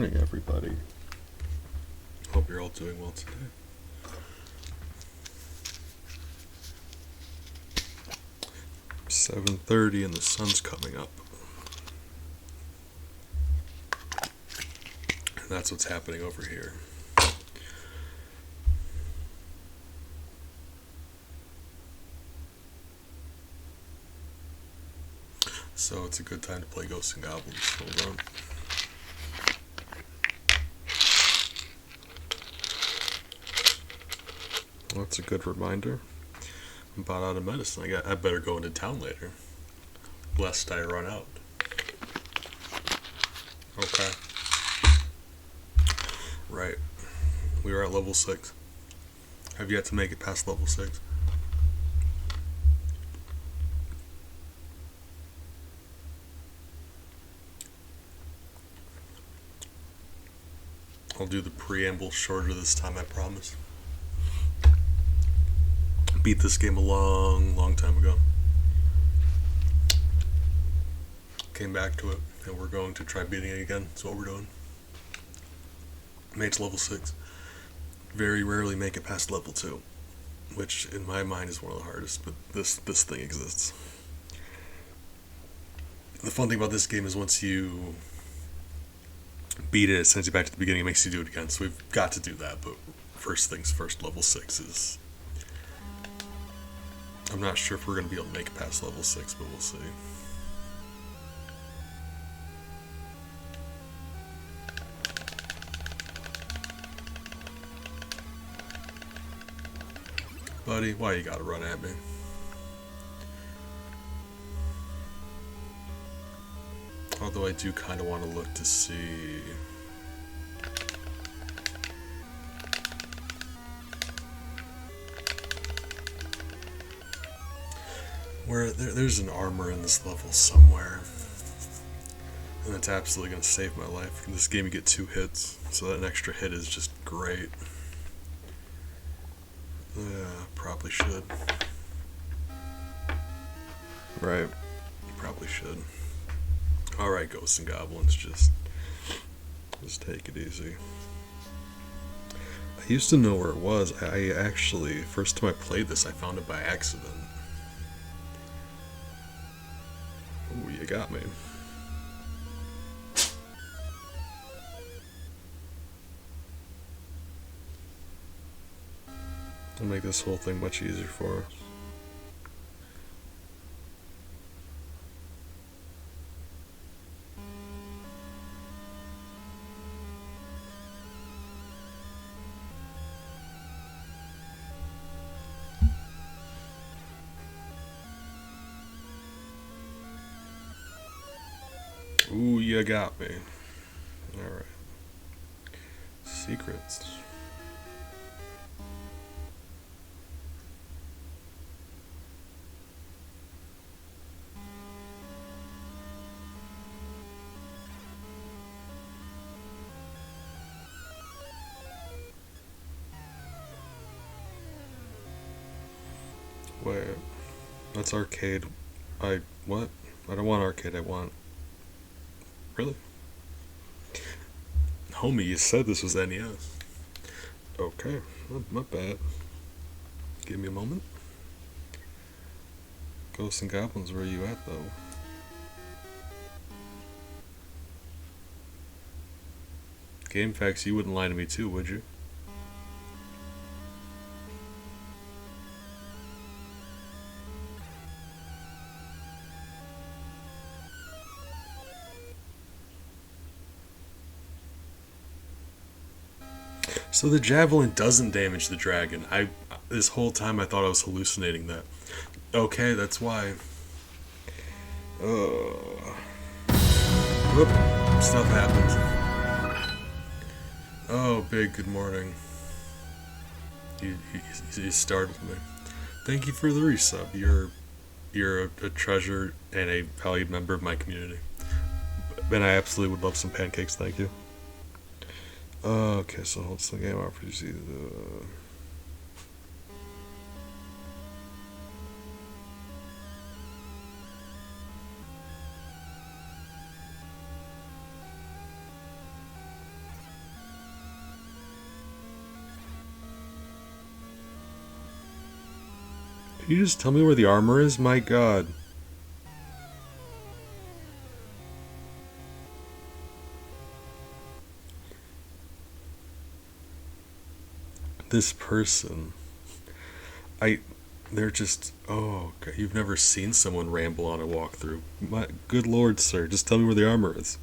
morning, everybody. Hope you're all doing well today. It's 7:30 and the sun's coming up. And that's what's happening over here. So it's a good time to play Ghosts and Goblins. Hold on. Well, that's a good reminder. I'm about out of medicine. I better go into town later, lest I run out. Okay. Right. We are at level 6. I've yet to make it past level 6. I'll do the preamble shorter this time, I promise. Beat this game a long time ago. Came back to it, and we're going to try beating it again. That's what we're doing. Made to level 6. Very rarely make it past level 2, which in my mind is one of the hardest, but this thing exists. The fun thing about this game is once you beat it sends you back to the beginning, it makes you do it again, so we've got to do that, but first things first, level 6 is... I'm not sure if we're going to be able to make it past level 6, but we'll see. Buddy, why you gotta run at me? Although I do kind of want to look to see... where there's an armor in this level somewhere. And that's absolutely going to save my life. In this game you get 2 hits, so that an extra hit is just great. Yeah, probably should. Right, probably should. Alright, Ghosts and Goblins, just take it easy. I used to know where it was. I actually, first time I played this, I found it by accident. Ooh, you got me. I'll make this whole thing much easier for us. Ooh, you got me. Alright. Secrets. Wait. That's arcade. What? I don't want arcade, I want... Really? Homie, you said this was NES. Okay, not bad. Give me a moment. Ghosts and Goblins, where are you at, though? Game Facts, you wouldn't lie to me too, would you? So the javelin doesn't damage the dragon. This whole time I thought I was hallucinating that. Okay, that's why. Whoop, stuff happens. Oh, Big, good morning. You startled me. Thank you for the resub. You're a treasure and a valued member of my community. And I absolutely would love some pancakes, thank you. Okay, so what's the game offers you? Can you just tell me where the armor is? My god. This person. They're just. Oh, God, you've never seen someone ramble on a walkthrough. My good lord, sir. Just tell me where the armor is.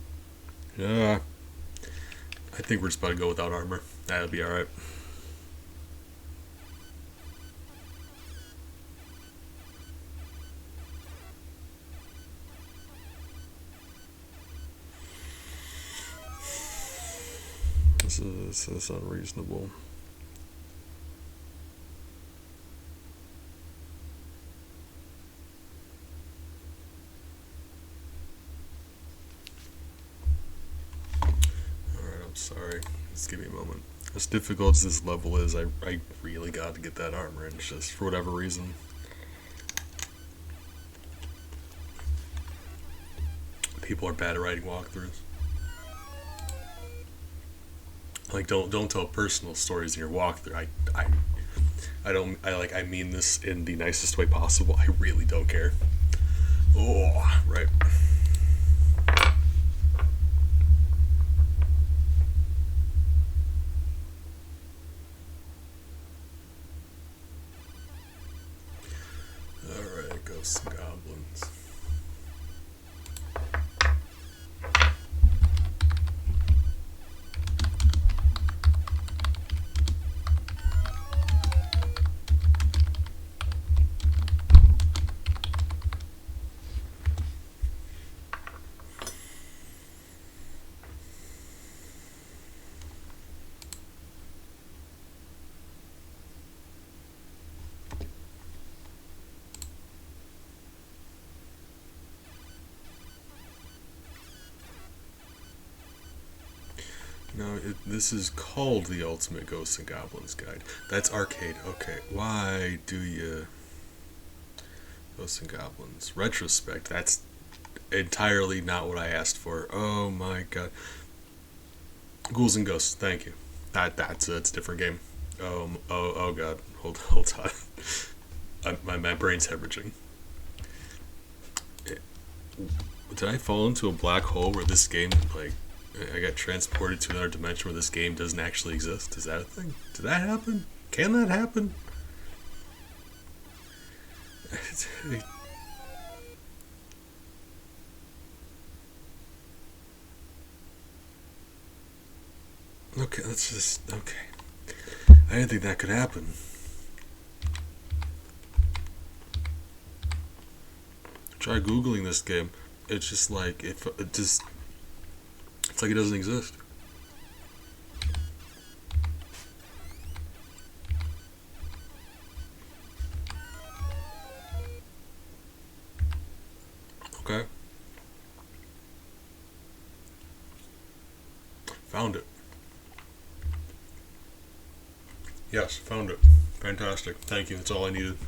Yeah. I think we're just about to go without armor. That'll be alright. This is unreasonable. Alright, I'm sorry. Just give me a moment. As difficult as this level is, I really got to get that armor in, just for whatever reason. People are bad at writing walkthroughs. Like, don't tell personal stories in your walkthrough. I mean this in the nicest way possible. I really don't care. Oh, right. Alright, ghosts and goblins. No, this is called the Ultimate Ghosts and Goblins Guide. That's arcade. Okay, why do you... Ghosts and Goblins. Retrospect. That's entirely not what I asked for. Oh my god. Ghouls and Ghosts. Thank you. That's a different game. Oh god. Hold on. My brain's hemorrhaging. Did I fall into a black hole where this game, like, I got transported to another dimension where this game doesn't actually exist? Is that a thing? Did that happen? Can that happen? Okay, let's just... Okay. I didn't think that could happen. Try Googling this game. It's just like... It's like it doesn't exist. Okay. Found it. Yes, found it. Fantastic. Thank you. That's all I needed.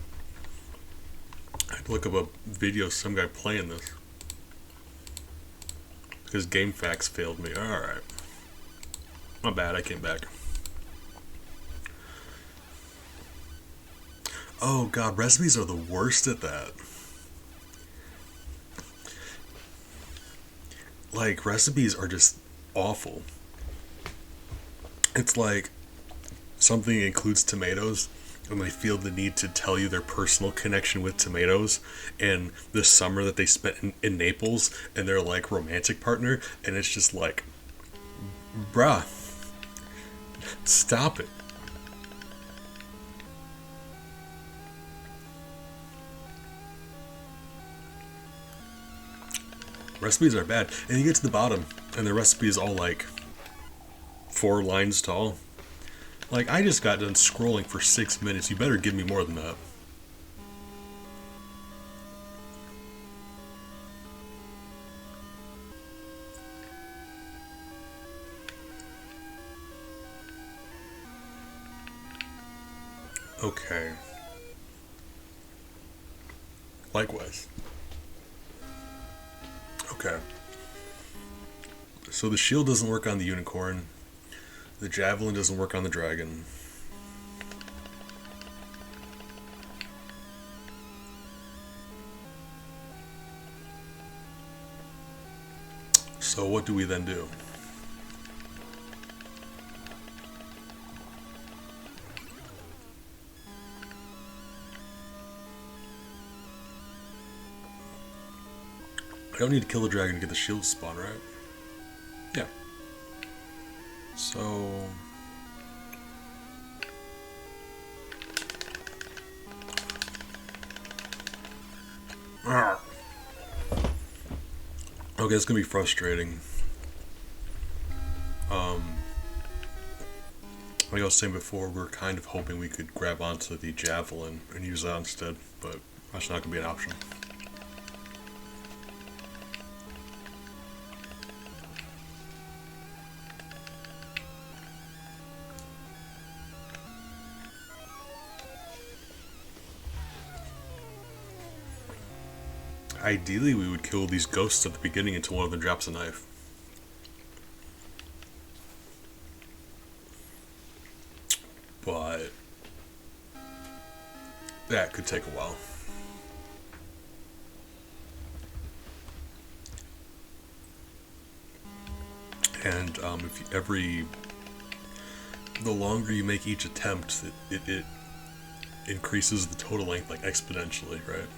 I had to look up a video of some guy playing this. Because GameFAQs failed me. Alright. My bad, I came back. Oh god, recipes are the worst at that. Like, recipes are just awful. It's like something includes tomatoes and they feel the need to tell you their personal connection with tomatoes and the summer that they spent in Naples and their like romantic partner, and it's just like, bruh, stop it. Recipes are bad, and you get to the bottom and the recipe is all like 4 lines tall. Like, I just got done scrolling for 6 minutes. You better give me more than that. Okay. Likewise. Okay. So the shield doesn't work on the unicorn. The javelin doesn't work on the dragon. So what do we then do? I don't need to kill the dragon to get the shield to spawn, right? Yeah. So... Okay, it's gonna be frustrating. Like I was saying before, we were kind of hoping we could grab onto the javelin and use that instead, but that's not gonna be an option. Ideally, we would kill these ghosts at the beginning until one of them drops a knife. But that could take a while. And the longer you make each attempt, it increases the total length like exponentially, right?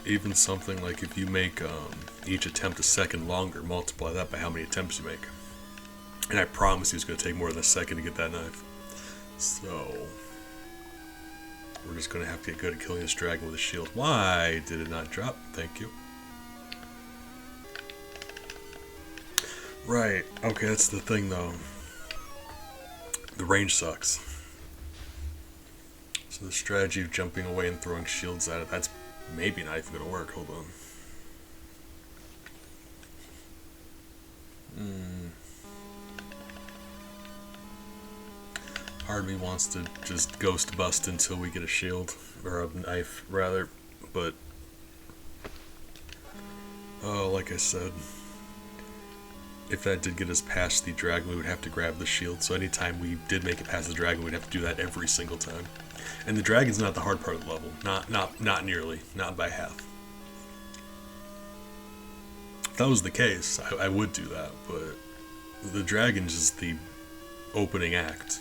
Even something like if you make each attempt a second longer, multiply that by how many attempts you make. And I promise you it's going to take more than a second to get that knife. So, we're just going to have to get good at killing this dragon with a shield. Why did it not drop? Thank you. Right, okay, that's the thing though. The range sucks. So the strategy of jumping away and throwing shields at it, that's maybe not even going to work. Hold on. Part of me wants to just ghost bust until we get a shield, or a knife rather, but like I said, if that did get us past the dragon, we would have to grab the shield. So anytime we did make it past the dragon, we'd have to do that every single time. And the dragon's not the hard part of the level, not nearly, not by half. If that was the case, I would do that, but the dragon's just the opening act.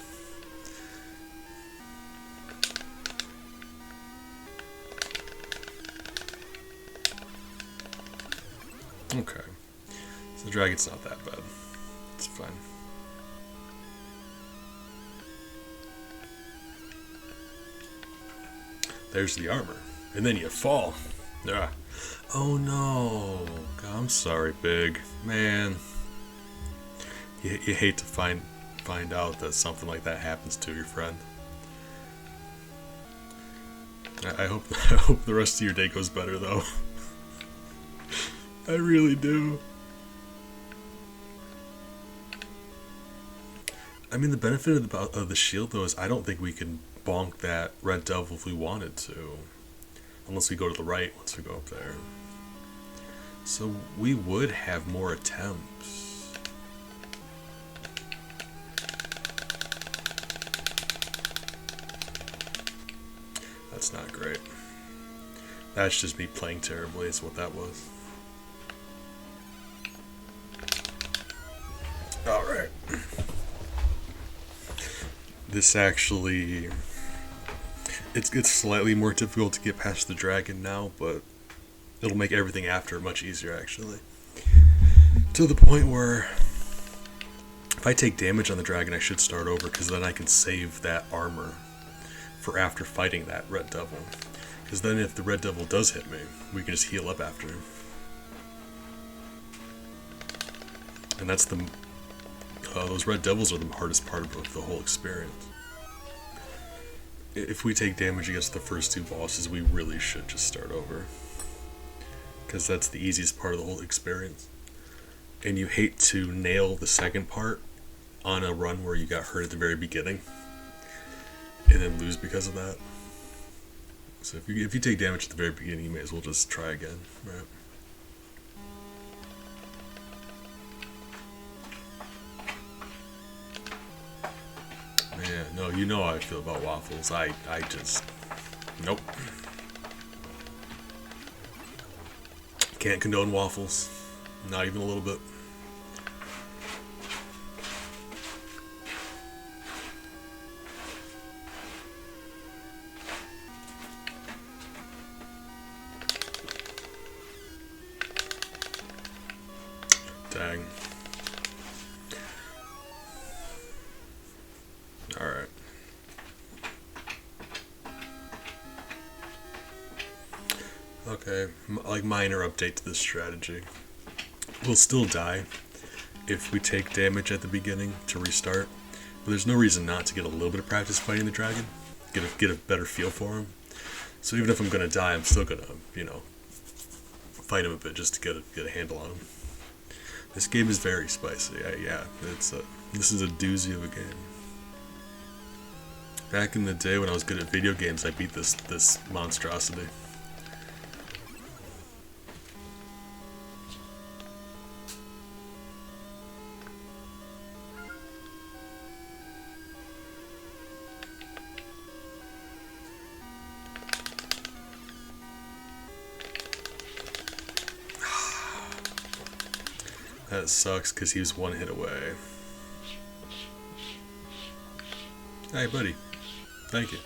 Okay, so the dragon's not that bad. It's fine. There's the armor, and then you fall. Ah. Oh no! God, I'm sorry, Big Man. You hate to find out that something like that happens to your friend. I hope the rest of your day goes better though. I really do. I mean, the benefit of the shield though is I don't think we can bonk that red devil if we wanted to, unless we go to the right once we go up there. So we would have more attempts. That's not great. That's just me playing terribly is what that was. Alright. This actually... It's slightly more difficult to get past the dragon now, but it'll make everything after much easier, actually. To the point where if I take damage on the dragon, I should start over, because then I can save that armor for after fighting that red devil. Because then if the red devil does hit me, we can just heal up after him. And that's the... those red devils are the hardest part of the whole experience. If we take damage against the first two bosses, we really should just start over. Because that's the easiest part of the whole experience. And you hate to nail the second part on a run where you got hurt at the very beginning and then lose because of that. So if you take damage at the very beginning, you may as well just try again, right? Man, no, you know how I feel about waffles. I just... Nope. Can't condone waffles. Not even a little bit. Dang. Alright. Okay, like minor update to this strategy. We'll still die if we take damage at the beginning to restart, but there's no reason not to get a little bit of practice fighting the dragon, get a better feel for him. So even if I'm gonna die, I'm still gonna, fight him a bit just to get a handle on him. This game is very spicy. This is a doozy of a game. Back in the day when I was good at video games, I beat this monstrosity. That sucks because he was one hit away. Hey, buddy. Thank you.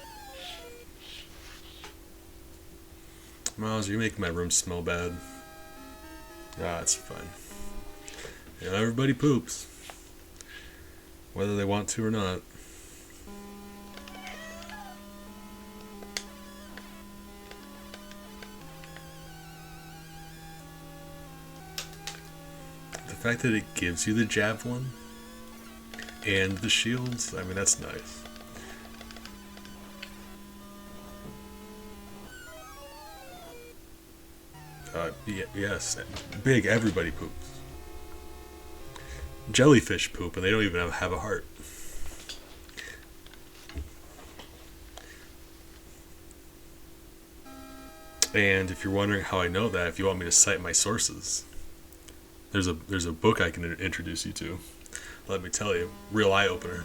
Miles, you're making my room smell bad. Ah, it's fine. Everybody poops. Whether they want to or not. The fact that it gives you the javelin and the shields, I mean, that's nice. Yes, big, everybody poops. Jellyfish poop and they don't even have a heart. And if you're wondering how I know that, if you want me to cite my sources, there's a book I can introduce you to. Let me tell you, real eye-opener.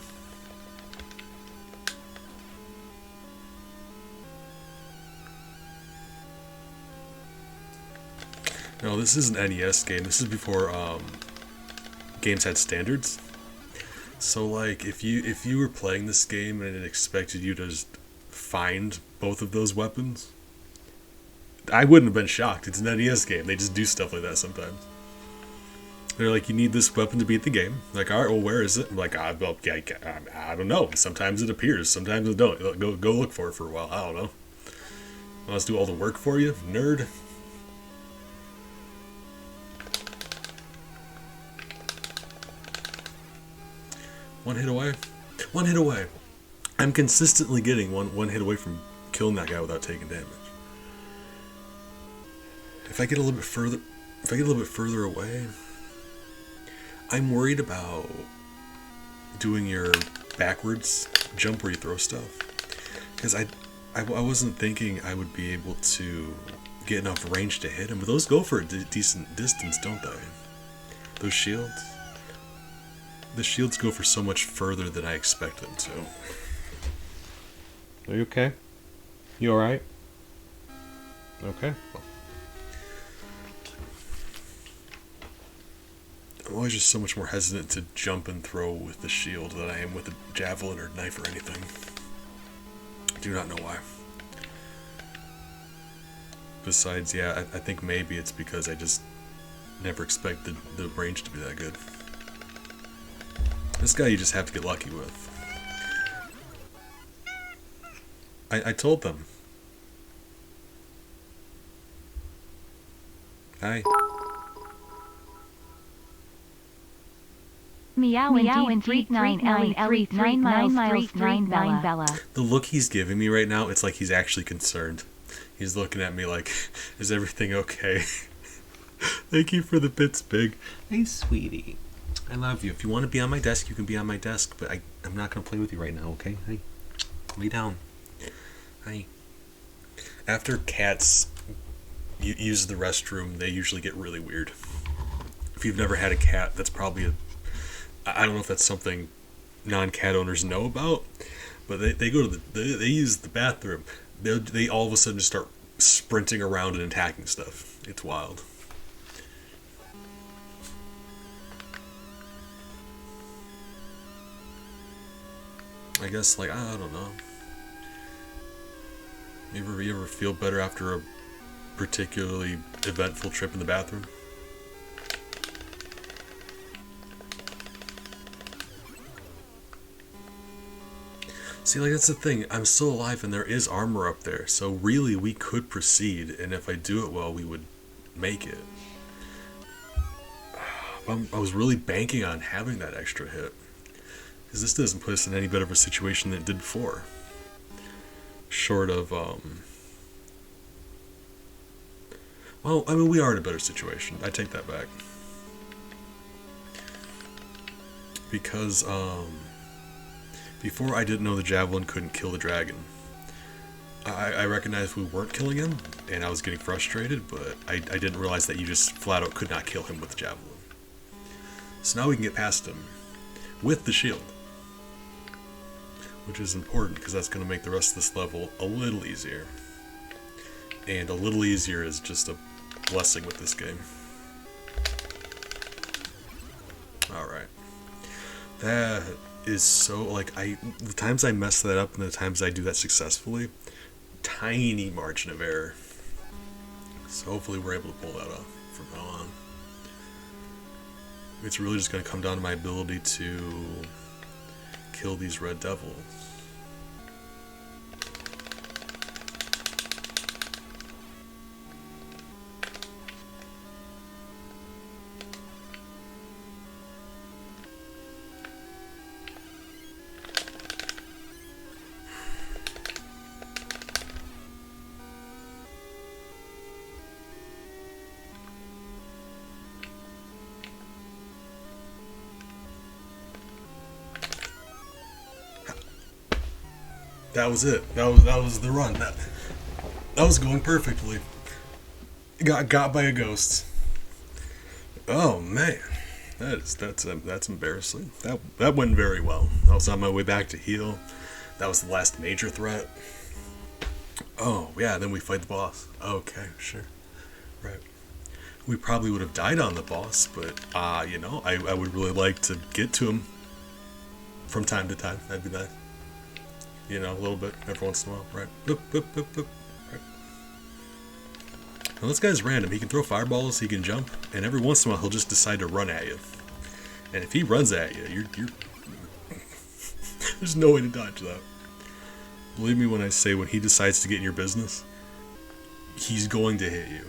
No, this is an NES game. This is before games had standards. So like, if you were playing this game and it expected you to just find both of those weapons, I wouldn't have been shocked. It's an NES game. They just do stuff like that sometimes. They're like, you need this weapon to beat the game. Like, all right, well, where is it? I'm like, I don't know. Sometimes it appears, sometimes it don't. Go look for it for a while. I don't know. Let's do all the work for you, nerd. One hit away. One hit away. I'm consistently getting one hit away from killing that guy without taking damage. If I get a little bit further away, I'm worried about doing your backwards jump where you throw stuff, because I wasn't thinking I would be able to get enough range to hit him, but those go for a decent distance, don't they? Those shields? The shields go for so much further than I expect them to. Are you okay? You alright? Okay. Well. I'm always just so much more hesitant to jump and throw with the shield than I am with a javelin or knife or anything. I do not know why. Besides, yeah, I think maybe it's because I just never expected the range to be that good. This guy you just have to get lucky with. I told them. Hi. Meow and 3 miles Bella. The look he's giving me right now, it's like he's actually concerned. He's looking at me like, is everything okay? Thank you for the bits, Big. Hey, sweetie. I love you. If you want to be on my desk, you can be on my desk, but I'm not going to play with you right now, okay? Hey, lay down. Hi. After cats use the restroom, they usually get really weird. If you've never had a cat, that's probably I don't know if that's something non-cat owners know about, but they go to they use the bathroom. They all of a sudden just start sprinting around and attacking stuff. It's wild. I guess, like, I don't know. You ever feel better after a particularly eventful trip in the bathroom? See, like, that's the thing. I'm still alive and there is armor up there. So really, we could proceed. And if I do it well, we would make it. I was really banking on having that extra hit. Because this doesn't put us in any better of a situation than it did before. Short of, well, I mean, we are in a better situation. I take that back. Because, before I didn't know the javelin couldn't kill the dragon. I recognized we weren't killing him, and I was getting frustrated, but I didn't realize that you just flat out could not kill him with the javelin. So now we can get past him with the shield. Which is important, because that's going to make the rest of this level a little easier. And a little easier is just a blessing with this game. Alright. That is so, like, the times I mess that up and the times I do that successfully, tiny margin of error. So hopefully we're able to pull that off from now on. It's really just going to come down to my ability to kill these red devils. That was it. That was the run. That was going perfectly. Got by a ghost. Oh man, that's embarrassing. That went very well. I was on my way back to heal. That was the last major threat. Oh yeah, then we fight the boss. Okay, sure, right. We probably would have died on the boss, but you know, I would really like to get to him from time to time. That'd be nice. You know, a little bit every once in a while, right? Boop, boop, boop, boop. Right. Now this guy's random. He can throw fireballs, he can jump, and every once in a while he'll just decide to run at you. And if he runs at you, you're there's no way to dodge that. Believe me when I say when he decides to get in your business, he's going to hit you.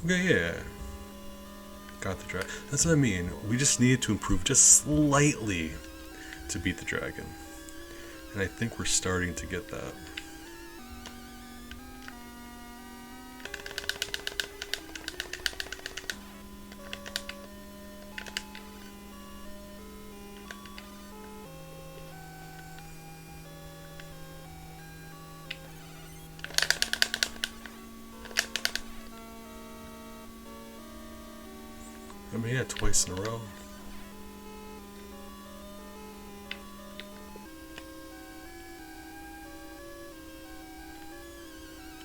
Okay, yeah. Got the dragon. That's what I mean. We just needed to improve just slightly to beat the dragon. And I think we're starting to get that. I mean, yeah, twice in a row.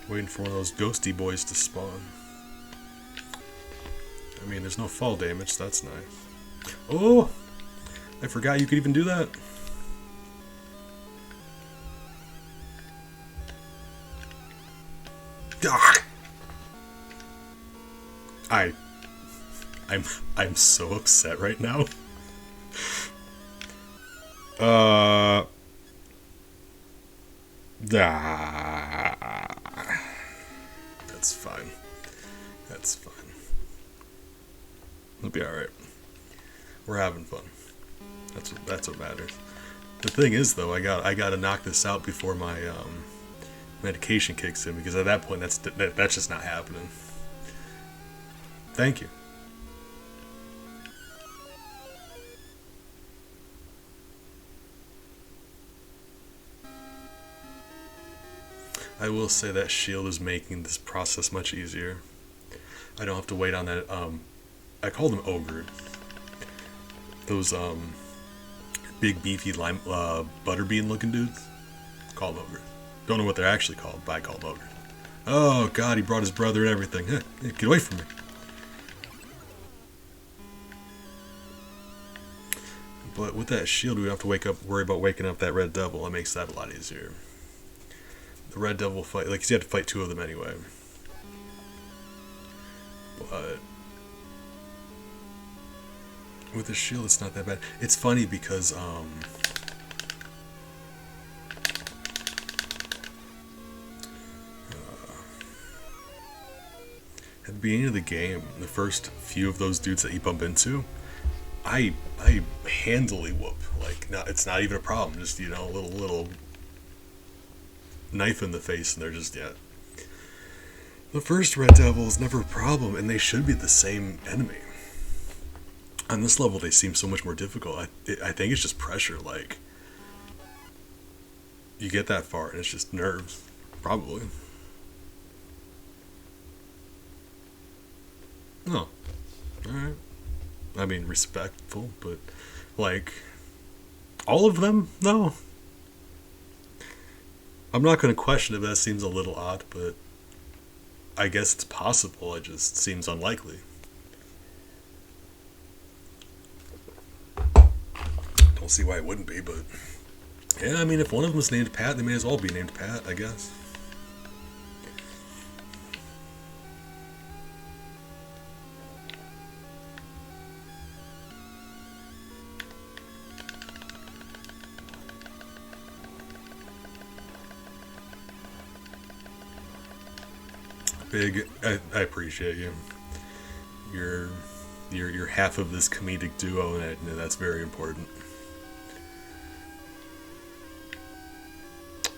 Waiting for one of those ghosty boys to spawn. I mean, there's no fall damage, so that's nice. Oh! I forgot you could even do that. Ah! I'm so upset right now. That's fine. That's fine. It'll be alright. We're having fun. That's what matters. The thing is, though, I gotta knock this out before my medication kicks in, because at that point that's just not happening. Thank you. I will say that shield is making this process much easier. I don't have to wait on that, I call them ogre. Those, big beefy lime, butterbean looking dudes. Called ogre. Don't know what they're actually called, but I call them ogre. Oh god, he brought his brother and everything. Get away from me. But with that shield, we don't have to worry about waking up that red devil. That makes that a lot easier. The red devil fight, like, 'cause you have to fight two of them anyway. But with the shield, it's not that bad. It's funny because at the beginning of the game, the first few of those dudes that you bump into, I handily whoop. Like, it's not even a problem. Just, you know, a little knife in the face, and they're just dead. The first red devil is never a problem, and they should be the same enemy. On this level, they seem so much more difficult. I think it's just pressure. Like, you get that far, and it's just nerves, probably. No, all right. I mean, respectful, but like, all of them, no. I'm not going to question if that seems a little odd, but I guess it's possible. It just seems unlikely. Don't see why it wouldn't be, but yeah, I mean, if one of them was named Pat, they may as well be named Pat, I guess. Big, I appreciate you. You're half of this comedic duo, and that's very important.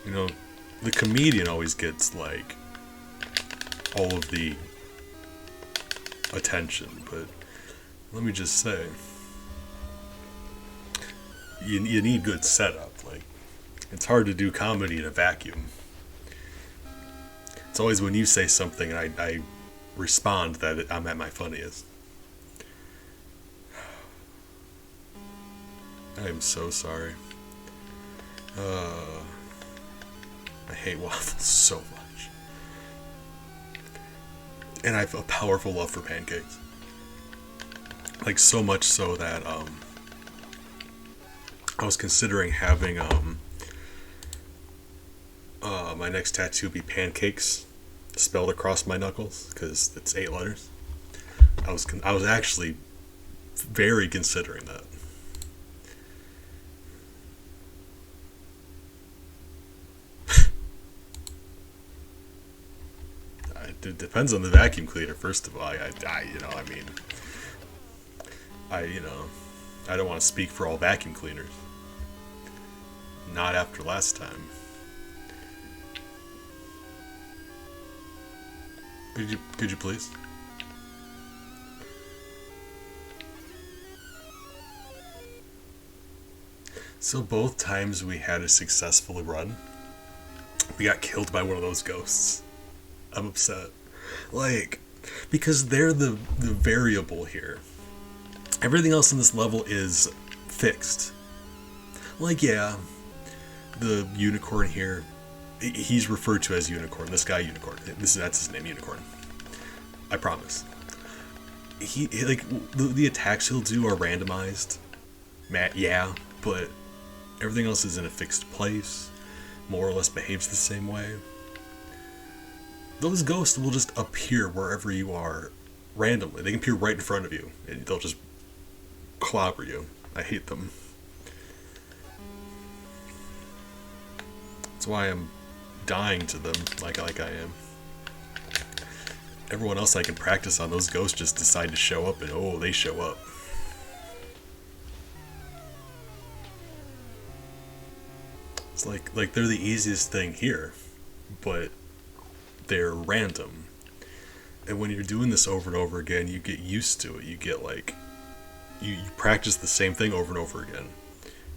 You know, the comedian always gets like all of the attention, but let me just say, you need good setup. Like, it's hard to do comedy in a vacuum. It's always when you say something and I respond that I'm at my funniest. I am so sorry. I hate waffles so much. And I have a powerful love for pancakes. Like, so much so that I was considering having my next tattoo be pancakes spelled across my knuckles, because it's 8 letters. I was actually very considering that. It depends on the vacuum cleaner. First of all, I don't want to speak for all vacuum cleaners. Not after last time. Could you please? So both times we had a successful run, we got killed by one of those ghosts. I'm upset. Like, because they're the variable here. Everything else in this level is fixed. Like, yeah, the unicorn here, he's referred to as Unicorn. This guy, Unicorn. That's his name, Unicorn. I promise. He like, the attacks he'll do are randomized. Yeah, but everything else is in a fixed place. More or less behaves the same way. Those ghosts will just appear wherever you are randomly. They can appear right in front of you, and they'll just clobber you. I hate them. That's why I'm dying to them like I am. Everyone else I can practice on, those ghosts just decide to show up, and oh, they show up. It's like they're the easiest thing here, but they're random. And when you're doing this over and over again, you get used to it. You get like, you practice the same thing over and over again.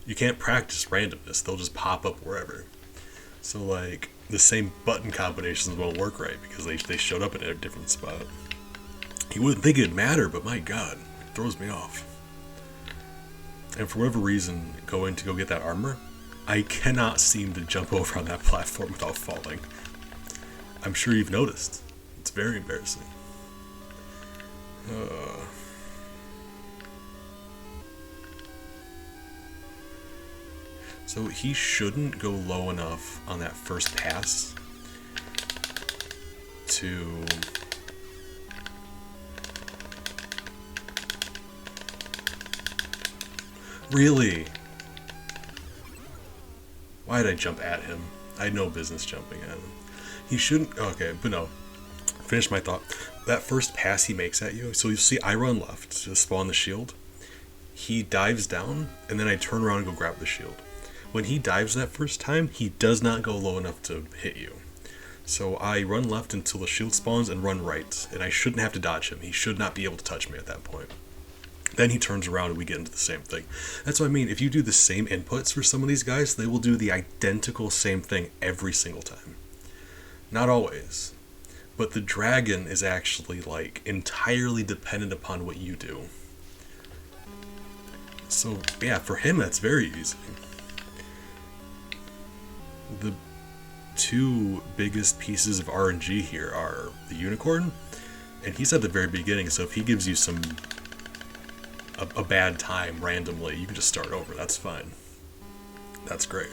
You can't practice randomness. They'll just pop up wherever. So like, the same button combinations won't work right because they showed up in a different spot. You wouldn't think it'd matter, but my god, it throws me off. And for whatever reason, going to go get that armor, I cannot seem to jump over on that platform without falling. I'm sure you've noticed. It's very embarrassing. So he shouldn't go low enough on that first pass to... Really? Why did I jump at him? I had no business jumping at him. He shouldn't... Okay, but no. Finish my thought. That first pass he makes at you, so you see I run left to spawn the shield. He dives down, and then I turn around and go grab the shield. When he dives that first time, he does not go low enough to hit you. So I run left until the shield spawns and run right, and I shouldn't have to dodge him. He should not be able to touch me at that point. Then he turns around and we get into the same thing. That's what I mean. If you do the same inputs for some of these guys, they will do the identical same thing every single time. Not always. But the dragon is actually, like, entirely dependent upon what you do. So, yeah, for him, that's very easy. The two biggest pieces of RNG here are the unicorn, and he's at the very beginning, so if he gives you a bad time randomly, you can just start over. That's fine. That's great.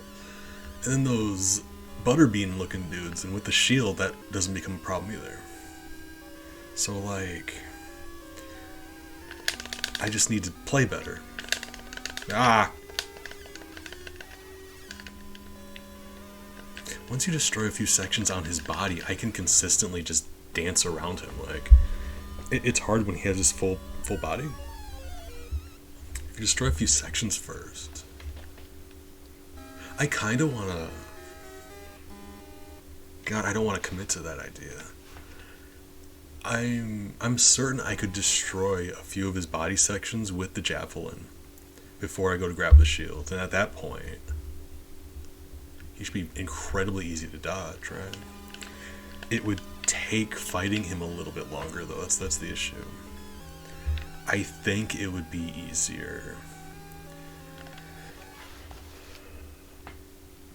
And then those butterbean looking dudes, and with the shield, that doesn't become a problem either. So, like, I just need to play better. Ah! Once you destroy a few sections on his body, I can consistently just dance around him. Like, it's hard when he has his full body. If you destroy a few sections first, I kind of want to... God, I don't want to commit to that idea. I'm certain I could destroy a few of his body sections with the javelin before I go to grab the shield, and at that point, he should be incredibly easy to dodge, right? It would take fighting him a little bit longer, though. That's the issue. I think it would be easier.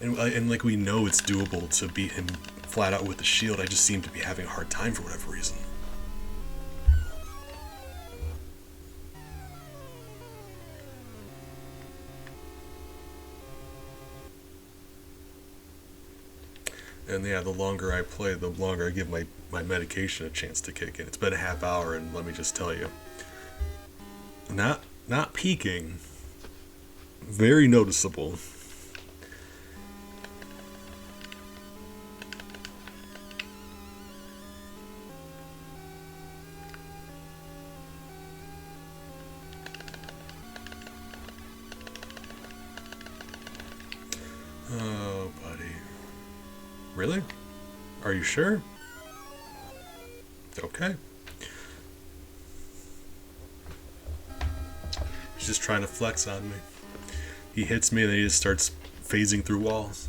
And like, we know it's doable to beat him flat out with the shield. I just seem to be having a hard time for whatever reason. And yeah, the longer I play, the longer I give my medication a chance to kick in. It's been a half hour, and let me just tell you, not peaking, very noticeable. Oh, buddy. Really? Are you sure? Okay. He's just trying to flex on me. He hits me and then he just starts phasing through walls.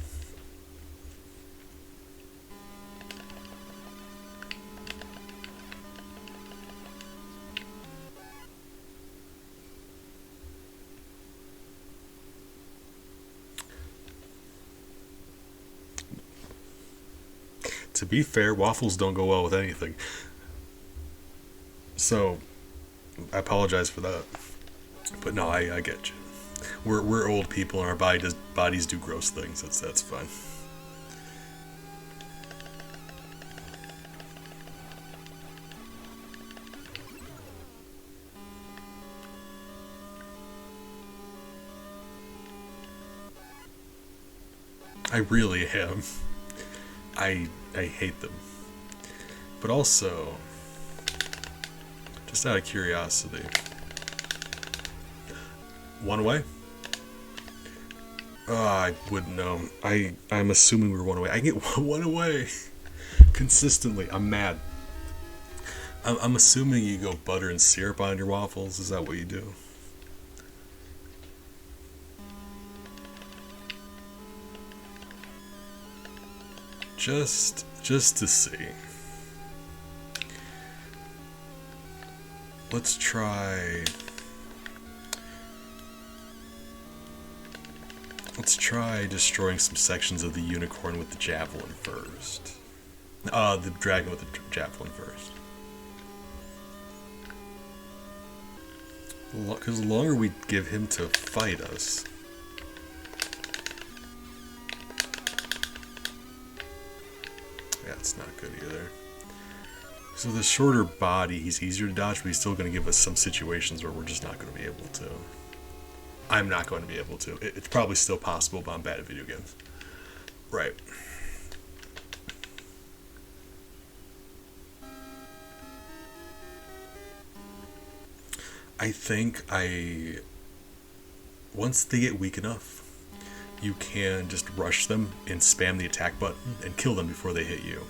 To be fair, waffles don't go well with anything. So, I apologize for that. But no, I get you. We're old people and our bodies do gross things. That's fine. I really am. I hate them. But also, just out of curiosity, one away? I wouldn't know. I'm assuming we're one away. I get one away consistently. I'm mad. I'm assuming you go butter and syrup on your waffles. Is that what you do? Just to see. Let's try destroying some sections of the unicorn with the javelin first. The dragon with the javelin first. Because the longer we give him to fight us... Yeah, it's not good either. So the shorter body, he's easier to dodge, but he's still going to give us some situations where we're just not going to be able to. I'm not going to be able to. It's probably still possible, but I'm bad at video games. Right. I think once they get weak enough, you can just rush them and spam the attack button and kill them before they hit you.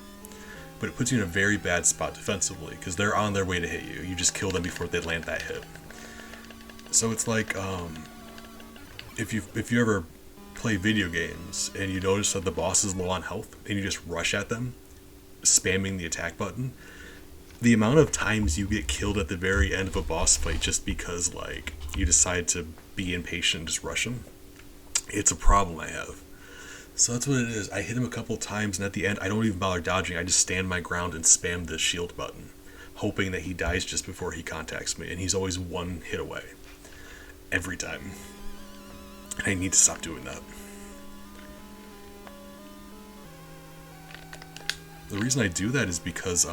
But it puts you in a very bad spot defensively, because they're on their way to hit you. You just kill them before they land that hit. So it's like, if you ever play video games and you notice that the boss is low on health and you just rush at them, spamming the attack button, the amount of times you get killed at the very end of a boss fight just because, like, you decide to be impatient and just rush them, it's a problem I have. So that's what it is. I hit him a couple times, and at the end, I don't even bother dodging. I just stand my ground and spam the shield button, hoping that he dies just before he contacts me, and he's always one hit away. Every time. And I need to stop doing that. The reason I do that is because,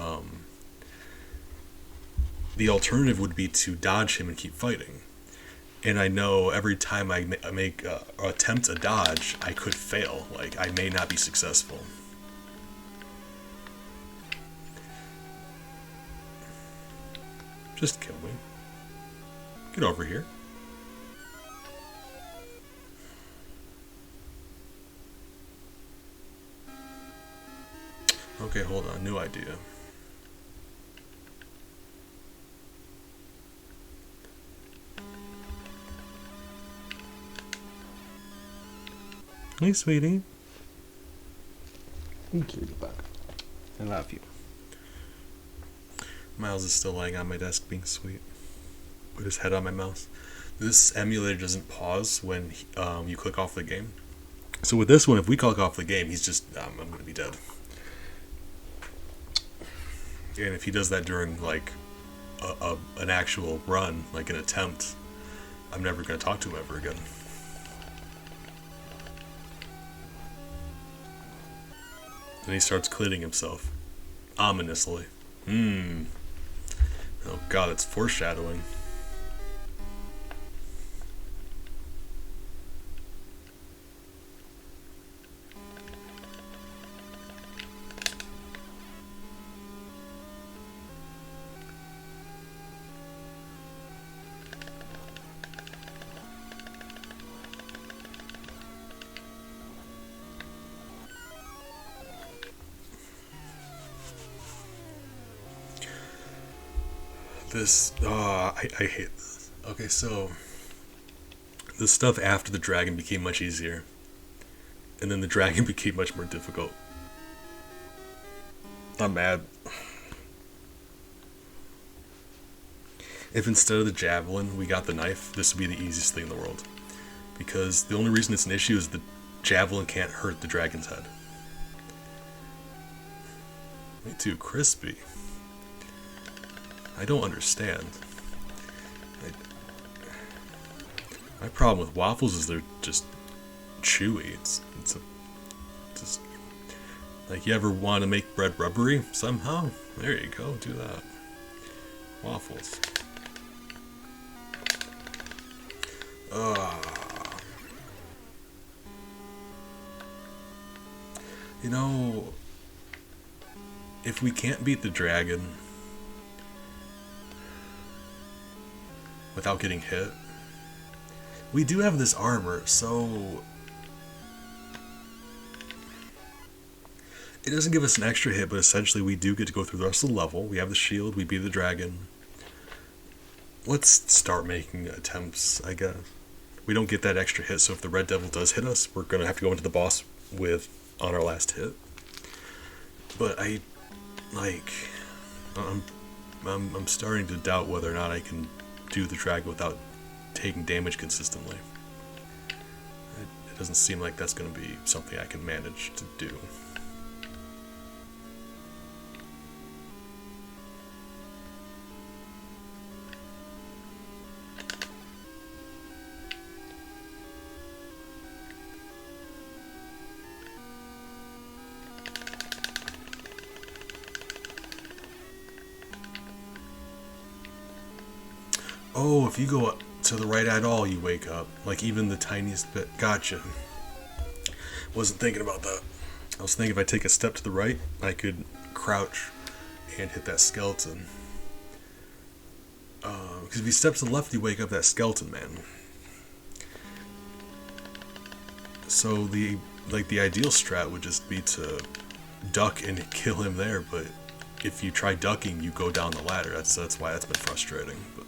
the alternative would be to dodge him and keep fighting. And I know every time I attempt a dodge, I could fail. Like, I may not be successful. Just kill me. Get over here. Okay, hold on. New idea. Hey, sweetie. Thank you, bug. I love you. Miles is still laying on my desk being sweet. Put his head on my mouse. This emulator doesn't pause when you click off the game. So with this one, if we click off the game, he's just, I'm going to be dead. And if he does that during, like, an actual run, like an attempt, I'm never going to talk to him ever again. And he starts cleaning himself. Ominously. Oh god, it's foreshadowing. I hate this. Okay, so the stuff after the dragon became much easier, and then the dragon became much more difficult. I'm mad. If instead of the javelin we got the knife, this would be the easiest thing in the world, because the only reason it's an issue is the javelin can't hurt the dragon's head. Way too crispy. I don't understand. My problem with waffles is they're just chewy. It's just like, you ever want to make bread rubbery somehow? There you go, do that. Waffles. You know, if we can't beat the dragon without getting hit, we do have this armor, so it doesn't give us an extra hit, but essentially we do get to go through the rest of the level. We have the shield, we beat the dragon. Let's start making attempts, I guess. We don't get that extra hit, so if the red devil does hit us, we're gonna have to go into the boss on our last hit. But I'm starting to doubt whether or not I can do the dragon without taking damage consistently. It doesn't seem like that's going to be something I can manage to do. Oh, if you go up to the right at all, you wake up. Like, even the tiniest bit. Gotcha. Wasn't thinking about that. I was thinking if I take a step to the right, I could crouch and hit that skeleton. Because if you step to the left, you wake up that skeleton man. So the ideal strat would just be to duck and kill him there, but if you try ducking, you go down the ladder. That's why that's been frustrating. But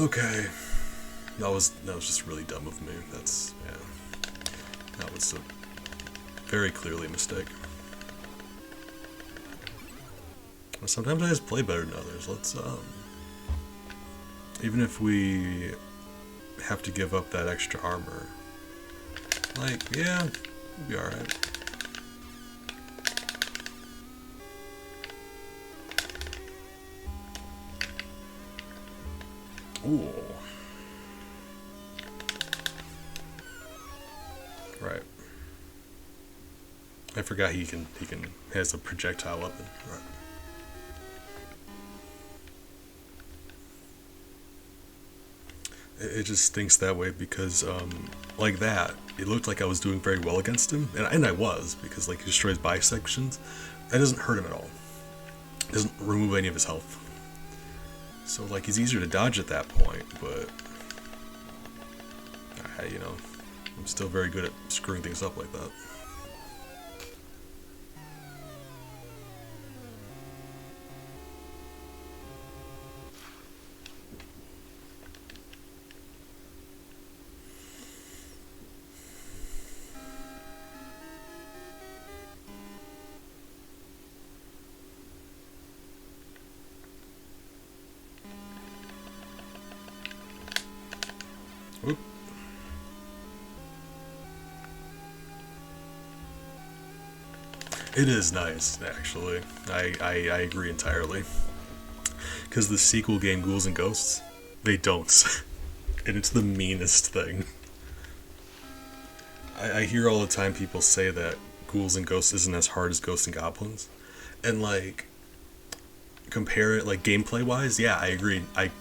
okay, that was just really dumb of me. That was a very clearly a mistake. Sometimes I just play better than others. Let's even if we have to give up that extra armor, like, yeah, we'll be alright. Ooh. Right. I forgot he has a projectile weapon. Right. It just stinks that way because, like that, it looked like I was doing very well against him, and I was, because, like, he destroys bisections. That doesn't hurt him at all. It doesn't remove any of his health. So, like, he's easier to dodge at that point, but, you know, I'm still very good at screwing things up like that. Whoop. It is nice, actually. I agree entirely. Because the sequel game, Ghouls and Ghosts, they don't. And it's the meanest thing. I hear all the time people say that Ghouls and Ghosts isn't as hard as Ghosts and Goblins. And, like, compare it, like, gameplay-wise, yeah, I agree. I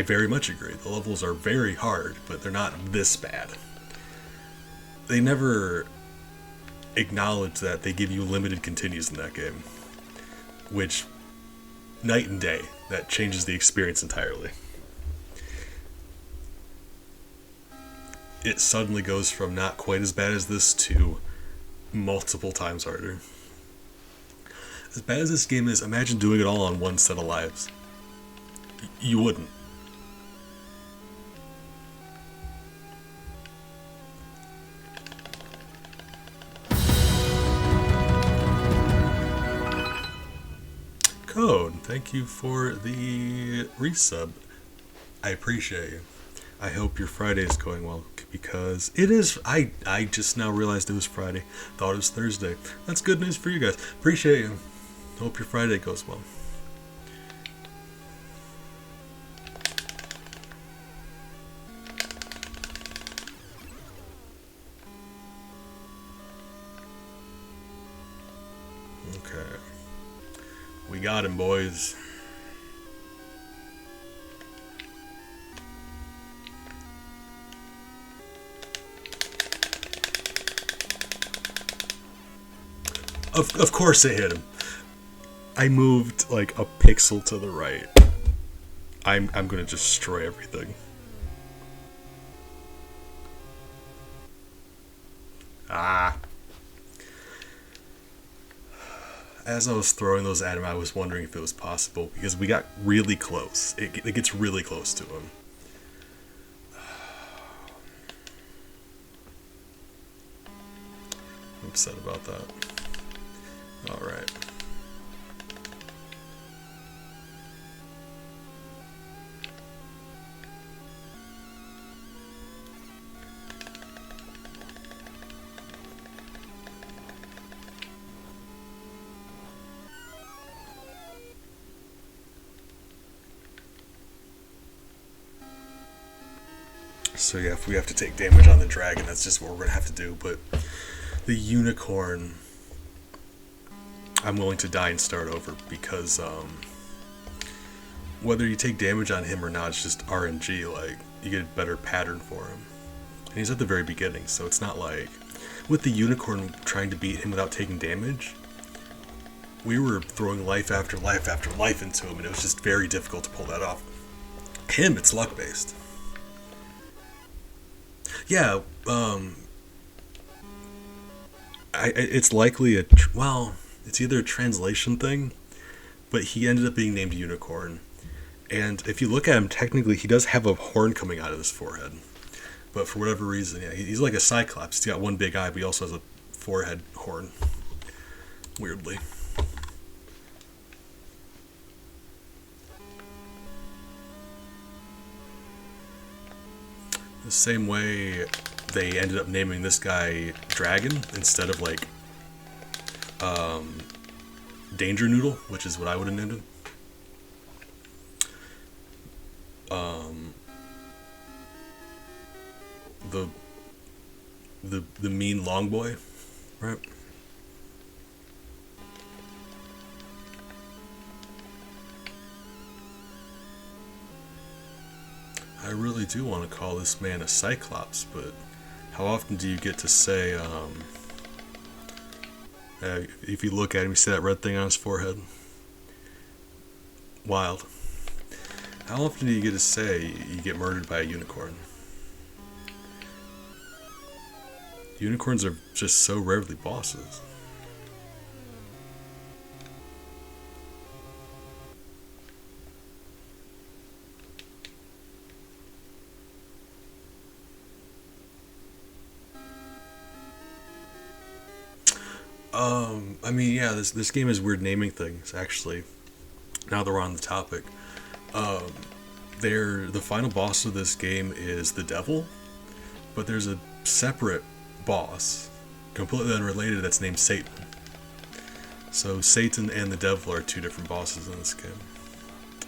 very much agree. The levels are very hard, but they're not this bad. They never acknowledge that they give you limited continues in that game. Which, night and day, that changes the experience entirely. It suddenly goes from not quite as bad as this to multiple times harder. As bad as this game is, imagine doing it all on one set of lives. You wouldn't. Code, thank you for the resub. I appreciate you. I hope your Friday is going well, because it is. I just now realized it was Friday. Thought it was Thursday. That's good news for you guys. Appreciate you. Hope your Friday goes well. Okay. We got him, boys. Of course it hit him. I moved like a pixel to the right. I'm gonna destroy everything. Ah. As I was throwing those at him, I was wondering if it was possible, because we got really close. It gets really close to him. I'm upset about that. Alright. So yeah, if we have to take damage on the dragon, that's just what we're going to have to do. But the unicorn, I'm willing to die and start over, because whether you take damage on him or not, it's just RNG. Like, you get a better pattern for him. And he's at the very beginning, so it's not like... With the unicorn trying to beat him without taking damage, we were throwing life after life after life into him, and it was just very difficult to pull that off. Him, it's luck-based. Yeah, it's likely well, it's either a translation thing, but he ended up being named Unicorn. And if you look at him, technically he does have a horn coming out of his forehead. But for whatever reason, yeah, he's like a cyclops. He's got one big eye, but he also has a forehead horn. Weirdly. The same way they ended up naming this guy Dragon instead of like Danger Noodle, which is what I would have named him. The mean long boy, right? I really do want to call this man a Cyclops, but how often do you get to say, if you look at him, you see that red thing on his forehead? Wild. How often do you get to say you get murdered by a unicorn? Unicorns are just so rarely bosses. I mean, yeah, this game has weird naming things, actually. Now that we're on the topic. The final boss of this game is the devil, but there's a separate boss, completely unrelated, that's named Satan. So Satan and the devil are two different bosses in this game.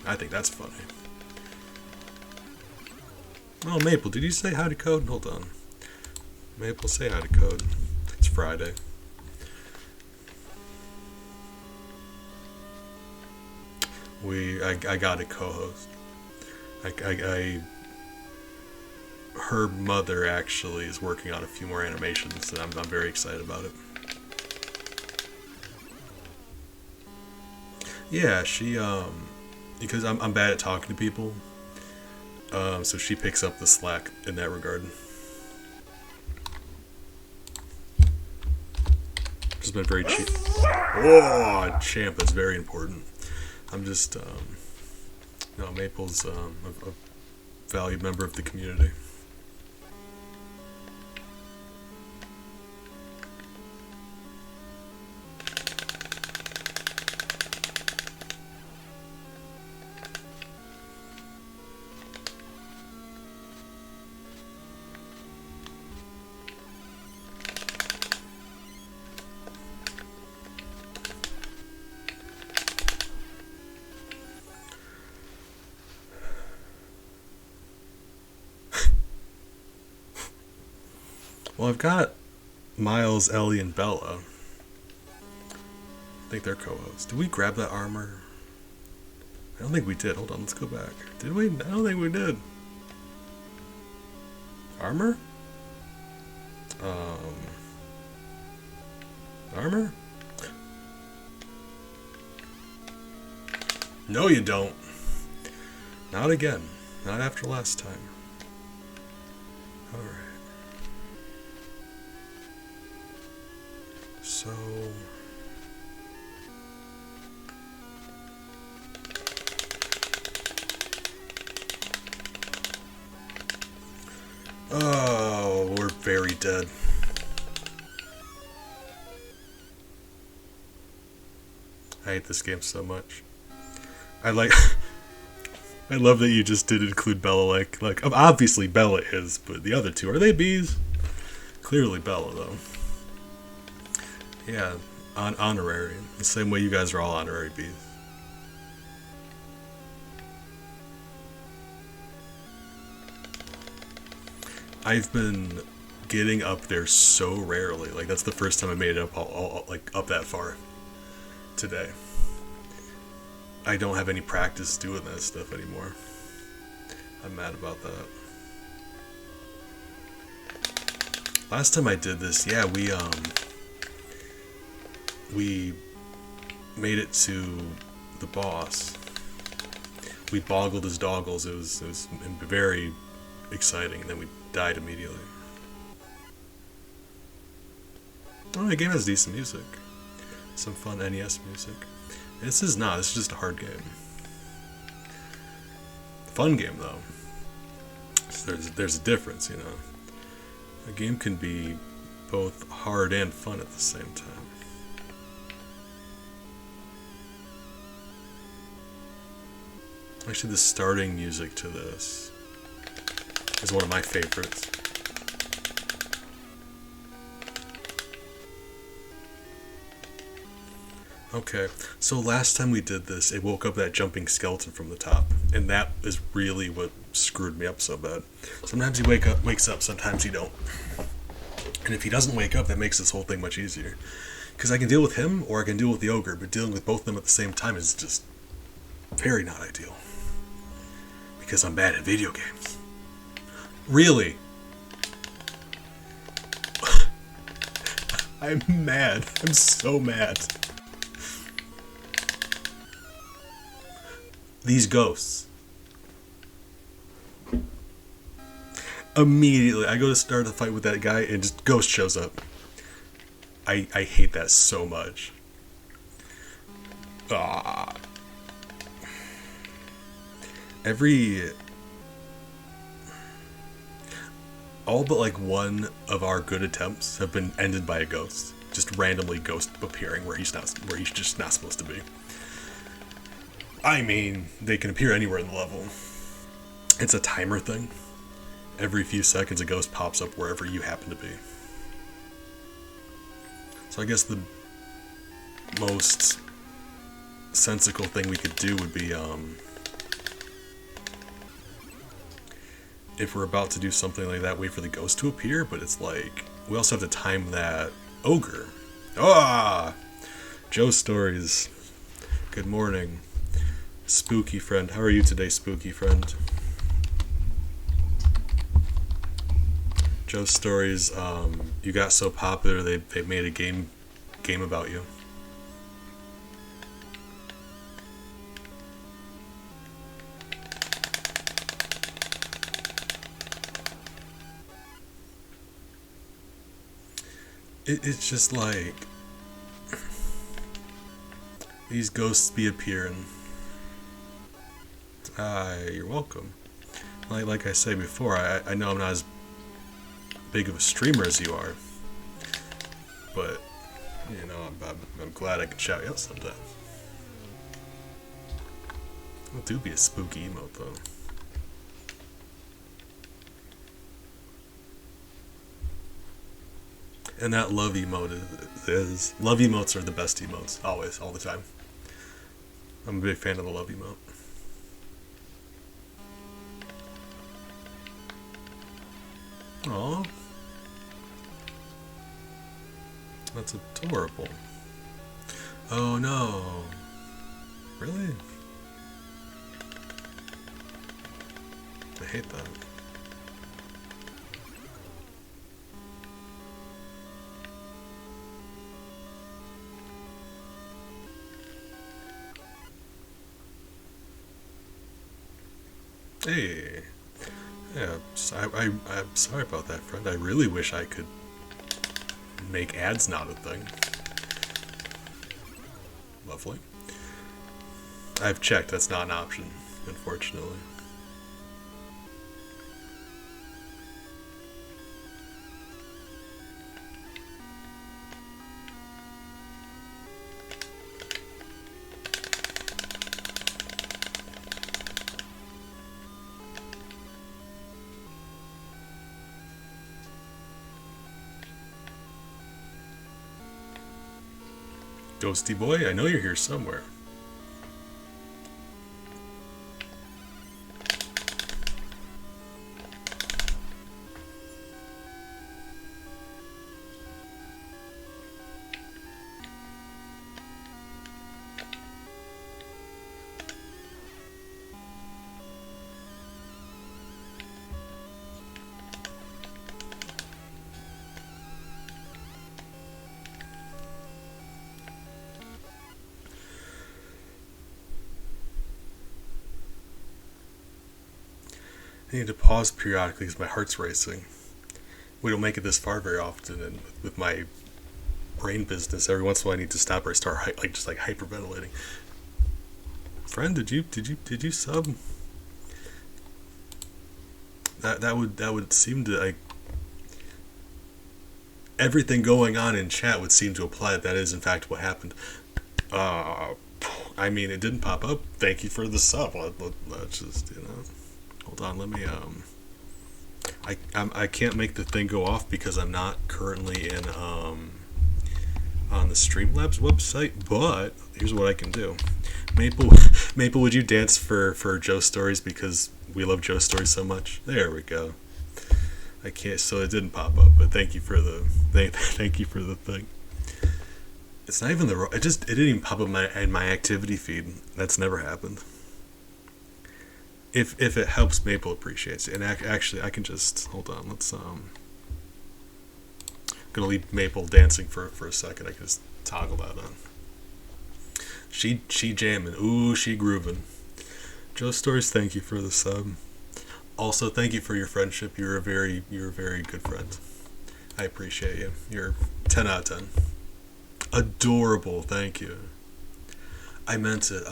I think that's funny. Oh, Maple, did you say hi to Code? Hold on. Maple, say hi to Code. It's Friday. I got a co-host. Her mother actually is working on a few more animations, and I'm very excited about it. Yeah, she because I'm bad at talking to people, so she picks up the slack in that regard. Just been very cheap. Oh, champ, that's very important. I'm just, no, Maple's a valued member of the community. Well, I've got Miles, Ellie, and Bella. I think they're co-hosts. Did we grab that armor? I don't think we did. Hold on, let's go back. Did we? I don't think we did. Armor? Armor? No, you don't. Not again. Not after last time. Alright. So... Oh, we're very dead. I hate this game so much. I love that you just did include Bella, like obviously Bella is, but the other two, are they bees? Clearly Bella, though. Yeah, honorary. The same way you guys are all honorary bees. I've been getting up there so rarely. Like, that's the first time I made it up up that far today. I don't have any practice doing that stuff anymore. I'm mad about that. Last time I did this, yeah, we made it to the boss. We boggled his doggles. It was very exciting, and then we died immediately. Oh, the game has decent music. Some fun NES music. This is just a hard game. Fun game, though. So there's a difference, you know. A game can be both hard and fun at the same time. Actually, the starting music to this is one of my favorites. Okay, so last time we did this, it woke up that jumping skeleton from the top, and that is really what screwed me up so bad. Sometimes he wakes up, sometimes he don't. And if he doesn't wake up, that makes this whole thing much easier. Because I can deal with him, or I can deal with the ogre, but dealing with both of them at the same time is just very not ideal. Because I'm bad at video games. Really? I'm mad. I'm so mad. These ghosts. Immediately, I go to start a fight with that guy and just ghost shows up. I hate that so much. Ah. All but like one of our good attempts have been ended by a ghost. Just randomly ghost appearing where he's just not supposed to be. I mean, they can appear anywhere in the level. It's a timer thing. Every few seconds a ghost pops up wherever you happen to be. So I guess the most sensical thing we could do would be, if we're about to do something like that, wait for the ghost to appear, but it's like, we also have to time that ogre. Ah! Joe Stories. Good morning. Spooky friend. How are you today, spooky friend? Joe Stories, you got so popular they made a game about you. It's just like these ghosts be appearing. You're welcome. Like I said before, I know I'm not as big of a streamer as you are, but you know, I'm glad I can shout you out sometime. It do be a spooky emote though. And that love emote is love emotes are the best emotes, always, all the time. I'm a big fan of the love emote. Aww. That's adorable. Oh no. Really? I hate that. Hey. Yeah, I'm sorry about that, friend. I really wish I could make ads not a thing. Lovely. I've checked, that's not an option, unfortunately. Ghosty boy, I know you're here somewhere. I need to pause periodically because my heart's racing. We don't make it this far very often, and with my brain business, every once in a while I need to stop or I start just hyperventilating. Friend, did you sub? That would seem to, like, everything going on in chat would seem to imply that is in fact what happened. I mean, it didn't pop up. Thank you for the sub. Let's just, hold on. Let me I can't make the thing go off because I'm not currently in on the Streamlabs website. But here's what I can do. Maple, would you dance for Joe Stories because we love Joe Stories so much? There we go. I can't, so it didn't pop up. But thank you for the thank you for the thing. It's not even it didn't even pop up in my activity feed. That's never happened. If it helps, Maple appreciates it. And actually, I can just hold on. Let's gonna leave Maple dancing for a second. I can just toggle that on. She jamming. Ooh, she grooving. Joe Stories, thank you for the sub. Also, thank you for your friendship. You're a very good friend. I appreciate you. You're 10 out of 10. Adorable, thank you. I meant it.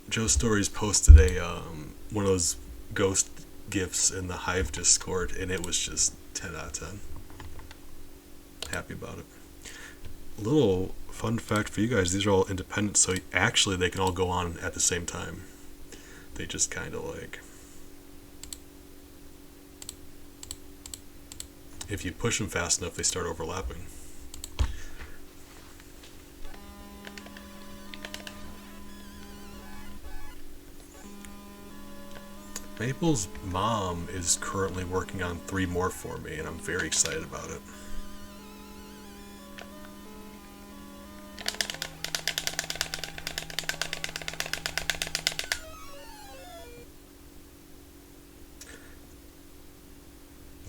Joe Stories posted a one of those ghost gifts in the Hive Discord, and it was just 10 out of 10. Happy about it. A little fun fact for you guys: these are all independent, so actually they can all go on at the same time. They just kind of like, if you push them fast enough, they start overlapping. Maple's mom is currently working on 3 more for me, and I'm very excited about it.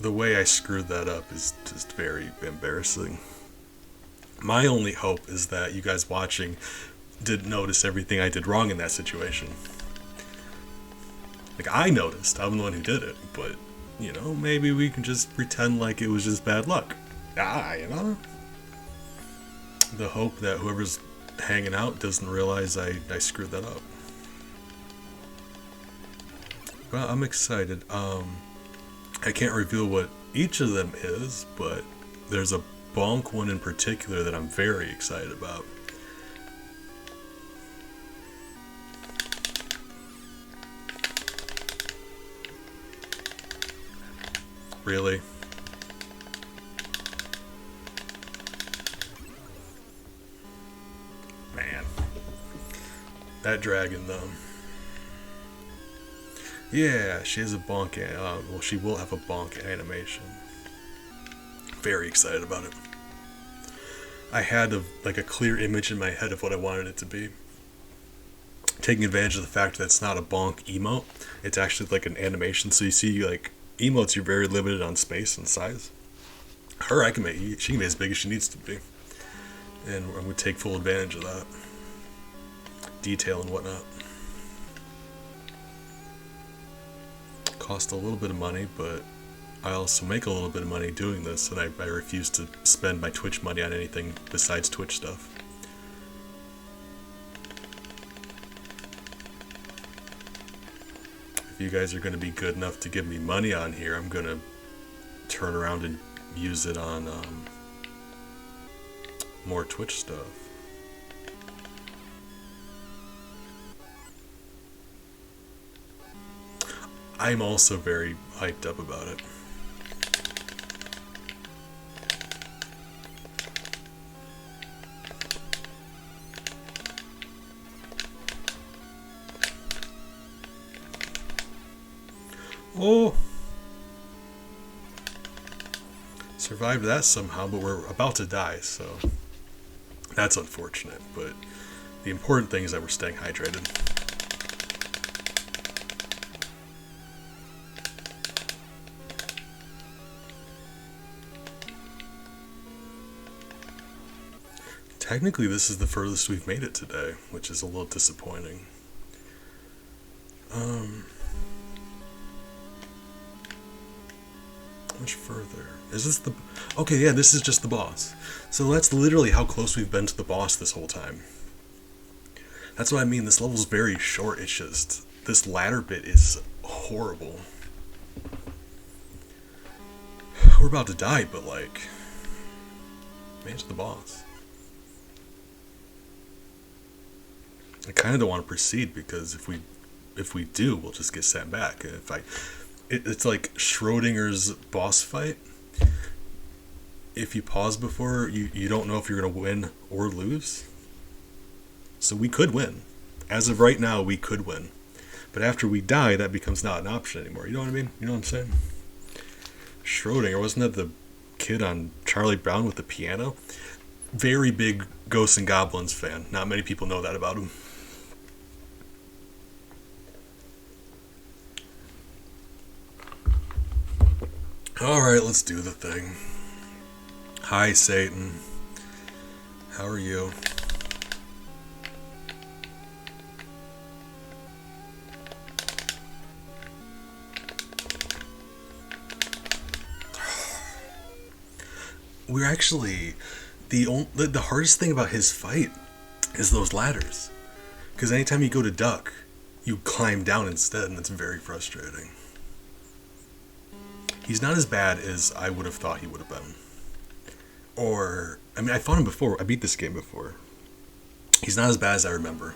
The way I screwed that up is just very embarrassing. My only hope is that you guys watching didn't notice everything I did wrong in that situation. Like, I noticed, I'm the one who did it, but, maybe we can just pretend like it was just bad luck. The hope that whoever's hanging out doesn't realize I screwed that up. Well, I'm excited. I can't reveal what each of them is, but there's a bonk one in particular that I'm very excited about. Really? Man. That dragon, though. Yeah, she has a bonk. Well, she will have a bonk animation. Very excited about it. I had a clear image in my head of what I wanted it to be. Taking advantage of the fact that it's not a bonk emote, it's actually like an animation. So you see, like, emotes, you're very limited on space and size. She can be as big as she needs to be, and we take full advantage of that detail and whatnot. Cost a little bit of money, but I also make a little bit of money doing this, and I refuse to spend my Twitch money on anything besides Twitch stuff. If you guys are going to be good enough to give me money on here, I'm going to turn around and use it on more Twitch stuff. I'm also very hyped up about it. Oh! Survived that somehow, but we're about to die, so that's unfortunate, but the important thing is that we're staying hydrated. Technically, this is the furthest we've made it today, which is a little disappointing. Much further. Is this the... Okay, yeah, this is just the boss. So that's literally how close we've been to the boss this whole time. That's what I mean, this level's very short, it's just... This ladder bit is horrible. We're about to die, but like... Man, it's the boss. I kind of don't want to proceed, because if we do, we'll just get sent back. It's like Schrodinger's boss fight. If you pause before, you don't know if you're going to win or lose. So we could win. As of right now, we could win. But after we die, that becomes not an option anymore. You know what I mean? You know what I'm saying? Schrodinger, wasn't that the kid on Charlie Brown with the piano? Very big Ghosts and Goblins fan. Not many people know that about him. Alright, let's do the thing. Hi, Satan. How are you? We're actually... The hardest thing about his fight is those ladders. Because anytime you go to duck, you climb down instead, and it's very frustrating. He's not as bad as I would have thought he would have been. Or, I mean, I fought him before. I beat this game before. He's not as bad as I remember.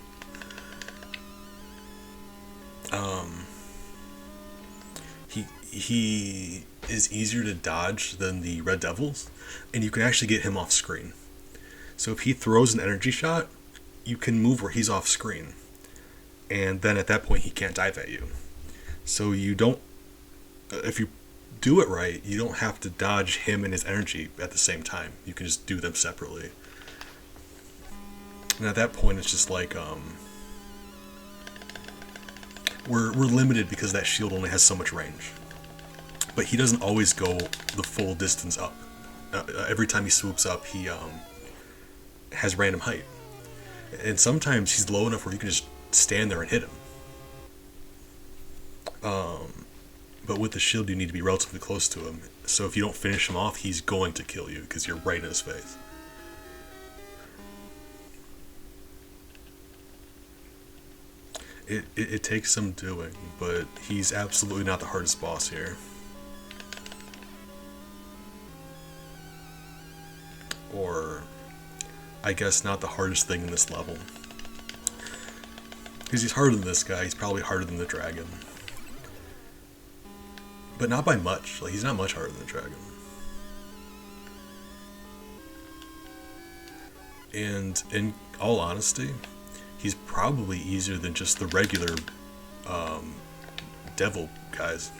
He is easier to dodge than the Red Devils, and you can actually get him off screen. So if he throws an energy shot, you can move where he's off screen. And then at that point, he can't dive at you. So you don't... If you do it right, you don't have to dodge him and his energy at the same time. You can just do them separately. And at that point, it's just like... We're limited because that shield only has so much range. But he doesn't always go the full distance up. Every time he swoops up, he has random height. And sometimes he's low enough where you can just stand there and hit him. But with the shield, you need to be relatively close to him. So if you don't finish him off, he's going to kill you because you're right in his face. It takes some doing, but he's absolutely not the hardest boss here. Or, I guess not the hardest thing in this level. Because he's harder than this guy, he's probably harder than the dragon. But not by much, like he's not much harder than the dragon. And in all honesty, he's probably easier than just the regular devil guys.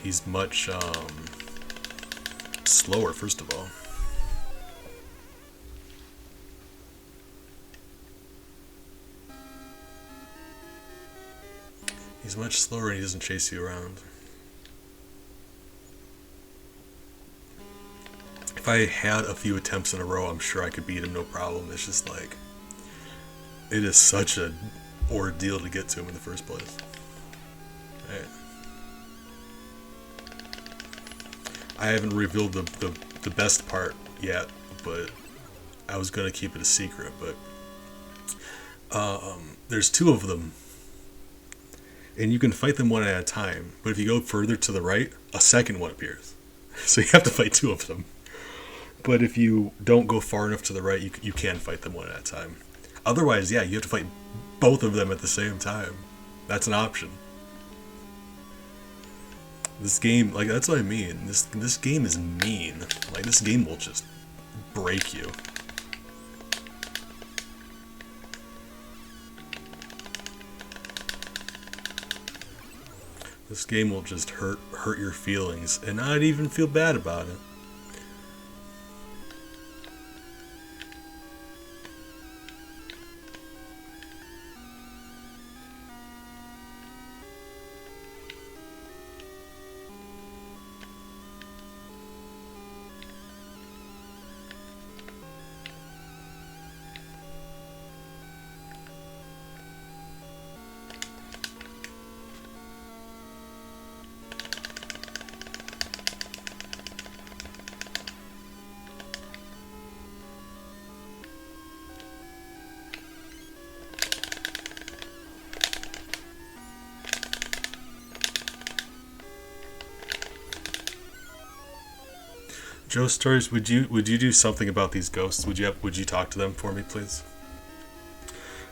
He's much slower, first of all. He's much slower and he doesn't chase you around. If I had a few attempts in a row, I'm sure I could beat him no problem. It's just like... It is such an ordeal to get to him in the first place. Right. I haven't revealed the best part yet, but I was going to keep it a secret, but... there's two of them. And you can fight them one at a time, but if you go further to the right, a second one appears. So you have to fight two of them. But if you don't go far enough to the right, you can fight them one at a time. Otherwise, yeah, you have to fight both of them at the same time. That's an option. This game, like, that's what I mean. This game is mean. Like, this game will just break you. This game will just hurt your feelings and not even feel bad about it. Joe Stories, would you do something about these ghosts? Would you talk to them for me, please?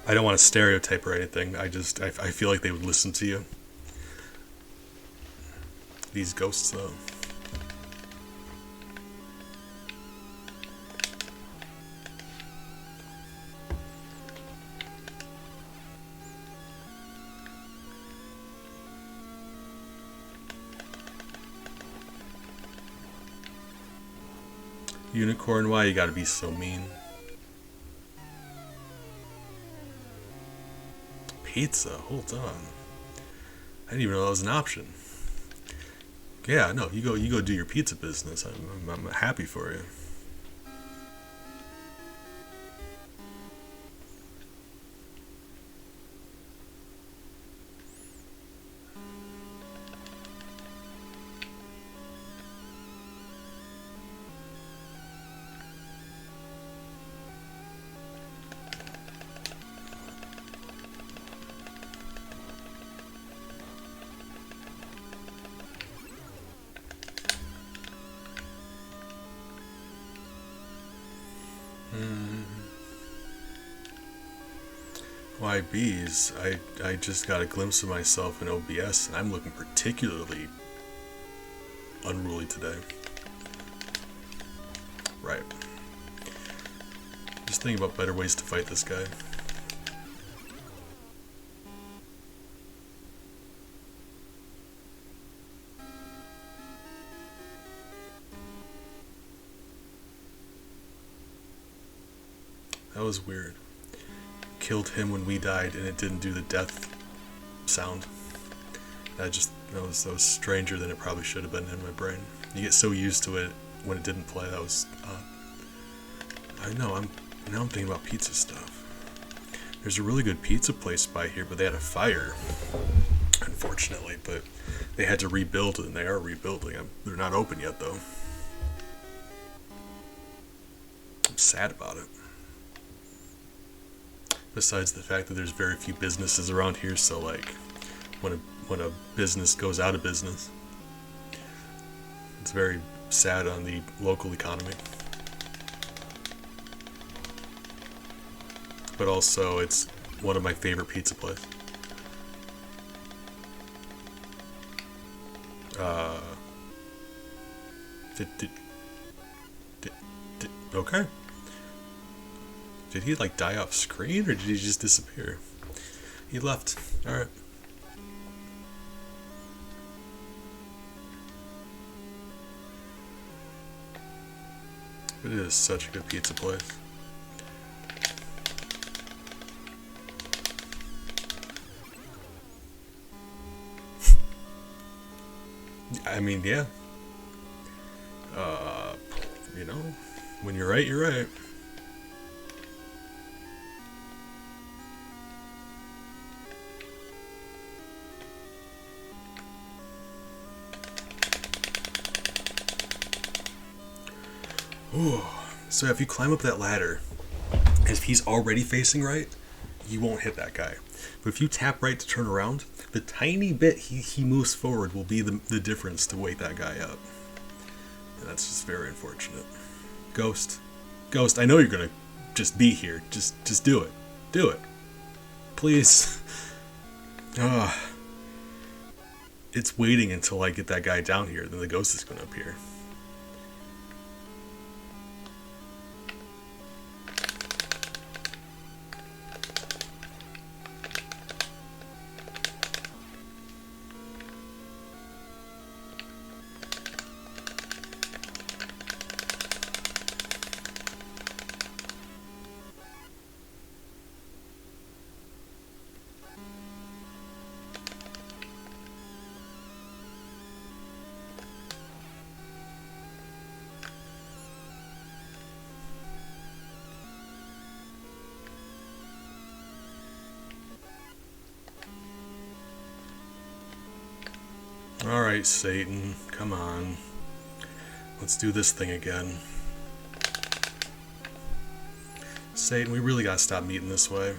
I don't want to stereotype or anything. I feel like they would listen to you. These ghosts, though. Unicorn, why you gotta be so mean? Pizza, hold on. I didn't even know that was an option. Yeah, no, you go do your pizza business. I'm happy for you. Why bees? I just got a glimpse of myself in OBS and I'm looking particularly unruly today. Right. Just thinking about better ways to fight this guy. That was weird. Killed him when we died and it didn't do the death sound. That was stranger than it probably should have been in my brain. You get so used to it when it didn't play. That was I know, now I'm thinking about pizza stuff. There's a really good pizza place by here, but they had a fire, unfortunately, but they had to rebuild it and they are rebuilding. They're not open yet though. I'm sad about it. Besides the fact that there's very few businesses around here, so like when a business goes out of business, it's very sad on the local economy. But also it's one of my favorite pizza places. Okay. Did he like die off screen or did he just disappear? He left. Alright. It is such a good pizza place. I mean, yeah. You know, when you're right, you're right. Ooh. So if you climb up that ladder, if he's already facing right, you won't hit that guy. But if you tap right to turn around, the tiny bit he moves forward will be the difference to wake that guy up. And that's just very unfortunate. Ghost, I know you're gonna just be here. Just do it. Do it. Please. It's waiting until I get that guy down here, then the ghost is gonna appear. Alright, Satan, come on. Let's do this thing again. Satan, we really gotta stop meeting this way.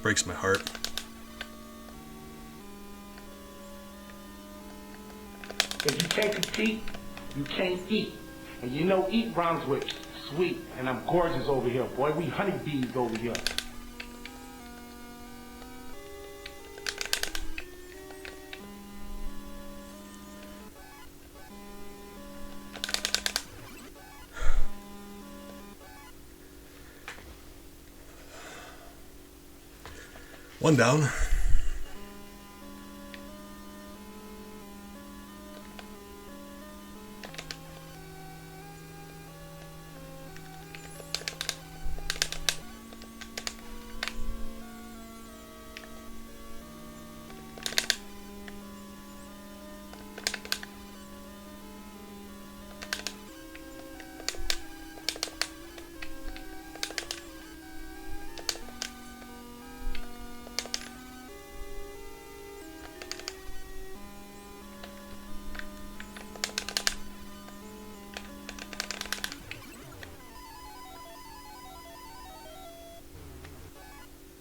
Breaks my heart. If you take a seat, you can't eat. And you know eat rhymes with sweet, and I'm gorgeous over here, boy. We honeybees over here. One down.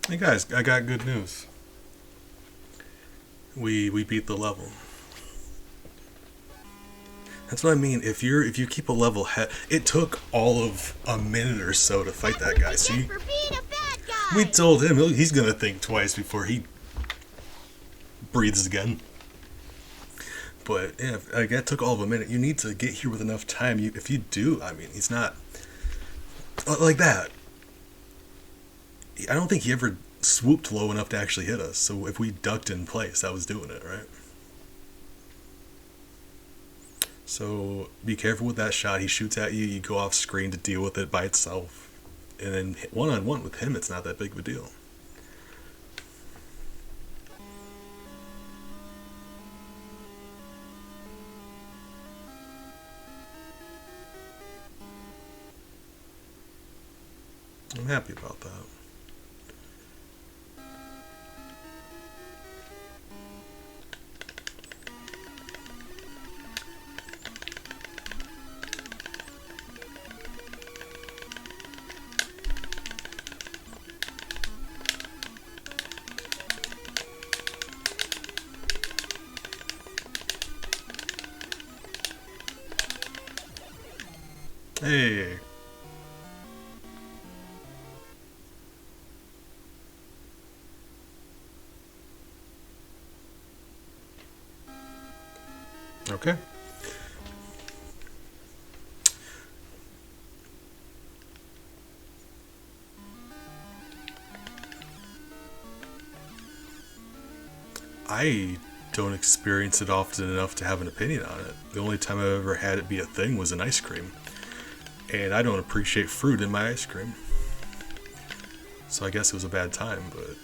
Hey guys, I got good news. We beat the level. That's what I mean. If you keep a level head, it took all of a minute or so to fight that guy. So we told him he's gonna think twice before he breathes again. But yeah, like, that took all of a minute. You need to get here with enough time. If you do, I mean, he's not like that. I don't think he ever swooped low enough to actually hit us. So if we ducked in place, that was doing it, right? So be careful with that shot. He shoots at you, you go off screen to deal with it by itself. And then one-on-one with him, it's not that big of a deal. I'm happy about that. Hey. Okay. I don't experience it often enough to have an opinion on it. The only time I've ever had it be a thing was in ice cream. And I don't appreciate fruit in my ice cream. So I guess it was a bad time, but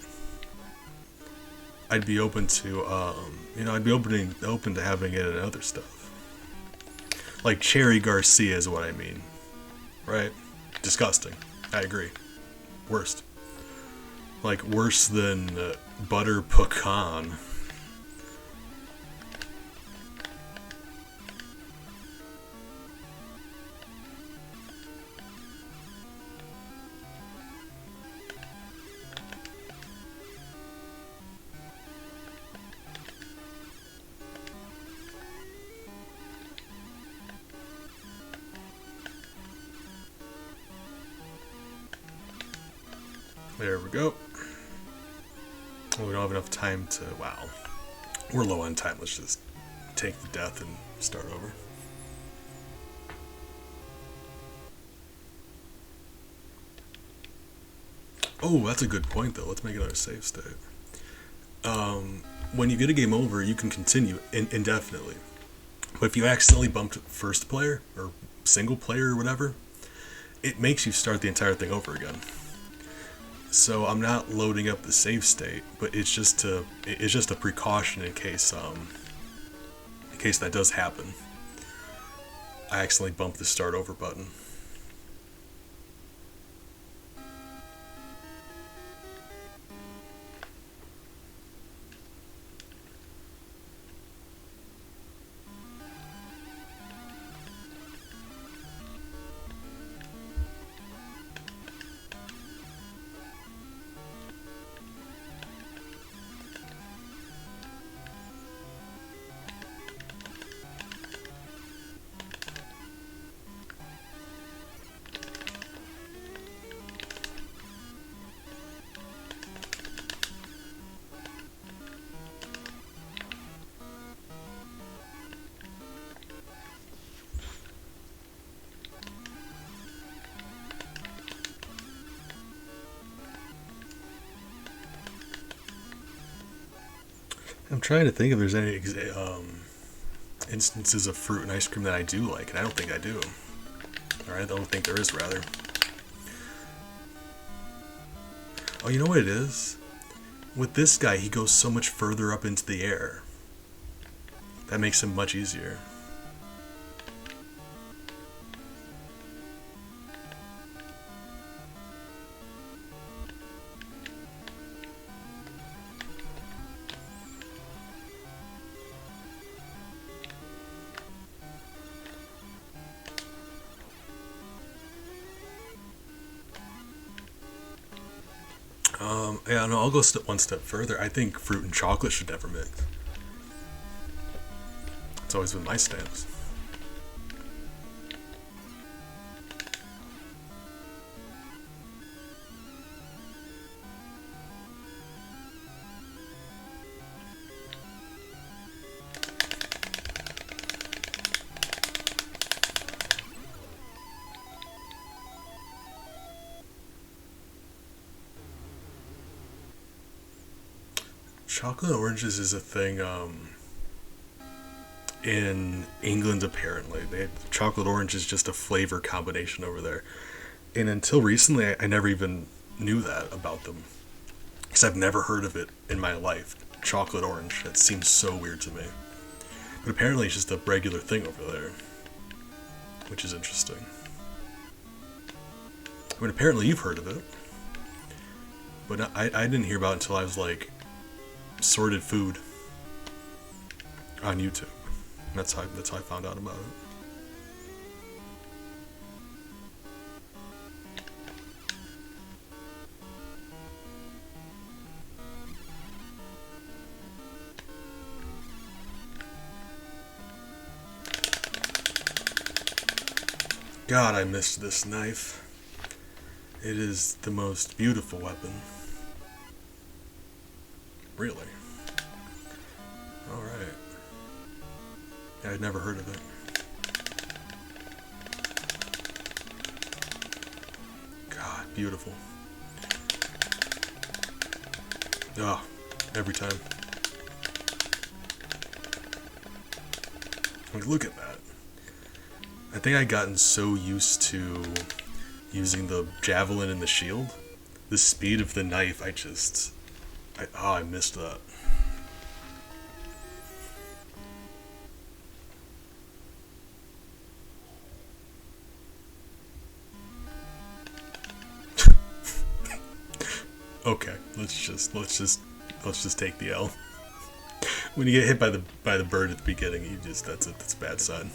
I'd be open to, I'd be open to having it in other stuff. Like Cherry Garcia is what I mean. Right? Disgusting. I agree. Worst. Like worse than butter pecan. There we go. We don't have enough time to... Wow. We're low on time. Let's just take the death and start over. Oh, that's a good point, though. Let's make another save state. When you get a game over, you can continue indefinitely. But if you accidentally bumped first player, or single player, or whatever, it makes you start the entire thing over again. So I'm not loading up the save state, but it's just a precaution in case that does happen. I accidentally bumped the start over button. I'm trying to think if there's any instances of fruit and ice cream that I do like, and I don't think I do. Or I don't think there is, rather. Oh, you know what it is? With this guy, he goes so much further up into the air. That makes him much easier. Yeah, no, I'll go one step further. I think fruit and chocolate should never mix. It's always been my stance. Chocolate oranges is a thing in England, apparently. Chocolate orange is just a flavor combination over there. And until recently, I never even knew that about them. Because I've never heard of it in my life. Chocolate orange. That seems so weird to me. But apparently it's just a regular thing over there. Which is interesting. I mean, apparently you've heard of it. But I didn't hear about it until I was like sorted food on YouTube. That's how I found out about it. God, I missed this knife. It is the most beautiful weapon. Really? Alright. Yeah, I'd never heard of it. God, beautiful. Oh, every time. Like, look at that. I think I'd gotten so used to using the javelin and the shield. The speed of the knife, I missed that. Okay, let's just take the L. When you get hit by the bird at the beginning, that's a bad sign.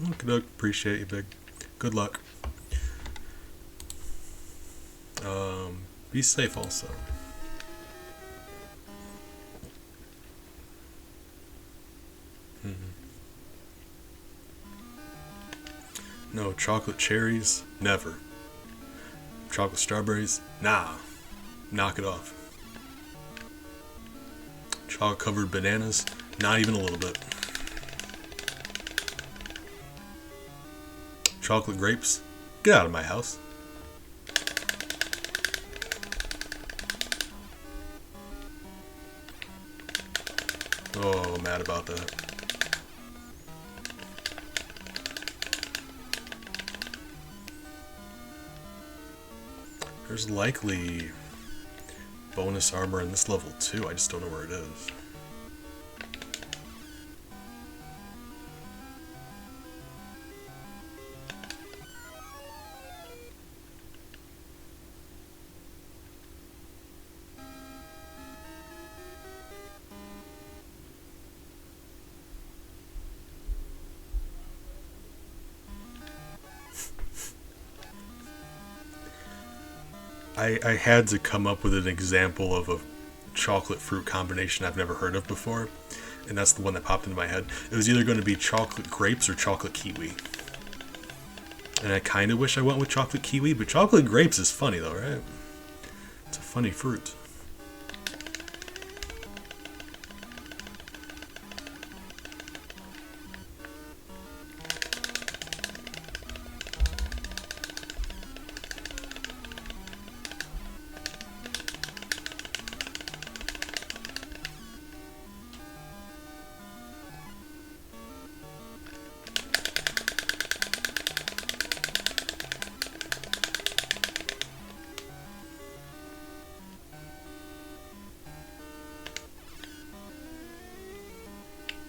Okay, appreciate you, Big. Good luck. Be safe also. No, chocolate cherries, never. Chocolate strawberries, nah. Knock it off. Chocolate covered bananas, not even a little bit. Chocolate grapes, get out of my house. Oh, I'm mad about that. There's likely bonus armor in this level too, I just don't know where it is. I had to come up with an example of a chocolate fruit combination I've never heard of before, and that's the one that popped into my head. It was either going to be chocolate grapes or chocolate kiwi. And I kind of wish I went with chocolate kiwi, but chocolate grapes is funny though, right? It's a funny fruit.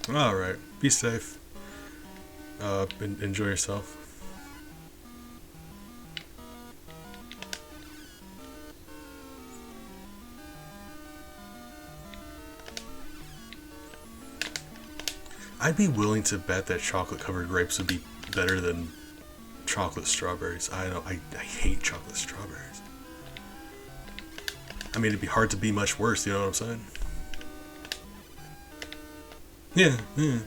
Alright, be safe. Enjoy yourself. I'd be willing to bet that chocolate covered grapes would be better than chocolate strawberries. I hate chocolate strawberries. I mean, it'd be hard to be much worse, you know what I'm saying? Yeah, yeah.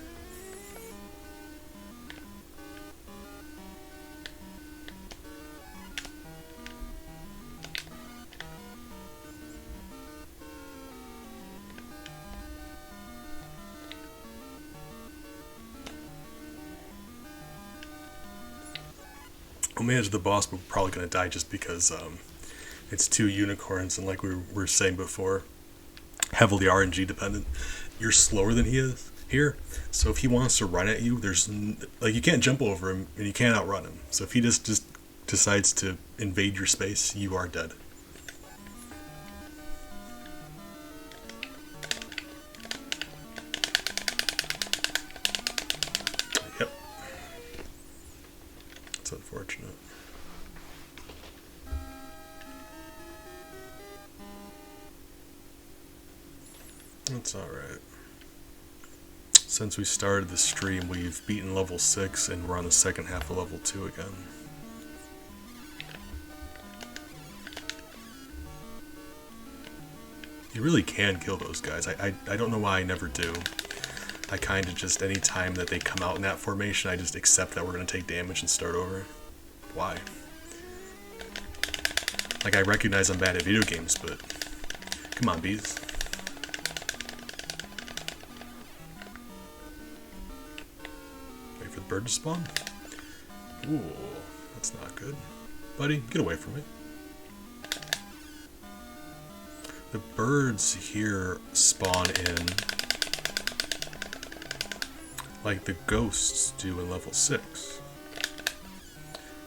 We'll manage the boss, but we're probably going to die just because it's 2 unicorns, and like we were saying before, heavily RNG dependent. You're slower than he is here, so if he wants to run at you, you can't jump over him, and you can't outrun him. So if he just decides to invade your space, you are dead. Yep. It's unfortunate. That's alright. Since we started the stream, we've beaten level 6 and we're on the second half of level 2 again. You really can kill those guys. I don't know why I never do. I kind of just, anytime that they come out in that formation, I just accept that we're going to take damage and start over. Why? Like, I recognize I'm bad at video games, but come on, bees. Wait for the bird to spawn? Ooh, that's not good. Buddy, get away from me. The birds here spawn in like the ghosts do in level 6.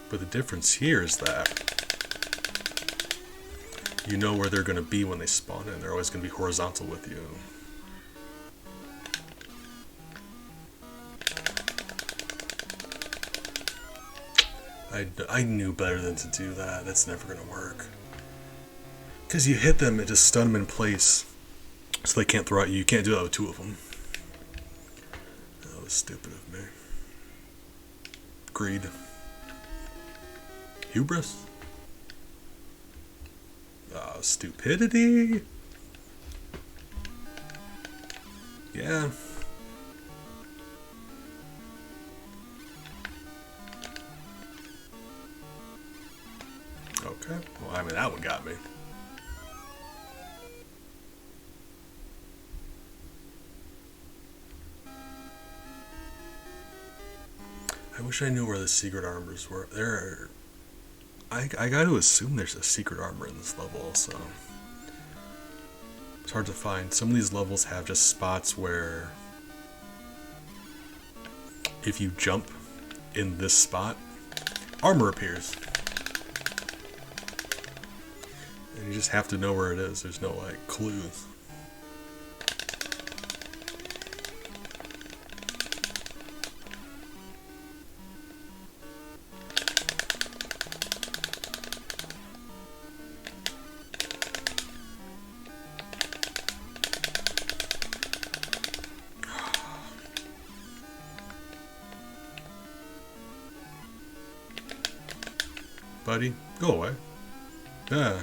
But the difference here is that you know where they're going to be when they spawn in. They're always going to be horizontal with you. I knew better than to do that. That's never going to work. Because you hit them and just stun them in place so they can't throw at you. You can't do that with 2 of them. That was stupid of me. Greed. Hubris? Stupidity? Yeah. Okay. Well, I mean, that one got me. I wish I knew where the secret armors were. I got to assume there's a secret armor in this level also. It's hard to find. Some of these levels have just spots where if you jump in this spot, armor appears. And you just have to know where it is. There's no, like, clues. Buddy, go away. Yeah.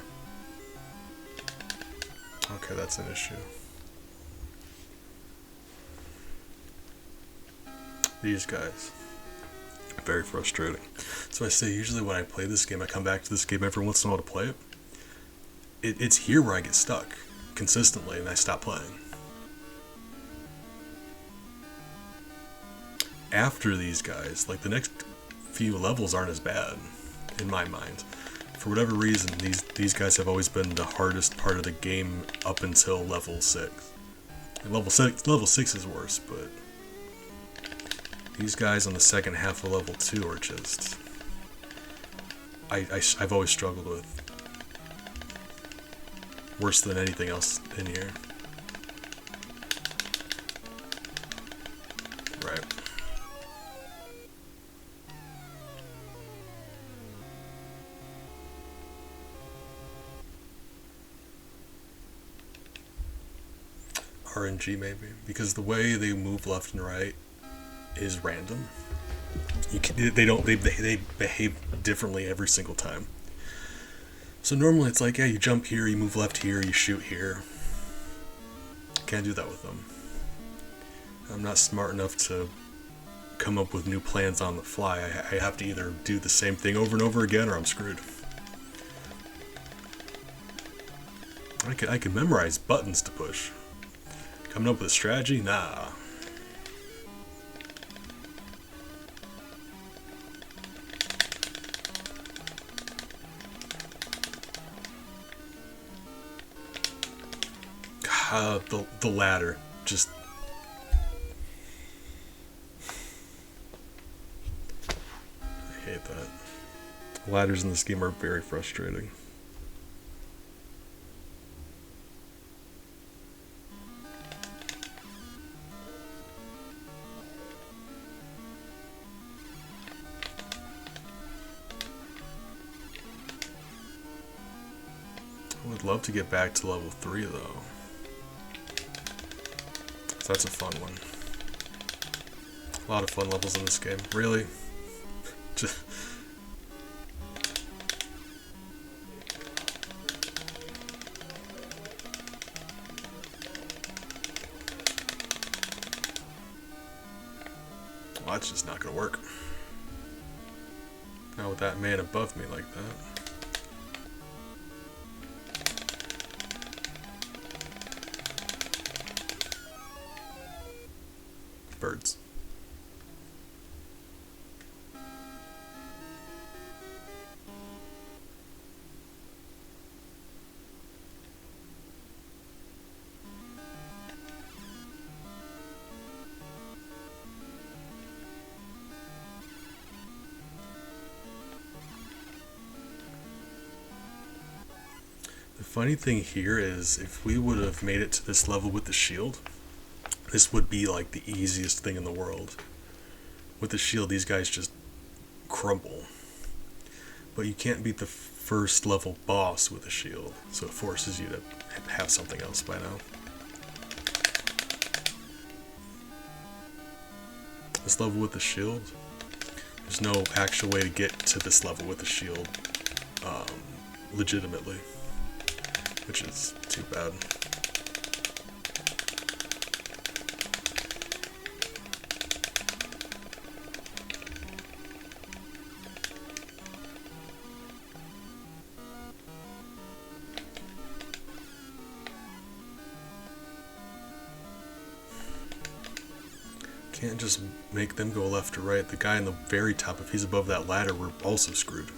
Okay, that's an issue. These guys. Very frustrating. So I say usually when I play this game, I come back to this game every once in a while to play it. It's here where I get stuck consistently and I stop playing. After these guys, like the next few levels aren't as bad in my mind. For whatever reason, these guys have always been the hardest part of the game up until level 6. And level 6 is worse, but these guys on the second half of level 2 are just I've always struggled with. Worse than anything else in here. RNG maybe, because the way they move left and right is random. They behave differently every single time. So normally it's like, yeah, you jump here, you move left here, you shoot here. Can't do that with them. I'm not smart enough to come up with new plans on the fly. I have to either do the same thing over and over again, or I'm screwed. I can memorize buttons to push. Coming up with a strategy? Nah. The ladder. Just... I hate that. Ladders in this game are very frustrating. I would love to get back to level 3 though. So that's a fun one. A lot of fun levels in this game. Really? Just... Well, that's just not gonna work. Not with that man above me like that. Birds. The funny thing here is, if we would have made it to this level with the shield, this would be like the easiest thing in the world. With the shield, these guys just crumble. But you can't beat the first level boss with a shield, so it forces you to have something else by now. This level with the shield, there's no actual way to get to this level with the shield legitimately, which is too bad. Can't just make them go left or right. The guy in the very top, if he's above that ladder, we're also screwed.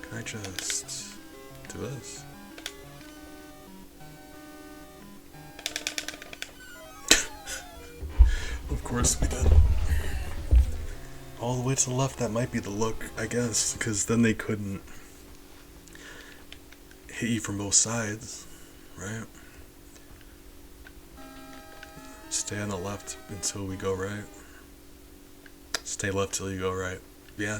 Can I just do this? Of course we did. All the way to the left, that might be the look, I guess, because then they couldn't hit you from both sides, right? Stay on the left until we go right. Stay left till you go right. Yeah.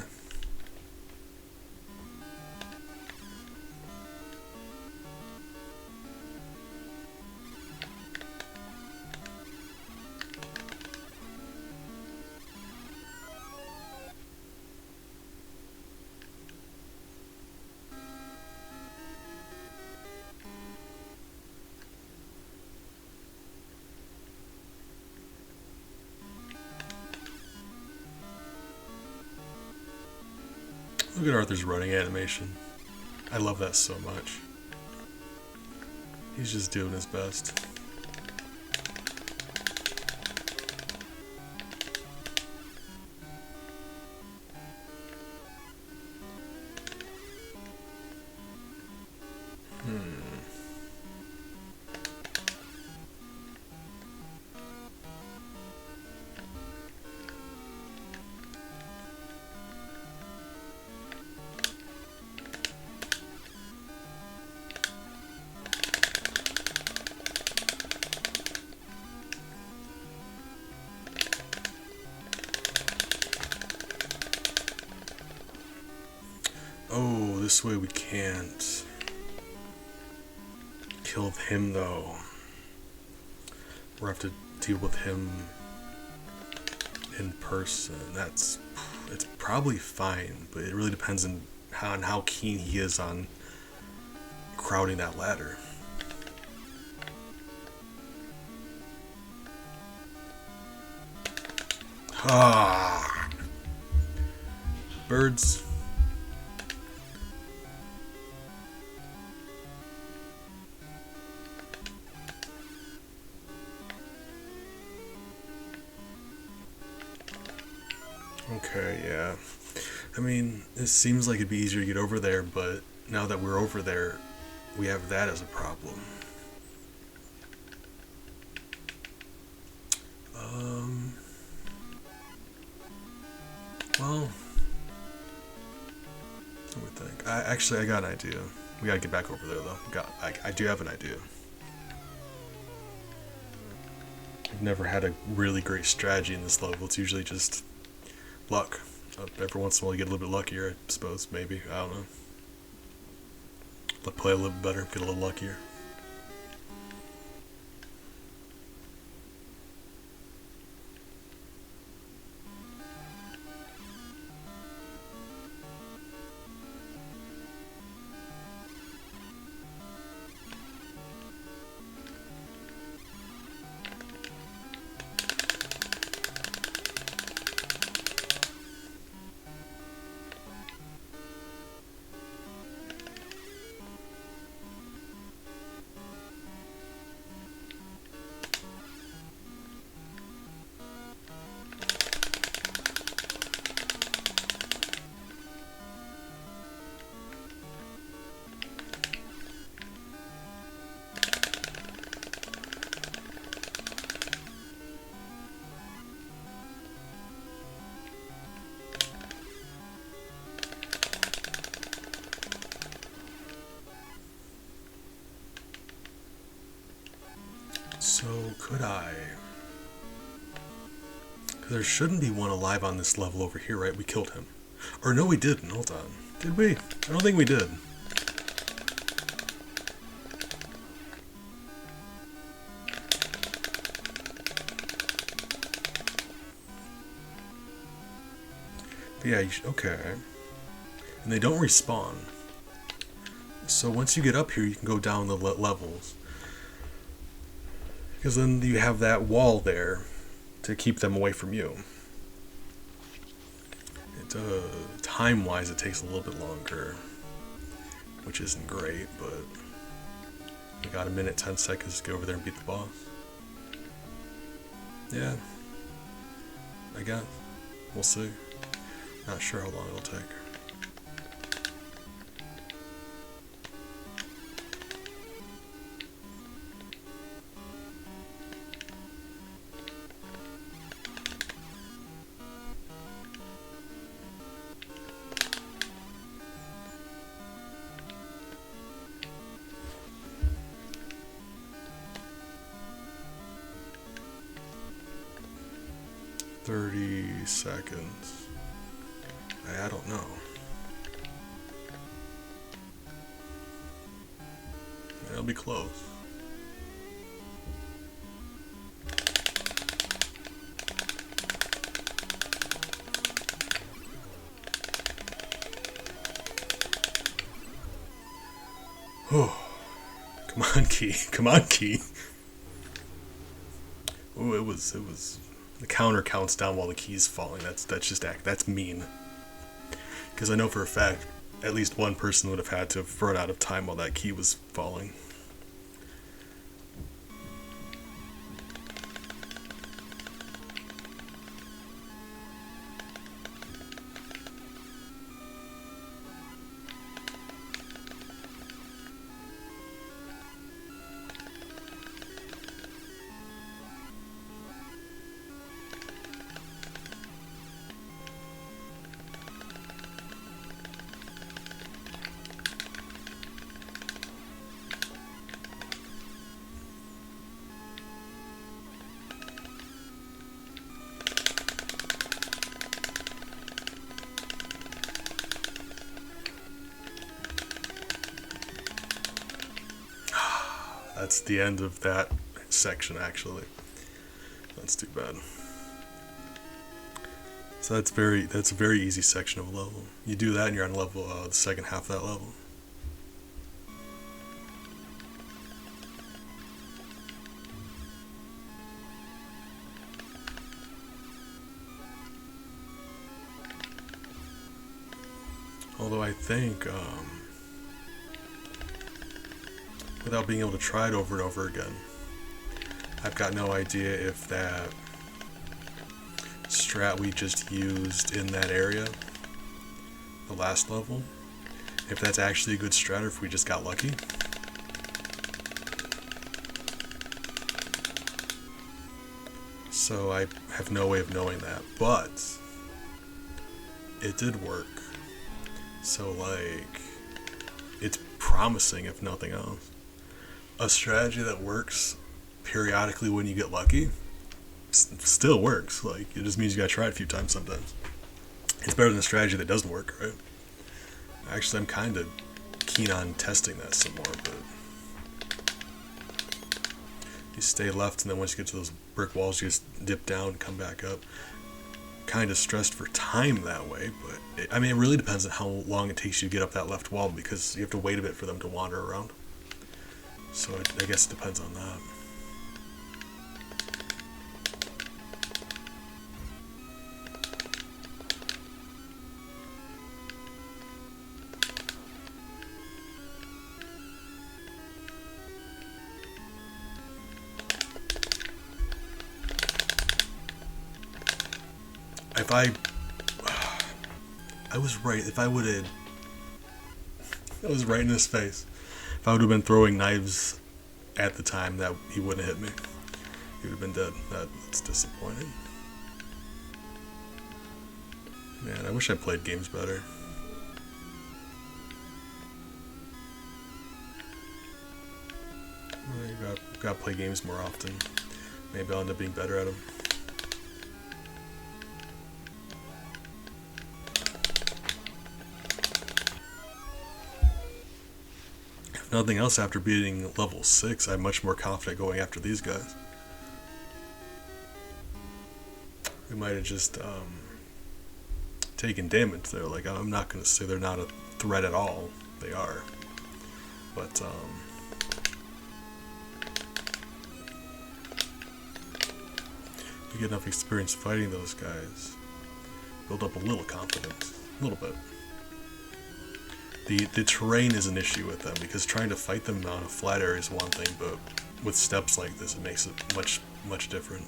Look at Arthur's running animation. I love that so much. He's just doing his best. Oh, this way we can't. kill him though. We'll have to deal with him in person. It's probably fine, but it really depends on how keen he is on crowding that ladder. Ah, birds. Okay, yeah. I mean, it seems like it'd be easier to get over there, but now that we're over there, we have that as a problem. Well, let me think. I got an idea. We gotta get back over there, though. I do have an idea. I've never had a really great strategy in this level. It's usually just luck. Every once in a while you get a little bit luckier, I suppose, maybe. I don't know. Play a little bit better, get a little luckier. So, could I? There shouldn't be one alive on this level over here, right? We killed him. Or no, we didn't. Hold on. Did we? I don't think we did. But yeah, okay. And they don't respawn. So once you get up here, you can go down the levels. Because then you have that wall there to keep them away from you. Time-wise, it takes a little bit longer, which isn't great, but we got a minute, 10 seconds to get over there and beat the boss. Yeah, I guess. We'll see. Not sure how long it'll take. Seconds. I don't know. It'll be close. Oh, come on, Key. Come on, Key. Oh, it was. The counter counts down while the key's falling. That's mean. Because I know for a fact, at least one person would have had to have run out of time while that key was falling. that's the end of that section, actually. That's too bad. So that's a very easy section of a level. You do that and you're on level, the second half of that level. Although I think, without being able to try it over and over again, I've got no idea if that strat we just used in that area, the last level, if that's actually a good strat or if we just got lucky. So I have no way of knowing that, but it did work. So, like, it's promising, if nothing else. A strategy that works periodically when you get lucky still works. Like, it just means you gotta try it a few times sometimes. It's better than a strategy that doesn't work, right? Actually, I'm kind of keen on testing that some more, but you stay left, and then once you get to those brick walls, you just dip down and come back up. Kind of stressed for time that way, but it really depends on how long it takes you to get up that left wall, because you have to wait a bit for them to wander around. So I guess it depends on that. If I was right. If I would have, I was right in his face. If I would have been throwing knives at the time, that he wouldn't have hit me. He would have been dead. That's disappointing. Man, I wish I played games better. I gotta play games more often. Maybe I'll end up being better at them. Nothing else, after beating level 6, I'm much more confident going after these guys. We might have just taken damage there. Like, I'm not going to say they're not a threat at all. They are. But, you get enough experience fighting those guys, build up a little confidence. A little bit. The terrain is an issue with them, because trying to fight them on a flat area is one thing, but with steps like this, it makes it much different.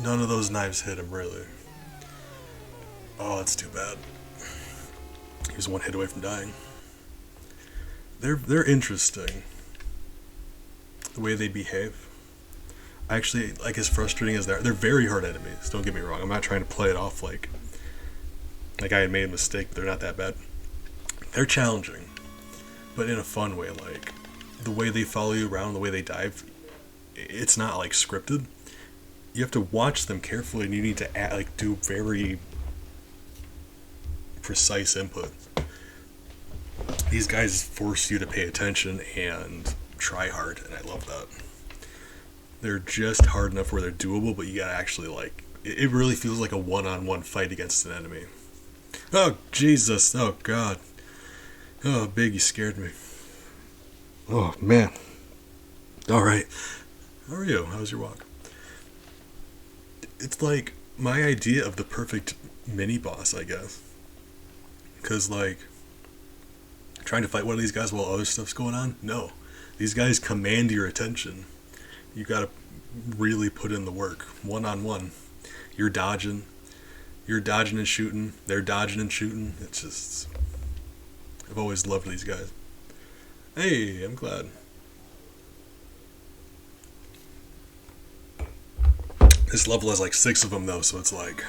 None of those knives hit him, really. Oh, that's too bad. He was one hit away from dying. They're interesting, the way they behave. Actually, like, as frustrating as they're very hard enemies. Don't get me wrong. I'm not trying to play it off like I had made a mistake. They're not that bad. They're challenging, but in a fun way. Like, the way they follow you around, the way they dive, it's not like scripted. You have to watch them carefully, and you need to do very precise input. These guys force you to pay attention and try hard, and I love that. They're just hard enough where they're doable, but you gotta actually, like, it really feels like a one-on-one fight against an enemy. Oh, Jesus. Oh, God. Oh, Big, you scared me. Oh, man. Alright. How are you? How was your walk? It's like my idea of the perfect mini-boss, I guess. Because, like, trying to fight one of these guys while other stuff's going on? No. These guys command your attention. You gotta really put in the work. One-on-one. You're dodging and shooting. They're dodging and shooting. It's just... I've always loved these guys. Hey, I'm glad. This level has like 6 of them though, so it's like,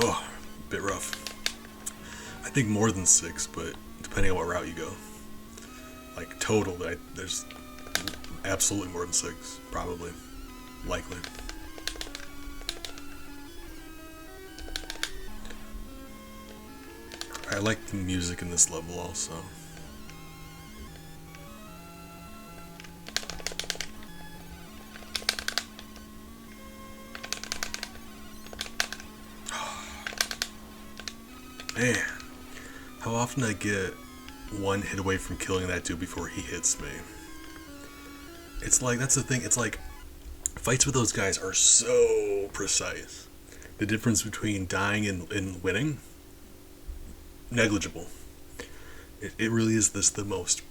oh, a bit rough. I think more than 6, but depending on what route you go. like total, there's absolutely more than 6, probably, likely. I like the music in this level also. Man, how often I get one hit away from killing that dude before he hits me. It's like, that's the thing, it's like, fights with those guys are so precise. The difference between dying and winning, negligible. It really is the most,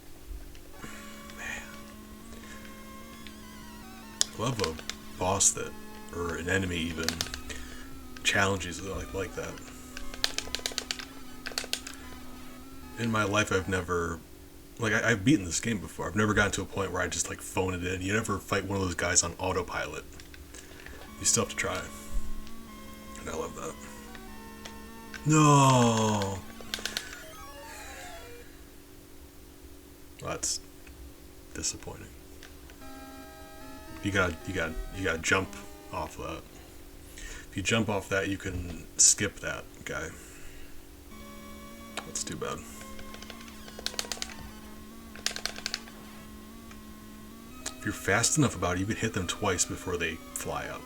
man. I love a boss that, or an enemy even, challenges like that. In my life, I've never, like, I've beaten this game before. I've never gotten to a point where I just, like, phone it in. You never fight one of those guys on autopilot. You still have to try. And I love that. No! Well, that's disappointing. You gotta jump off that. If you jump off that, you can skip that guy. That's too bad. If you're fast enough about it, you can hit them twice before they fly up.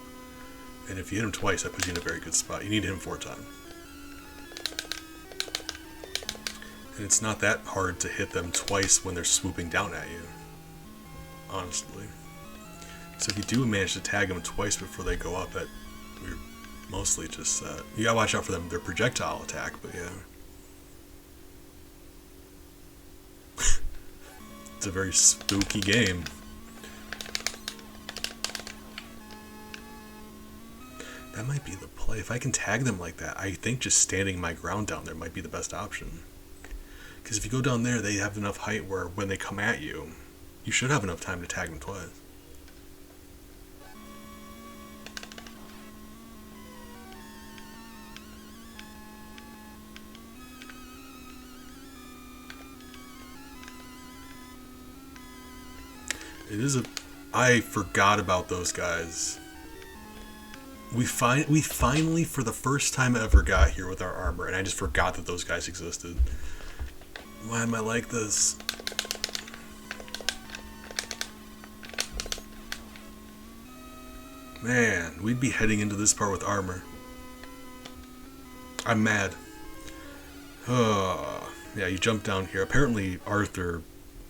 And if you hit them twice, that puts you in a very good spot. You need to hit them 4 times. And it's not that hard to hit them twice when they're swooping down at you. Honestly. So if you do manage to tag them twice before they go up, that you're mostly just set. You gotta watch out for them, their projectile attack, but yeah. It's a very spooky game. That might be the play. If I can tag them like that, I think just standing my ground down there might be the best option. Because if you go down there, they have enough height where when they come at you, you should have enough time to tag them twice. It is a... I forgot about those guys. We finally, for the first time ever, got here with our armor, and I just forgot that those guys existed. Why am I like this? Man, we'd be heading into this part with armor. I'm mad. Yeah, you jump down here. Apparently, Arthur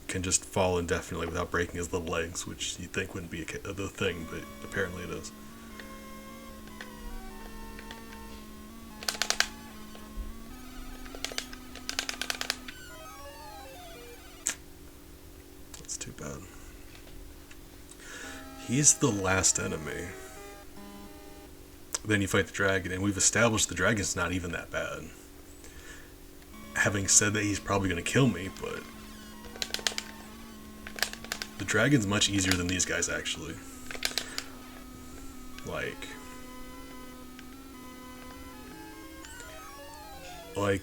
can just fall indefinitely without breaking his little legs, which you'd think wouldn't be the thing, but apparently it is. That's too bad. He's the last enemy. Then you fight the dragon, and we've established the dragon's not even that bad. Having said that, he's probably going to kill me, but the dragon's much easier than these guys, actually. Like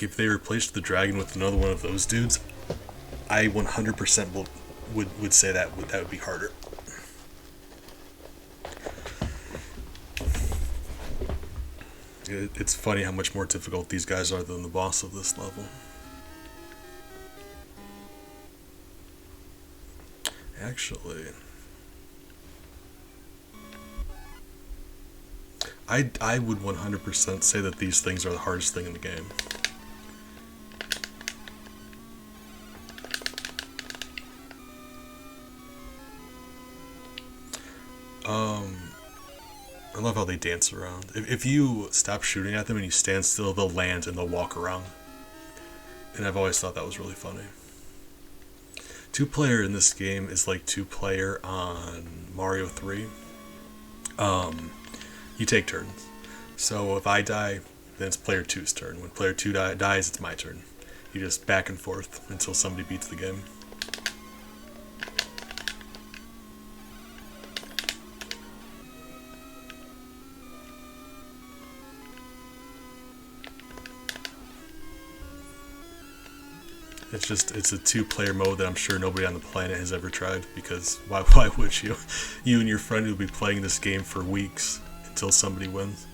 if they replaced the dragon with another one of those dudes, I 100% would say that would be harder. It's funny how much more difficult these guys are than the boss of this level. Actually, I would 100% say that these things are the hardest thing in the game. I love how they dance around. If you stop shooting at them and you stand still, they'll land and they'll walk around. And I've always thought that was really funny. 2-player in this game is like 2-player on Mario 3. You take turns. So if I die, then it's player 2's turn. When player 2 dies, it's my turn. You just back and forth until somebody beats the game. it's a two-player mode that I'm sure nobody on the planet has ever tried, because why would you? You and your friend will be playing this game for weeks until somebody wins.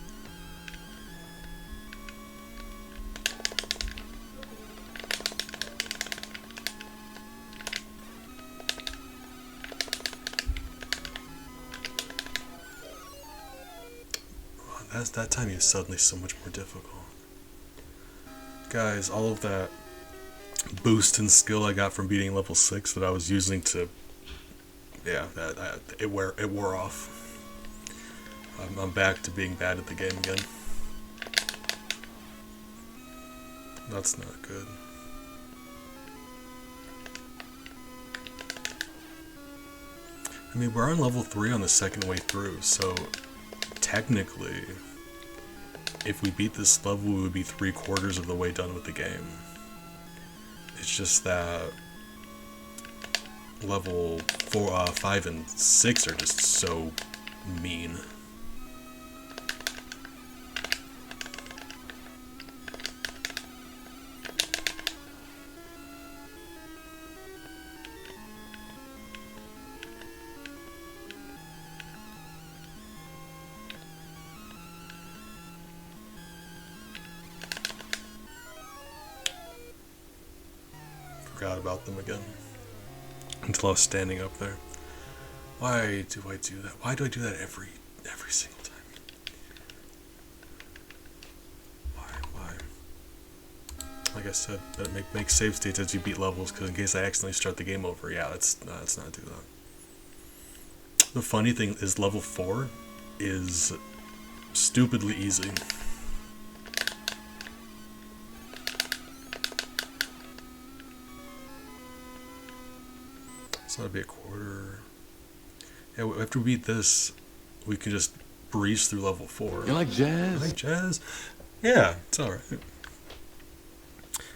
That time is suddenly so much more difficult. Guys, all of that boost in skill I got from beating level 6 that I was using to, yeah, it wore off. I'm back to being bad at the game again. That's not good. I mean, we're on level 3 on the second way through, so technically, if we beat this level, we would be 3/4 of the way done with the game. It's just that level 4, 5, and 6 are just so mean. Forgot about them again until I was standing up there. Why do I do that? Why do I do that every single time? Why? Like I said, make save states as you beat levels, because in case I accidentally start the game over, yeah, let's not do that. The funny thing is, level 4 is stupidly easy. That'll be 1/4. Yeah, after we beat this, we can just breeze through level 4. You like jazz? You like jazz? Yeah, it's alright.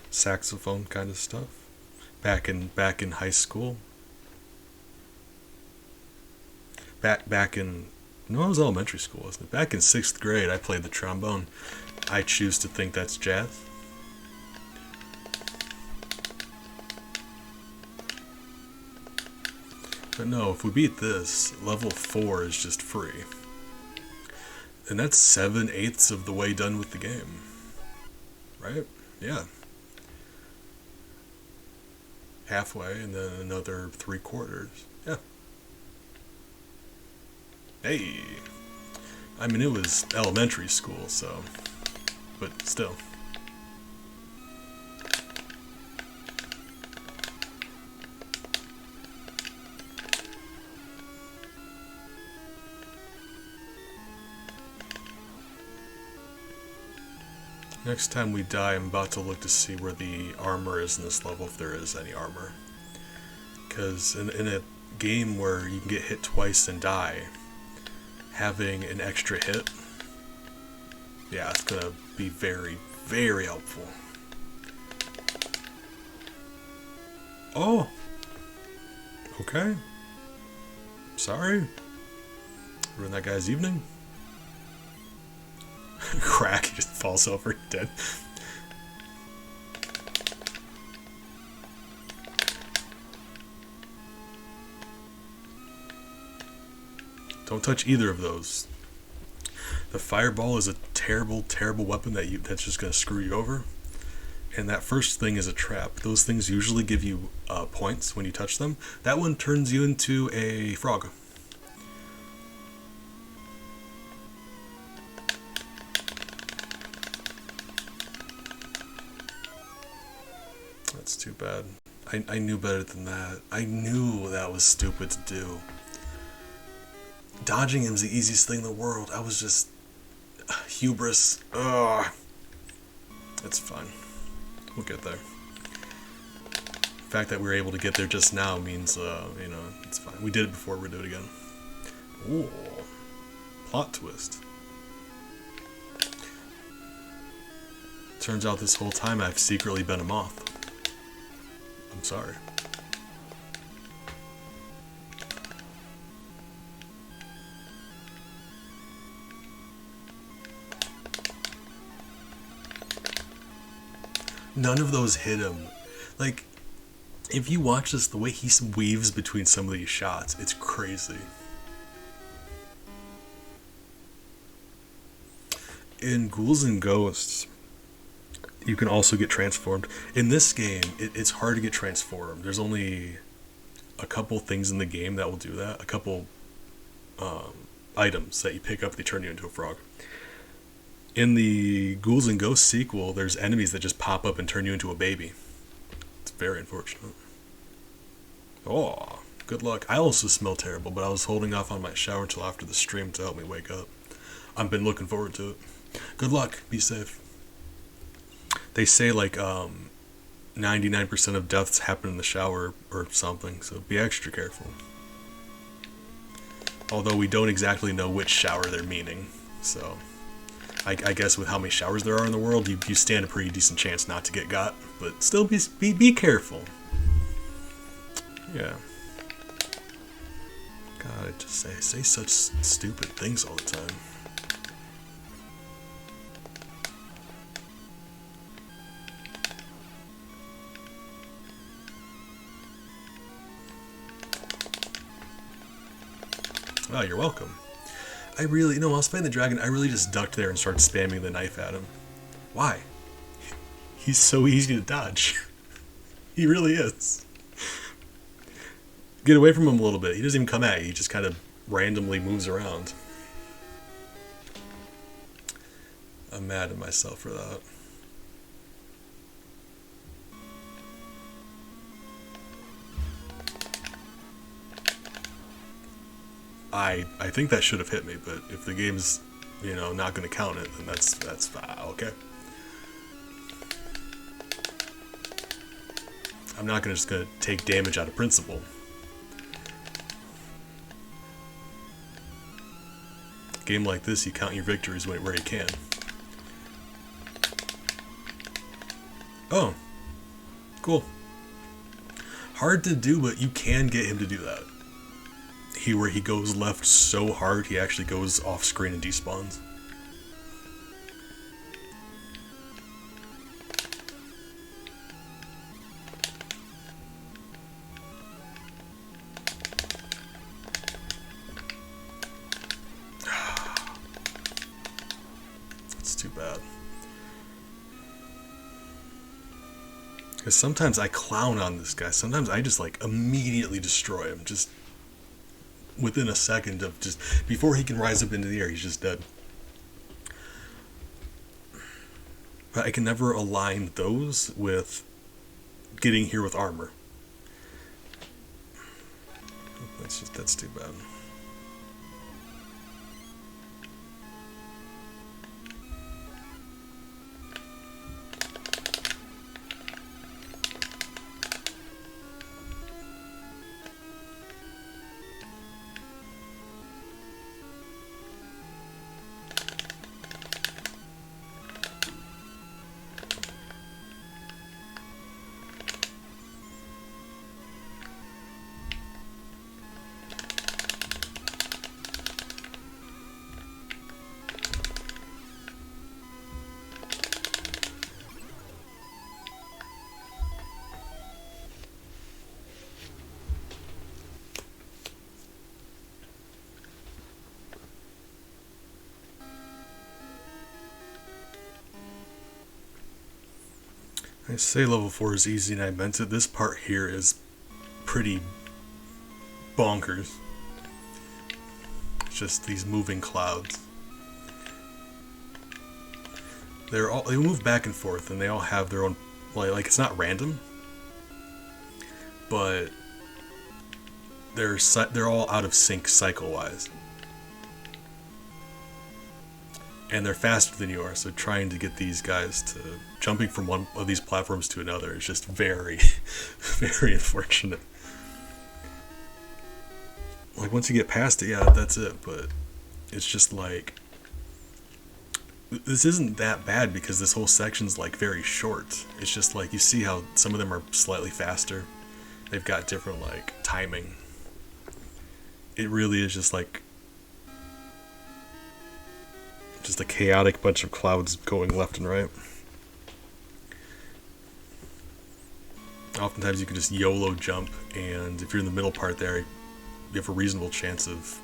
Saxophone kind of stuff. Back in high school. Back in, no, it was elementary school, wasn't it? Back in 6th grade, I played the trombone. I choose to think that's jazz. But no, if we beat this, level 4 is just free. And that's 7/8 of the way done with the game. Right? Yeah. Halfway, and then another 3/4. Yeah. Hey! I mean, it was elementary school, so... But still. Next time we die, I'm about to look to see where the armor is in this level, if there is any armor. Because in a game where you can get hit twice and die, having an extra hit, yeah, it's gonna be very, very helpful. Oh! Okay. Sorry. Ruined that guy's evening. Crack, he just falls over dead. Don't touch either of those. The fireball is a terrible, terrible weapon that's just gonna screw you over. And that first thing is a trap. Those things usually give you points when you touch them. That one turns you into a frog. That's too bad. I knew better than that. I knew that was stupid to do. Dodging him is the easiest thing in the world. I was just... hubris. Ugh. It's fine. We'll get there. The fact that we were able to get there just now means, you know, it's fine. We did it before, we'll do it again. Ooh. Plot twist. Turns out this whole time I've secretly been a moth. I'm sorry. None of those hit him. Like, If you watch this, the way he weaves between some of these shots, it's crazy. In Ghouls and Ghosts, you can also get transformed. In this game, it's hard to get transformed. There's only a couple things in the game that will do that. A couple items that you pick up, they turn you into a frog. In the Ghouls and Ghosts sequel, there's enemies that just pop up and turn you into a baby. It's very unfortunate. Oh, good luck. I also smell terrible, but I was holding off on my shower until after the stream to help me wake up. I've been looking forward to it. Good luck. Be safe. They say like 99% of deaths happen in the shower or something, so be extra careful. Although we don't exactly know which shower they're meaning, so I guess with how many showers there are in the world, you stand a pretty decent chance not to get got, but still be careful. Yeah. God, I just say such stupid things all the time. Oh, you're welcome. I really, when I was fighting the dragon, I really just ducked there and started spamming the knife at him. Why? He's so easy to dodge. He really is. Get away from him a little bit. He doesn't even come at you. He just kind of randomly moves around. I'm mad at myself for that. I think that should have hit me, but if the game's, not going to count it, then that's okay. I'm not just going to take damage out of principle. A game like this, you count your victories where you can. Oh, cool. Hard to do, but you can get him to do that. Where he goes left so hard, he actually goes off screen and despawns. That's too bad. Because sometimes I clown on this guy. Sometimes I just immediately destroy him. Just within a second of just before he can rise up into the air, he's just dead. But I can never align those with getting here with armor. That's too bad. I say level 4 is easy and I meant it. This part here is pretty bonkers. It's just these moving clouds. They move back and forth and they all have their own, like it's not random, but they're all out of sync cycle-wise. And they're faster than you are, so trying to get these guys to jumping from one of these platforms to another is just very, very unfortunate. Once you get past it, yeah, that's it, but it's just this isn't that bad because this whole section's very short. It's just you see how some of them are slightly faster. They've got different timing. It really is just a chaotic bunch of clouds going left and right. oftentimes you can just YOLO jump, and if you're in the middle part there, you have a reasonable chance of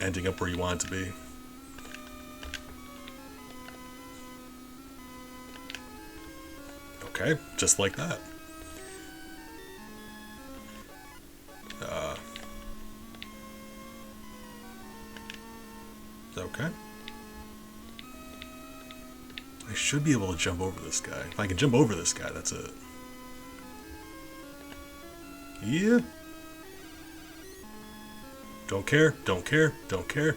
ending up where you want it to be. Okay, just like that. Okay. I should be able to jump over this guy. If I can jump over this guy, that's it. Yeah. Don't care, don't care, don't care.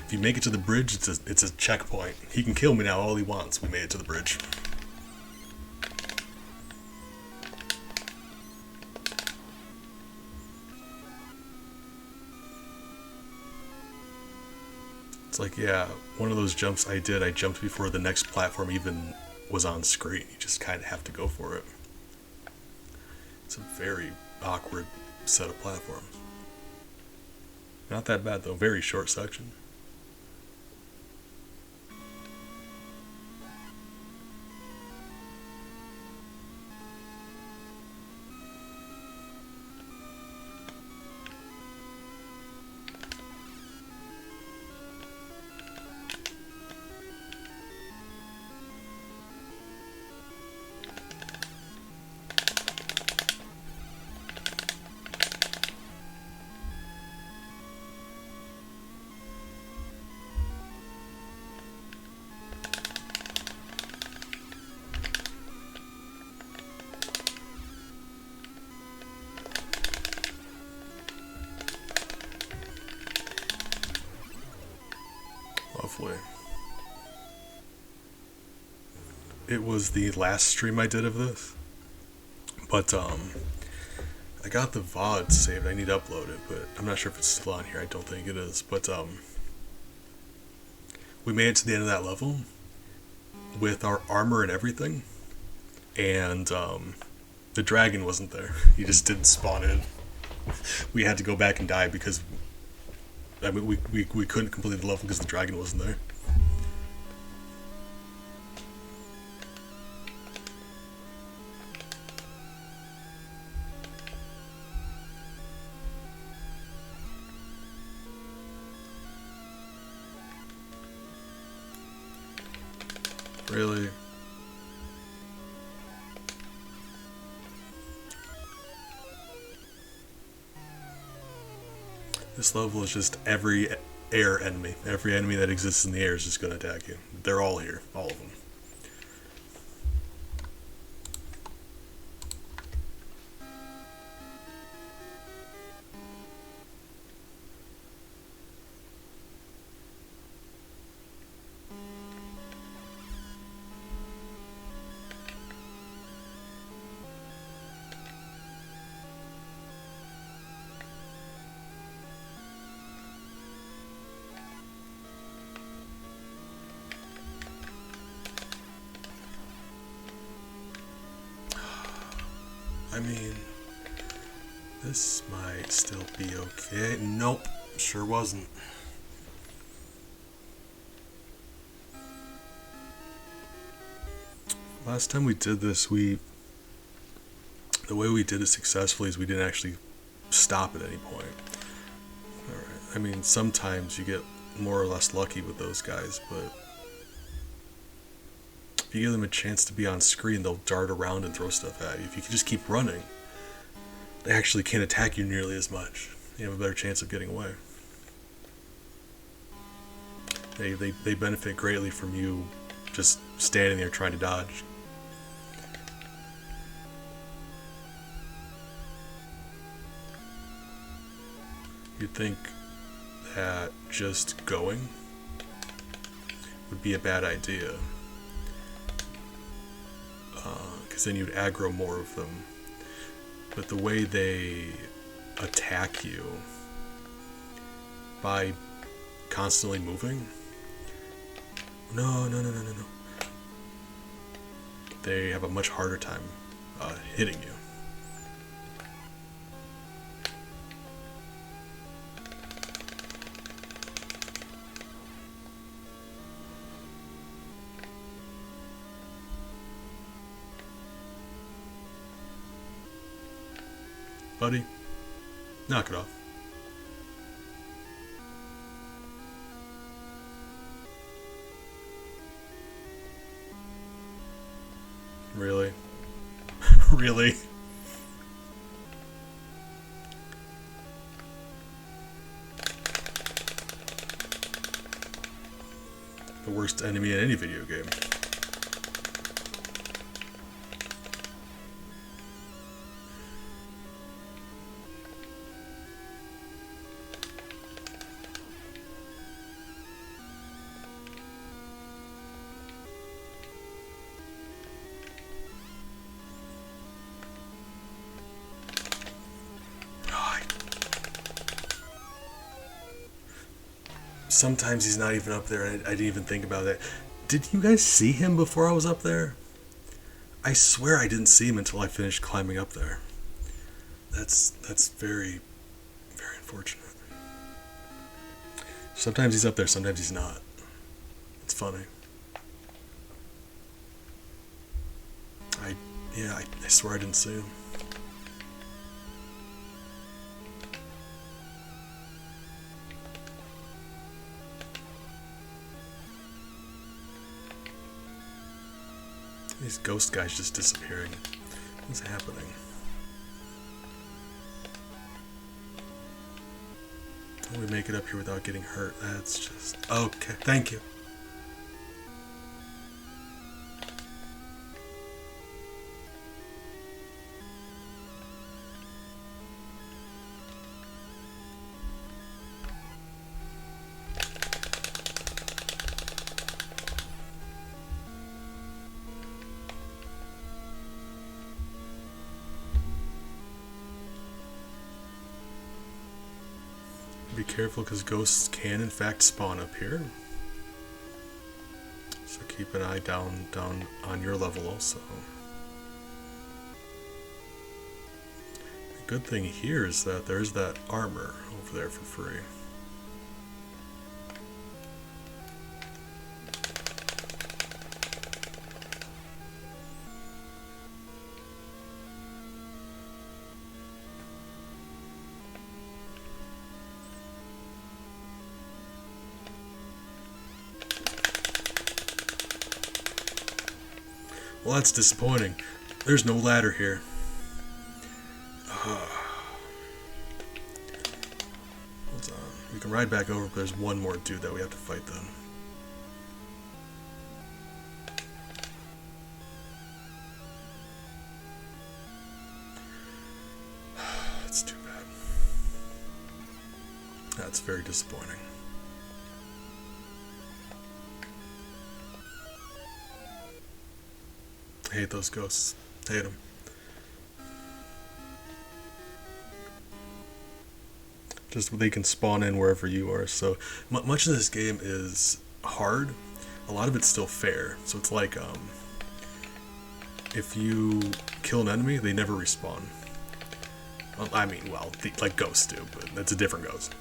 If you make it to the bridge, it's a checkpoint. He can kill me now all he wants. We made it to the bridge. It's like, yeah, one of those jumps I jumped before the next platform even was on screen. You just kind of have to go for it. It's a very awkward set of platforms. Not that bad though, very short section. Lovely. It was the last stream I did of this, but I got the VOD saved. I need to upload it, but I'm not sure if it's still on here. I don't think it is, but we made it to the end of that level with our armor and everything, and the dragon wasn't there. He just didn't spawn in. We had to go back and die because we couldn't complete the level because the dragon wasn't there. Really? This level is just every air enemy. Every enemy that exists in the air is just going to attack you. They're all here. All of them. I mean, this might still be okay. Nope, sure wasn't. Last time we did this, the way we did it successfully is we didn't actually stop at any point. Alright, I mean, sometimes you get more or less lucky with those guys, but if you give them a chance to be on screen, they'll dart around and throw stuff at you. If you can just keep running, they actually can't attack you nearly as much. You have a better chance of getting away. They benefit greatly from you just standing there trying to dodge. You'd think that just going would be a bad idea, because then you'd aggro more of them. But the way they attack you by constantly moving, no, they have a much harder time hitting you. Buddy, knock it off. Really? Really? The worst enemy in any video game. Sometimes he's not even up there, and I didn't even think about that. Did you guys see him before I was up there? I swear I didn't see him until I finished climbing up there. That's very, very unfortunate. Sometimes he's up there, sometimes he's not. It's funny. I swear I didn't see him. These ghost guys just disappearing. What's happening? How do we make it up here without getting hurt? That's just... Okay, thank you. Be careful because ghosts can in fact spawn up here. So keep an eye down on your level also. The good thing here is that there's that armor over there for free. Well, that's disappointing. There's no ladder here. Hold on. We can ride back over, but there's one more dude that we have to fight then. That's too bad. That's very disappointing. I hate those ghosts. I hate them. Just they can spawn in wherever you are. So much of this game is hard. A lot of it's still fair. So it's like if you kill an enemy, they never respawn. I mean, well, like ghosts do, but that's a different ghost.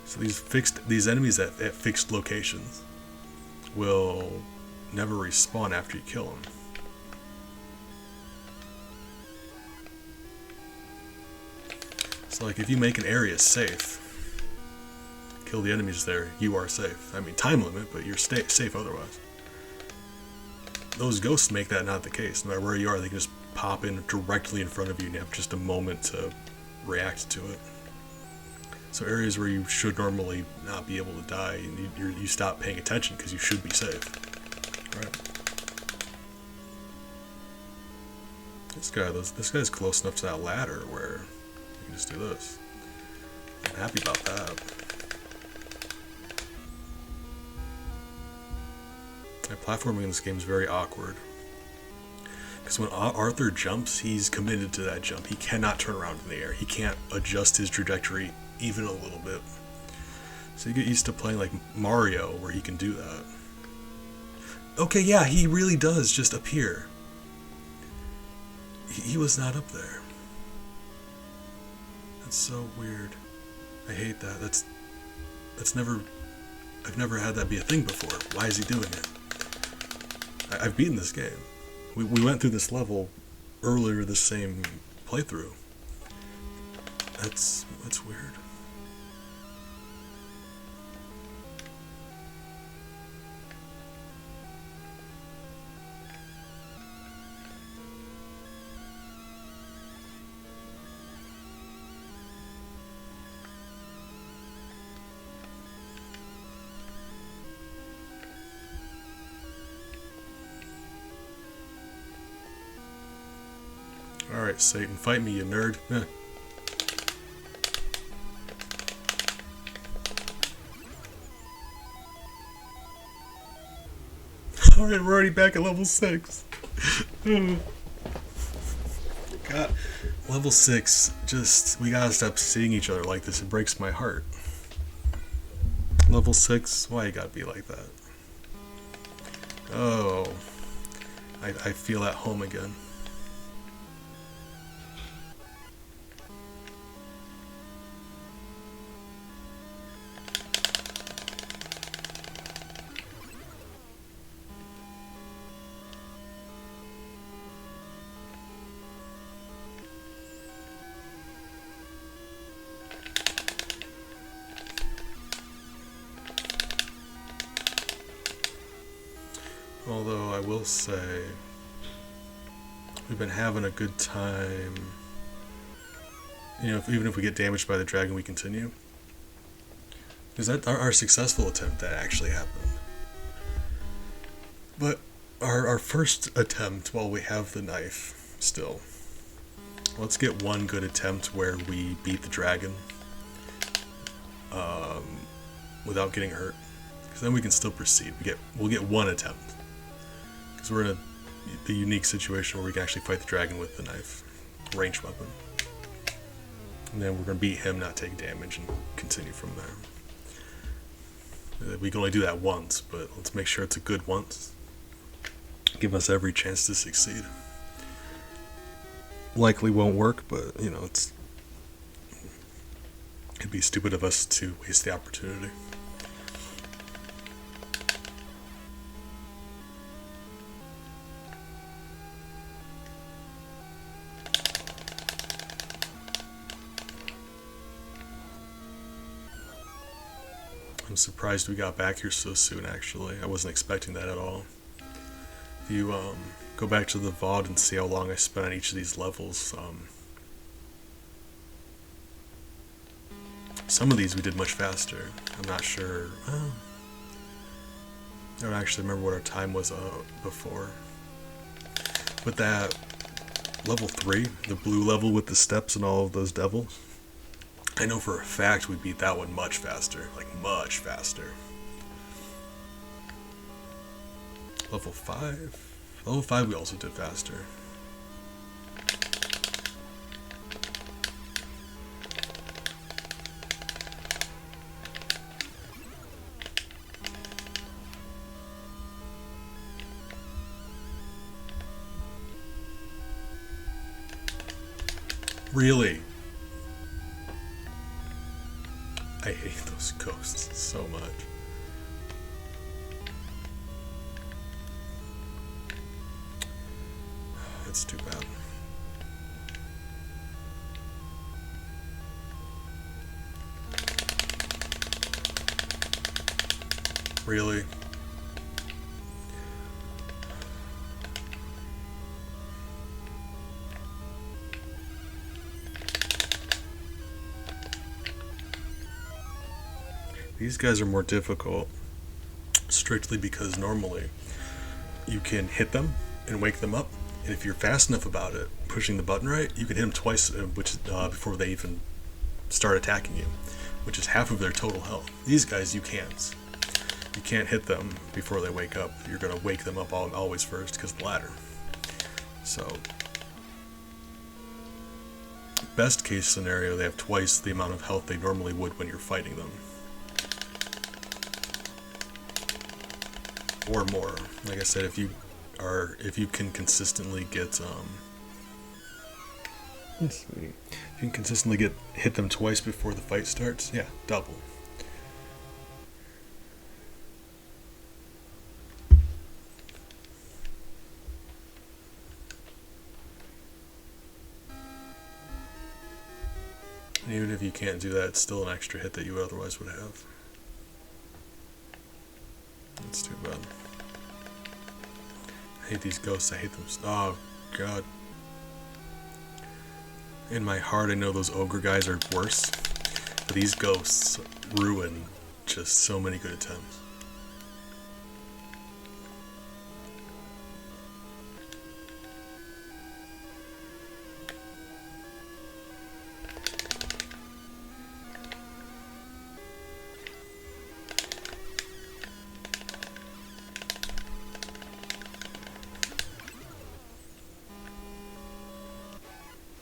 So these enemies at fixed locations will never respawn after you kill them. So like if you make an area safe, kill the enemies there, you are safe. I mean, time limit, but you're safe otherwise. Those ghosts make that not the case. No matter where you are, they can just pop in directly in front of you and you have just a moment to react to it. So areas where you should normally not be able to die, you stop paying attention because you should be safe. Right. This guy's close enough to that ladder where you can just do this. I'm happy about that. My platforming in this game is very awkward. Because when Arthur jumps, he's committed to that jump. He cannot turn around in the air. He can't adjust his trajectory even a little bit. So you get used to playing like Mario where he can do that. Okay, yeah, he really does just appear. He was not up there. That's so weird. I hate that. I've never had that be a thing before. Why is he doing it? I've beaten this game. We went through this level earlier this same playthrough. That's weird. Alright, Satan, fight me, you nerd. Alright, we're already back at level 6. God, level 6, just, we gotta stop seeing each other like this. It breaks my heart. Level 6, why you gotta be like that? Oh, I feel at home again. Although I will say, we've been having a good time. You know, even if we get damaged by the dragon, we continue. Is that our successful attempt that actually happened? But our first attempt, while we have the knife still, let's get one good attempt where we beat the dragon without getting hurt, because then we can still proceed. We'll get one attempt. Because we're in the unique situation where we can actually fight the dragon with the knife, ranged weapon. And then we're going to beat him, not take damage, and continue from there. We can only do that once, but let's make sure it's a good once. Give us every chance to succeed. Likely won't work, but, you know, it'd be stupid of us to waste the opportunity. I'm surprised we got back here so soon, actually. I wasn't expecting that at all. If you go back to the VOD and see how long I spent on each of these levels, some of these we did much faster. I'm not sure. I don't actually remember what our time was before. But that level 3, the blue level with the steps and all of those devils, I know for a fact we beat that one much faster. Like, much faster. Level 5? Level 5 we also did faster. Really? I hate those ghosts so much. That's too bad. Really? These guys are more difficult strictly because normally you can hit them and wake them up, and if you're fast enough about it, pushing the button right, you can hit them twice before they even start attacking you, which is half of their total health. These guys you can't. You can't hit them before they wake up. You're going to wake them up always first because of the ladder. So, best case scenario, they have twice the amount of health they normally would when you're fighting them. Or more. Like I said, if you can consistently get if you can consistently hit them twice before the fight starts, yeah, double. And even if you can't do that, it's still an extra hit that you otherwise would have. That's too bad. I hate these ghosts, I hate them. Oh, God. In my heart, I know those ogre guys are worse, but these ghosts ruin just so many good attempts.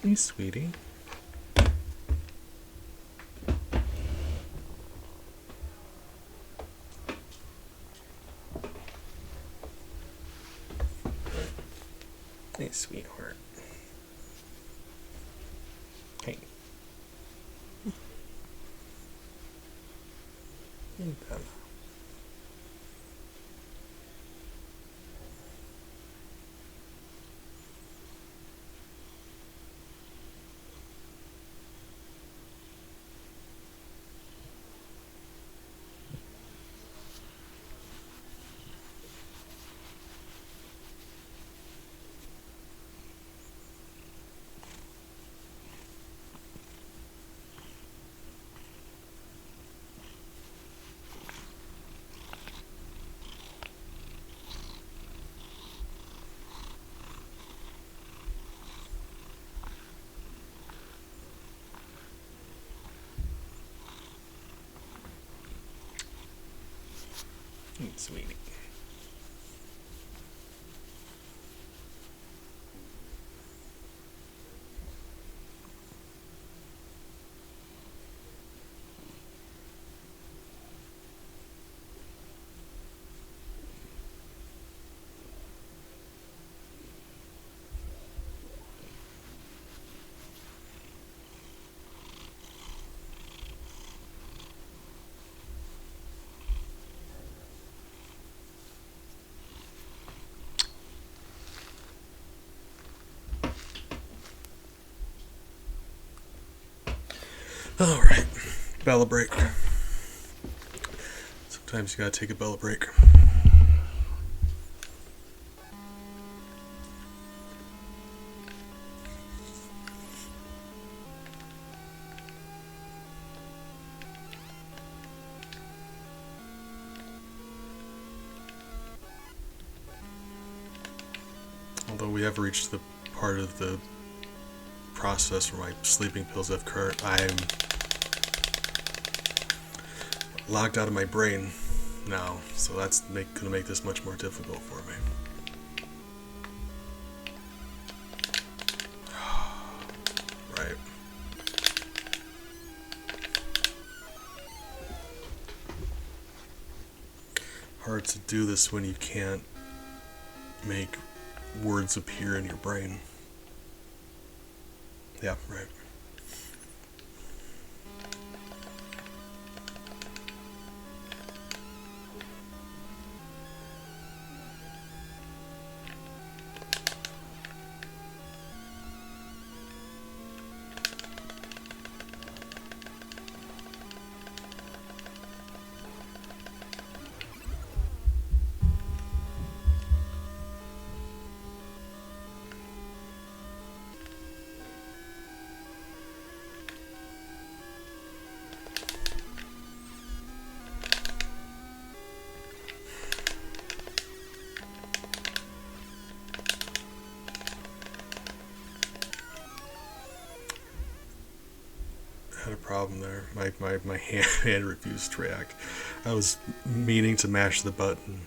Hey, sweetie. Hey, sweetheart. Hey. Hey, Bella. Hey, sweetie. Alright, Bella break. Sometimes you gotta take a Bella break. Although we have reached the part of the process where my sleeping pills have occurred, I'm locked out of my brain now, so that's gonna make this much more difficult for me. Right. Hard to do this when you can't make words appear in your brain. Yeah, right. Had a problem there. My hand refused to react. I was meaning to mash the button.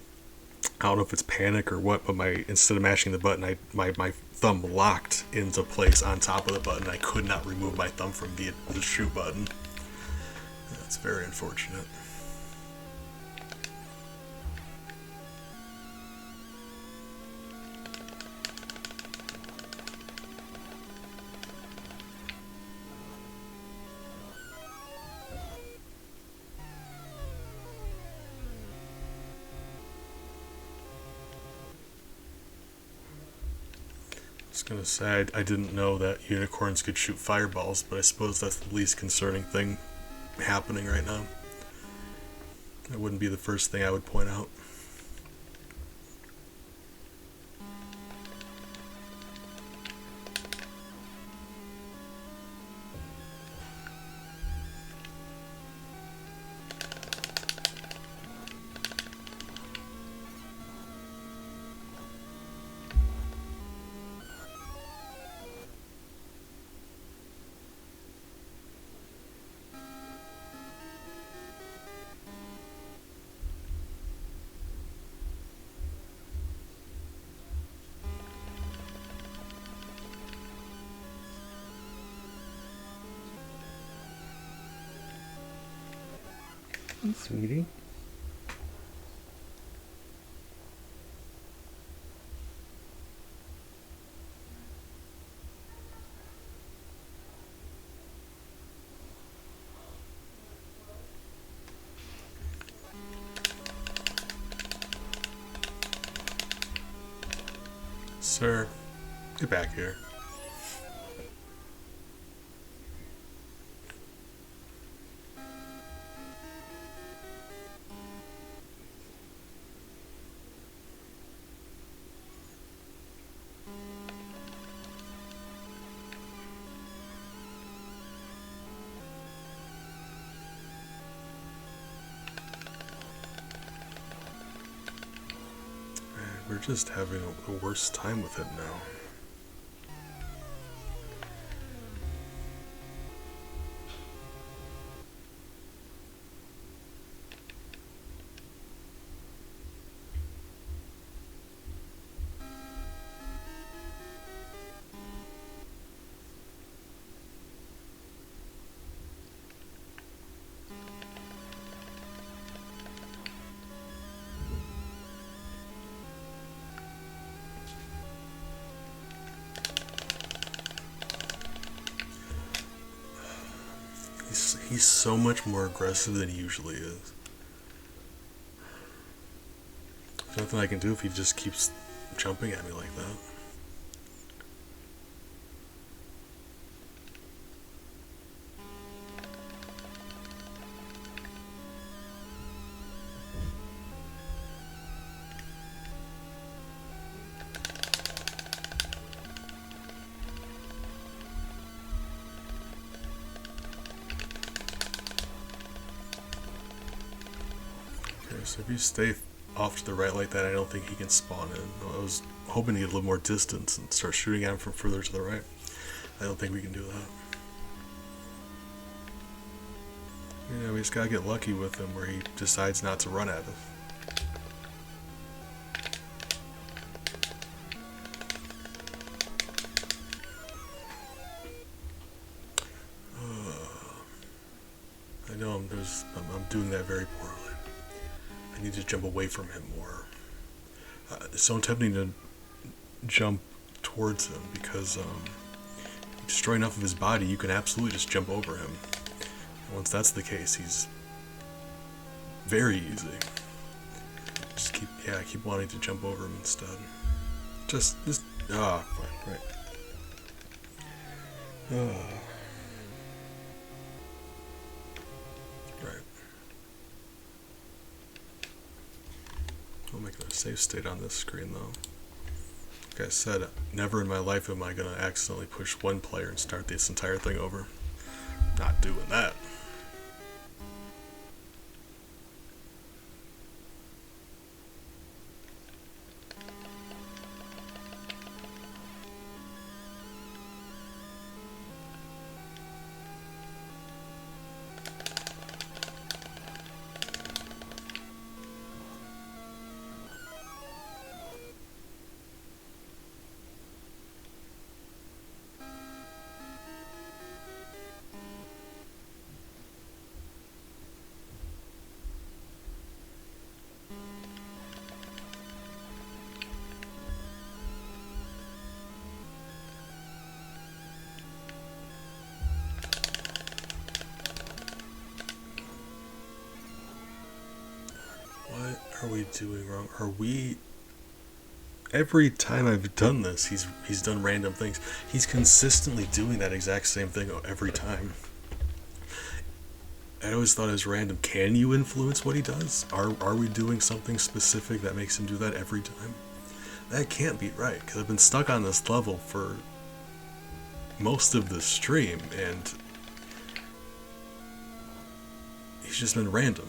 I don't know if it's panic or what, but instead of mashing the button, my thumb locked into place on top of the button. I could not remove my thumb from the shoot button. That's very unfortunate. was gonna say, I didn't know that unicorns could shoot fireballs, but I suppose that's the least concerning thing happening right now. That wouldn't be the first thing I would point out. Sweetie. Sir, get back here. We're just having a worse time with him now. He's so much more aggressive than he usually is. There's nothing I can do if he just keeps jumping at me like that. So if you stay off to the right like that, I don't think he can spawn in. I was hoping to get a little more distance and start shooting at him from further to the right. I don't think we can do that. Yeah, we just gotta get lucky with him where he decides not to run at us. I know I'm doing that very poorly. I need to jump away from him more. It's so tempting to jump towards him because you destroy enough of his body, you can absolutely just jump over him. And once that's the case, he's very easy. Just keep wanting to jump over him instead. Fine, right. Right. I'll make a save state on this screen though. Like I said, never in my life am I going to accidentally push one player and start this entire thing over. Not doing that. What are we doing wrong? Are we every time I've done this, he's done random things. He's consistently doing that exact same thing every time. I always thought it was random. Can you influence what he does? Are we doing something specific that makes him do that every time? That can't be right, because I've been stuck on this level for most of the stream, and he's just been random.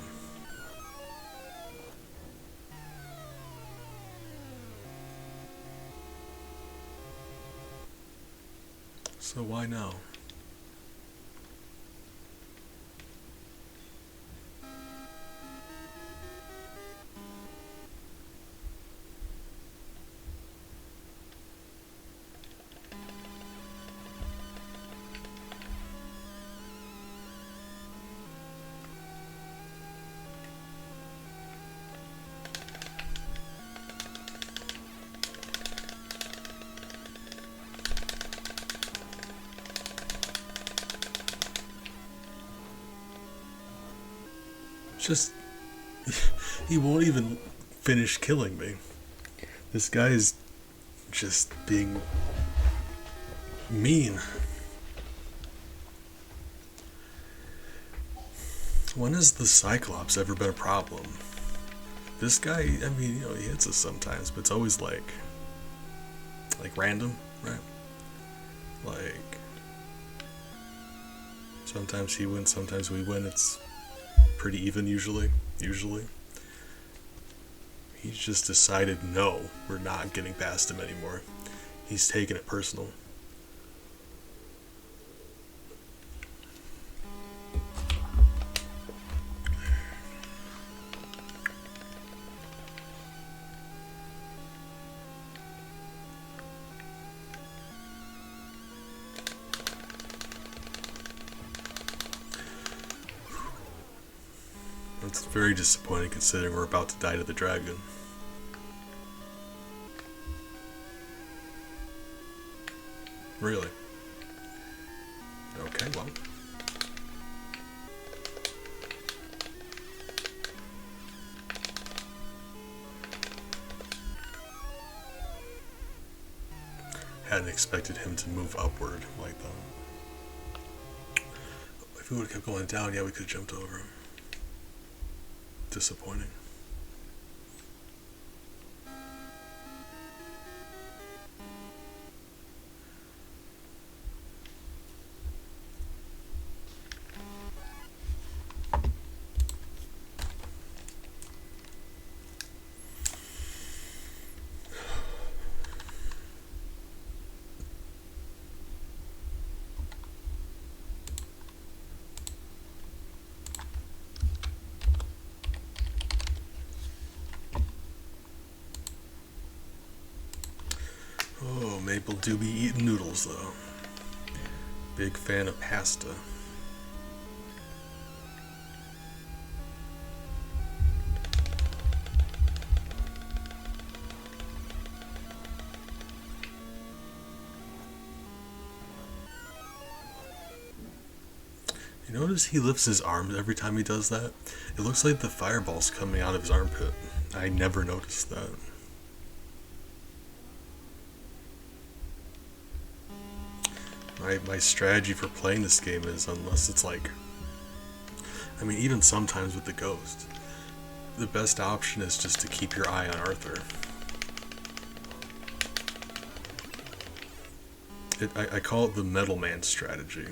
So why now? Just, he won't even finish killing me. This guy is just being mean. When has the Cyclops ever been a problem? This guy, I mean, you know, he hits us sometimes, but it's always like random, right? Like, sometimes he wins, sometimes we win. It's pretty even usually. He's just decided, no, we're not getting past him anymore. He's taking it personal. It's very disappointing considering we're about to die to the dragon. Really? Okay, well. Hadn't expected him to move upward like that. If we would have kept going down, yeah, we could have jumped over him. Disappointing. Oh, Maple do be eating noodles though. Big fan of pasta. You notice he lifts his arms every time he does that? It looks like the fireball's coming out of his armpit. I never noticed that. My strategy for playing this game is, unless it's like, I mean, even sometimes with the ghost, the best option is just to keep your eye on Arthur. I call it the Metal Man strategy,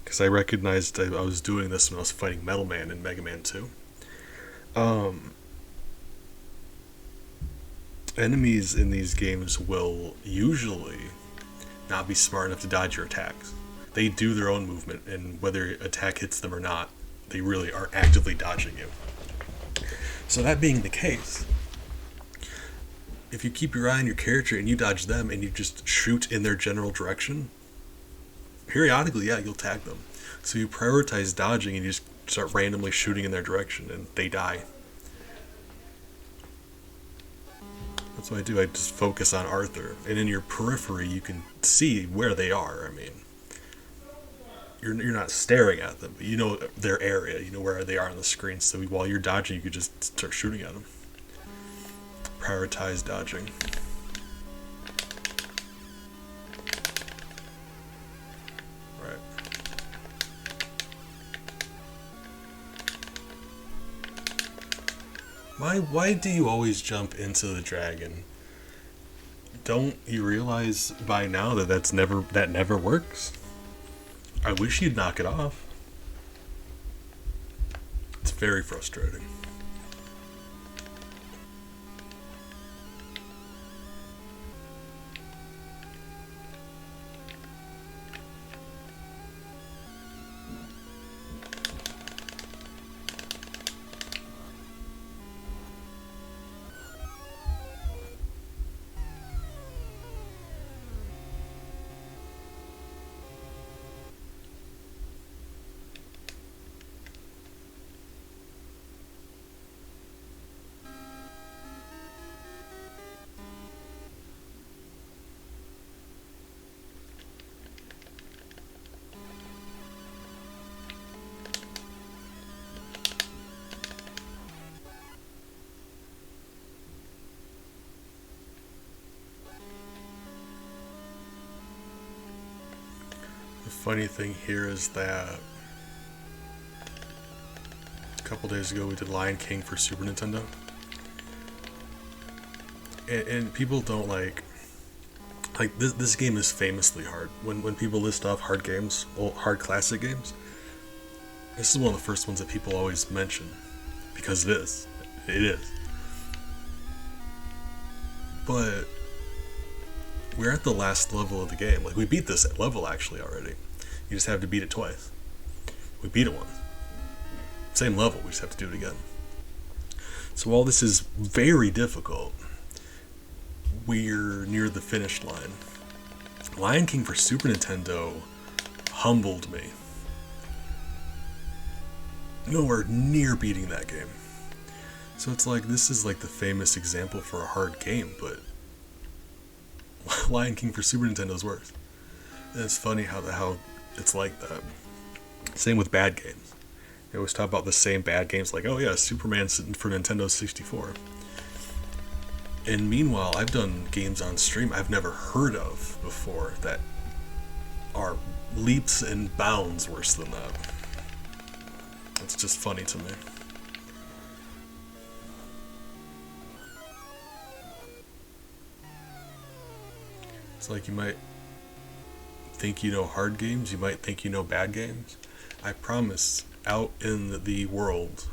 because I recognized I was doing this when I was fighting Metal Man in Mega Man 2. Enemies in these games will usually not be smart enough to dodge your attacks. They do their own movement, and whether attack hits them or not, they really are actively dodging you. So that being the case, if you keep your eye on your character and you dodge them and you just shoot in their general direction, periodically, yeah, you'll tag them. So you prioritize dodging and you just start randomly shooting in their direction and they die. That's what I do. I just focus on Arthur, and in your periphery you can see where they are. I mean, you're not staring at them, but you know their area, you know where they are on the screen, so while you're dodging you could just start shooting at them. Prioritize dodging. Why do you always jump into the dragon? Don't you realize by now that that never works? I wish you'd knock it off. It's very frustrating. The funny thing here is that a couple days ago we did Lion King for Super Nintendo, and people don't like this game is famously hard. When people list off hard games, hard classic games, this is one of the first ones that people always mention because it is. But we're at the last level of the game. Like, we beat this level actually already. You just have to beat it twice. We beat it once. Same level, we just have to do it again. So while this is very difficult, we're near the finish line. Lion King for Super Nintendo humbled me. Nowhere near beating that game. So it's like, this is like the famous example for a hard game, but Lion King for Super Nintendo is worse. And it's funny how it's like that. Same with bad games. They always talk about the same bad games, like, oh yeah, Superman for Nintendo 64. And meanwhile, I've done games on stream I've never heard of before that are leaps and bounds worse than that. It's just funny to me. It's like, you might think you know hard games, you might think you know bad games. I promise, out in the world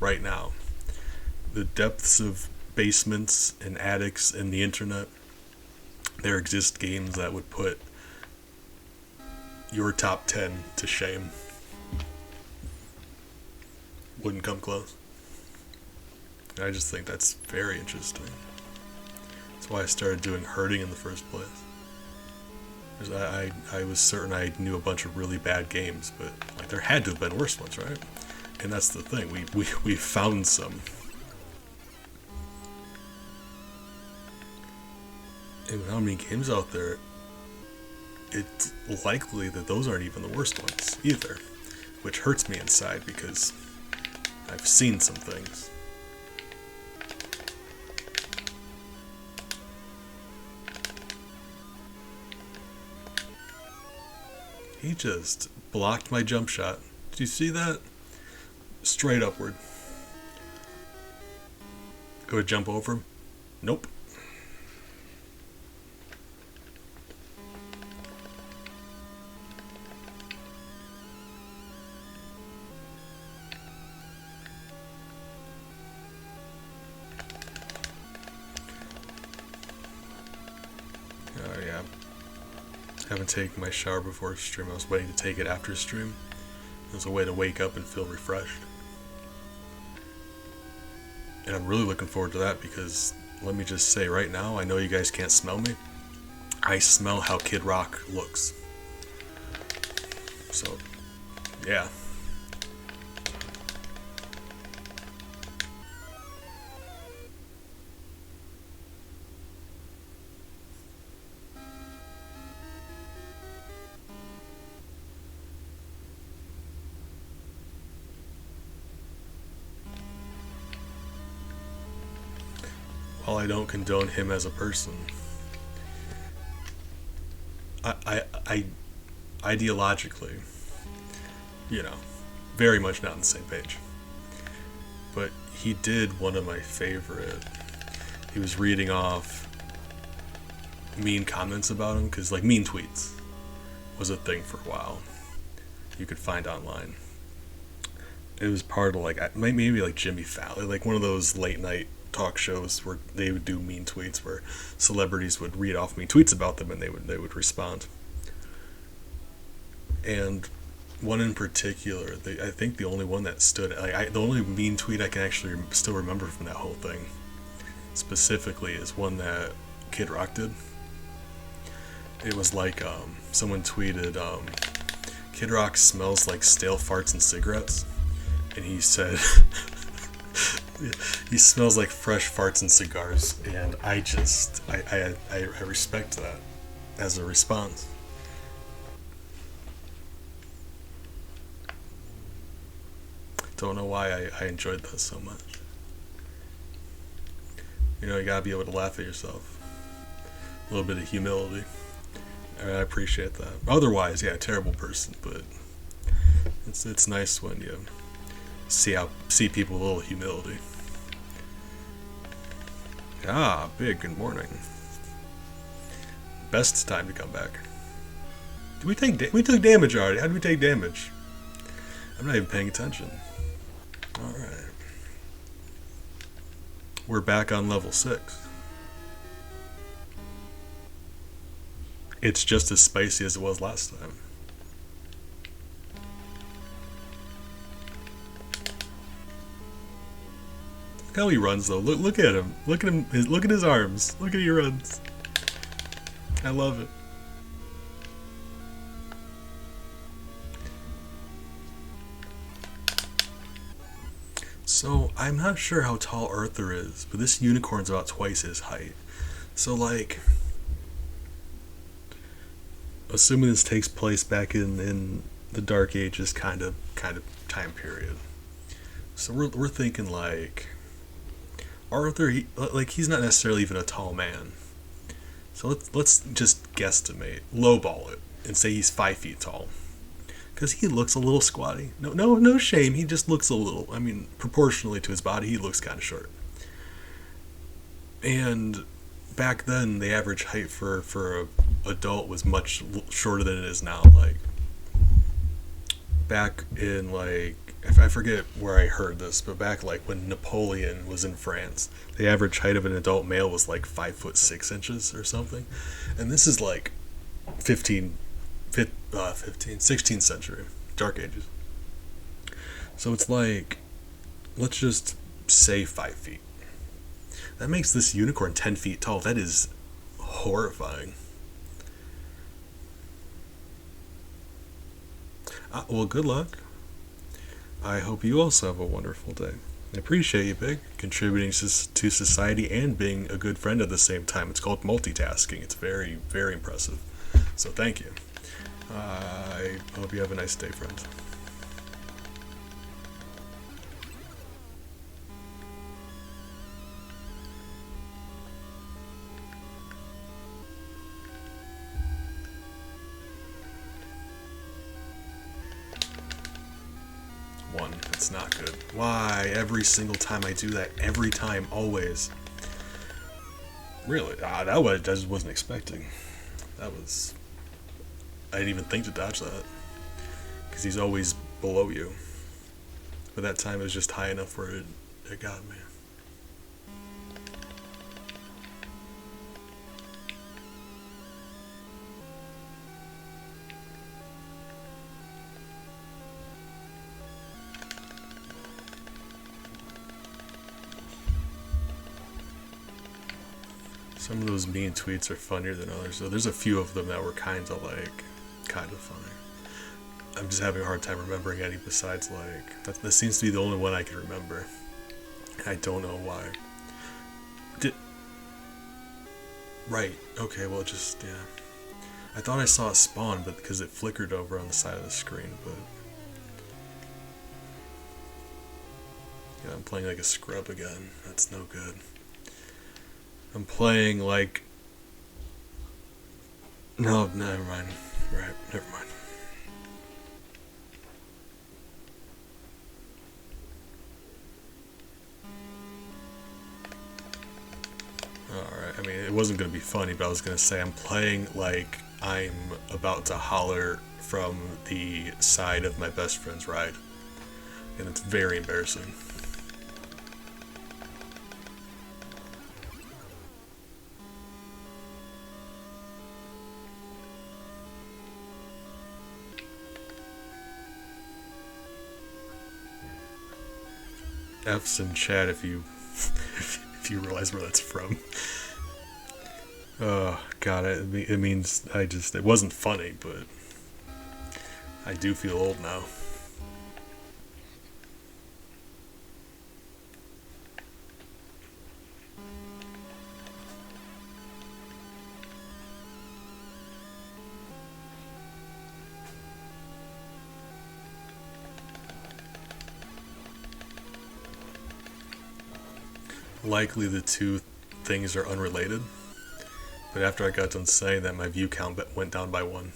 right now, the depths of basements and attics and the internet, there exist games that would put your top 10 to shame. Wouldn't come close. I just think that's very interesting. That's why I started doing herding in the first place. Because I was certain I knew a bunch of really bad games, but like, there had to have been worse ones, right? And that's the thing, we found some. And with how many games out there, it's likely that those aren't even the worst ones either, which hurts me inside because I've seen some things. He just blocked my jump shot. Did you see that? Straight upward. Go to jump over him? Nope. Oh yeah. Haven't taken my shower before stream. I was waiting to take it after stream. It was a way to wake up and feel refreshed. And I'm really looking forward to that because, let me just say right now, I know you guys can't smell me. I smell how Kid Rock looks. So, yeah. While I don't condone him as a person, I ideologically, very much not on the same page. But he did one of my favorite. He was reading off mean comments about him, because like mean tweets was a thing for a while. You could find online. It was part of like maybe like Jimmy Fallon, like one of those late night talk shows where they would do mean tweets, where celebrities would read off mean tweets about them and they would respond. And one in particular, I think the only one that stood, the only mean tweet I can actually still remember from that whole thing, specifically, is one that Kid Rock did. It was like someone tweeted, Kid Rock smells like stale farts and cigarettes, and he said he smells like fresh farts and cigars, and I respect that as a response. Don't know why I enjoyed that so much. You know, you gotta be able to laugh at yourself. A little bit of humility. I appreciate that. Otherwise, yeah, terrible person, but it's nice when you see people with a little humility. Ah, Big, good morning. Best time to come back. Did we take we took damage already? How did we take damage? I'm not even paying attention. Alright. We're back on level 6. It's just as spicy as it was last time. Look how he runs though. Look at him. Look at him. Look at his arms. Look at he runs. I love it. So I'm not sure how tall Arthur is, but this unicorn's about twice his height. So like, assuming this takes place back in the Dark Ages kind of time period. So we're thinking like Arthur, he's not necessarily even a tall man. So let's just guesstimate, lowball it, and say he's 5 feet tall. Because he looks a little squatty. No shame. He just looks a little. I mean, proportionally to his body, he looks kind of short. And back then, the average height for a adult was much shorter than it is now. Like back in I forget where I heard this, but back like when Napoleon was in France, the average height of an adult male was like 5'6" or something, and this is like 16th century, Dark Ages. So it's like, let's just say 5 feet. That makes this unicorn 10 feet tall. That is horrifying. Well, good luck. I hope you also have a wonderful day. I appreciate you, Big, contributing to society and being a good friend at the same time. It's called multitasking. It's very, very impressive. So thank you. I hope you have a nice day, friends. One. That's not good. Why? Every single time I do that. Every time. Always. Really? That was, I just wasn't expecting. That was... I didn't even think to dodge that. Because he's always below you. But that time it was just high enough where it got me. Some of those mean tweets are funnier than others, so there's a few of them that were kind of funny. I'm just having a hard time remembering any besides that seems to be the only one I can remember. And I don't know why. Right, okay, well just, yeah. I thought I saw it spawn, but because it flickered over on the side of the screen, but... Yeah, I'm playing like a scrub again. That's no good. I'm playing like... No, never mind. Right, never mind. mean, it wasn't going to be funny, but I was going to say I'm playing like I'm about to holler from the side of my best friend's ride. And it's very embarrassing. F's in chat if you if you realize where that's from. Oh god, it means it wasn't funny, but I do feel old now. Likely the two things are unrelated, but after I got done saying that, my view count went down by 1.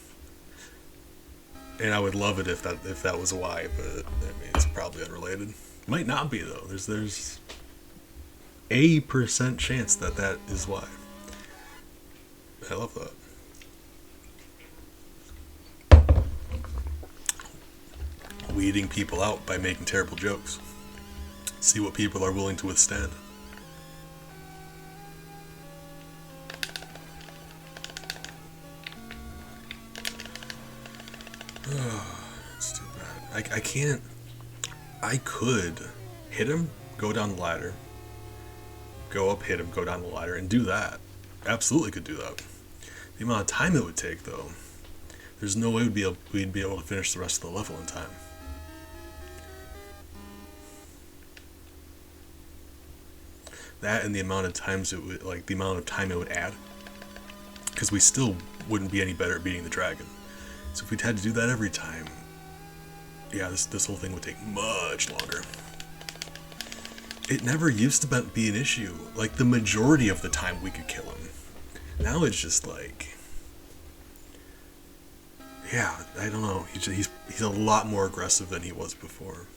And I would love it if that was why, but I mean, it's probably unrelated. Might not be though. There's a % chance that is why. I love that. Weeding people out by making terrible jokes. See what people are willing to withstand. It's too bad. I can't. I could hit him, go down the ladder, go up, hit him, go down the ladder, and do that. Absolutely could do that. The amount of time it would take, though, there's no way we'd be able to finish the rest of the level in time. That and the amount of times it would, like the amount of time it would add, because we still wouldn't be any better at beating the dragon. So if we'd had to do that every time, yeah, this whole thing would take much longer. It never used to be an issue. Like, the majority of the time we could kill him. Now it's just like, yeah, I don't know. He's a lot more aggressive than he was before.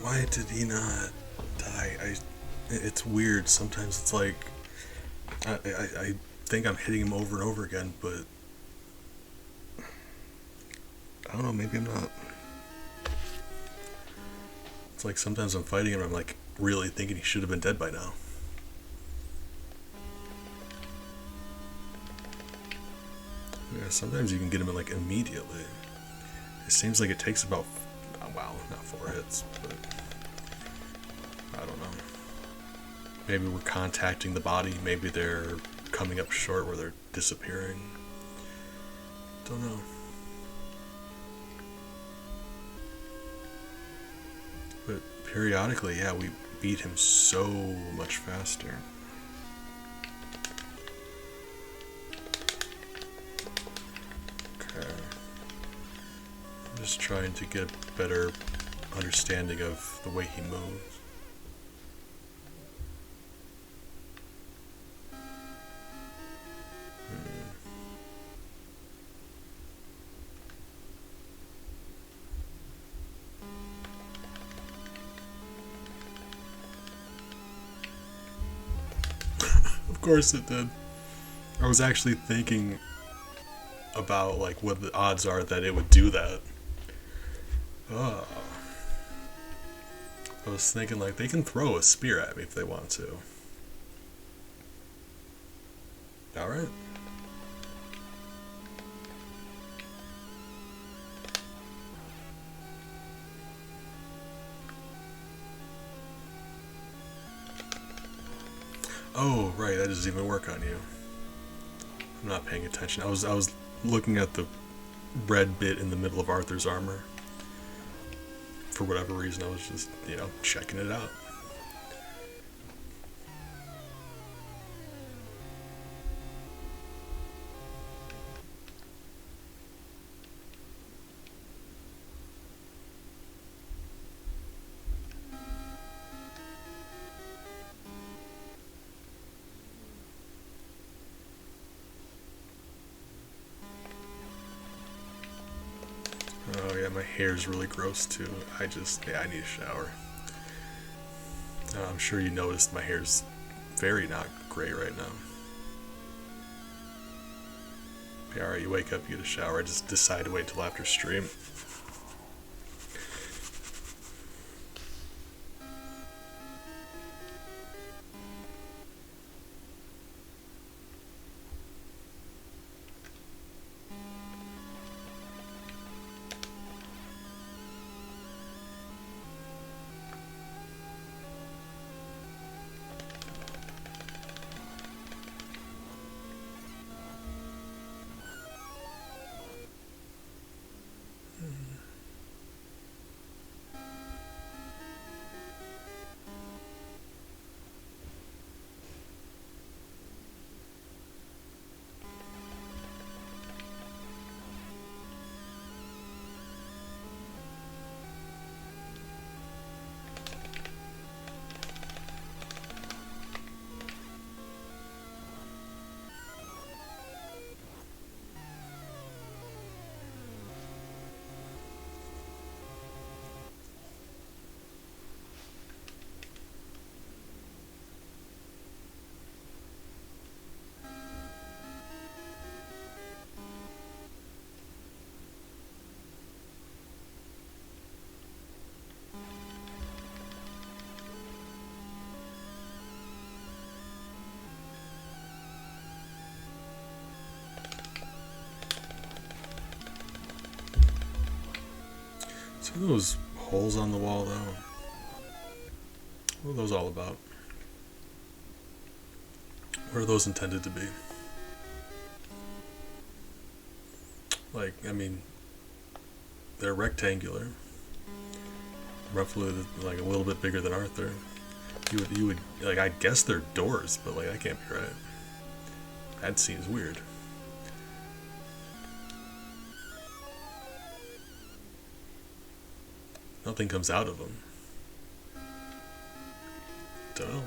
Why did he not die? It's weird. Sometimes it's like I think I'm hitting him over and over again, but I don't know, maybe I'm not. It's like sometimes I'm fighting him and I'm like really thinking he should have been dead by now. Yeah, sometimes you can get him in like immediately. It seems like it takes about, wow, not 4 hits, but I don't know. Maybe we're contacting the body, maybe they're coming up short where they're disappearing. Don't know. But periodically, yeah, we beat him so much faster. Okay. I'm just trying to get a better understanding of the way he moves. course it did. I was actually thinking about like what the odds are that it would do that. Oh. I was thinking like they can throw a spear at me if they want to. Alright. Oh, right, that doesn't even work on you. I'm not paying attention. I was looking at the red bit in the middle of Arthur's armor. For whatever reason, I was just, checking it out. Oh yeah, my hair's really gross too. I need a shower. I'm sure you noticed my hair's very not great right now. Yeah, alright, you wake up, you get a shower. I just decided to wait until after stream. So those holes on the wall though, what are those all about? What are those intended to be? Like, I mean, they're rectangular, roughly like a little bit bigger than Arthur. You would like, I guess they're doors, but like that can't be right. That seems weird. Nothing comes out of them. Don't know.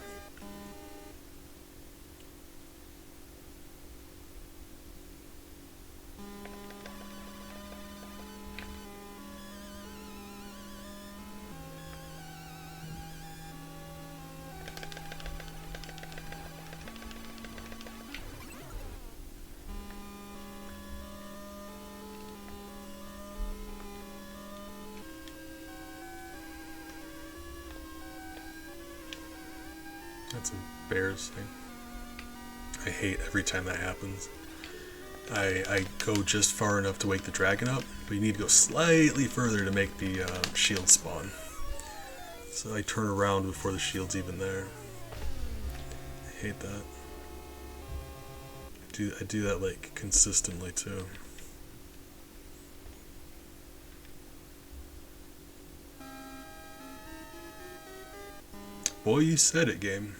That's embarrassing. I hate every time that happens. I go just far enough to wake the dragon up, but you need to go slightly further to make the shield spawn. So I turn around before the shield's even there. I hate that. I do that like consistently too. Boy, you said it, game.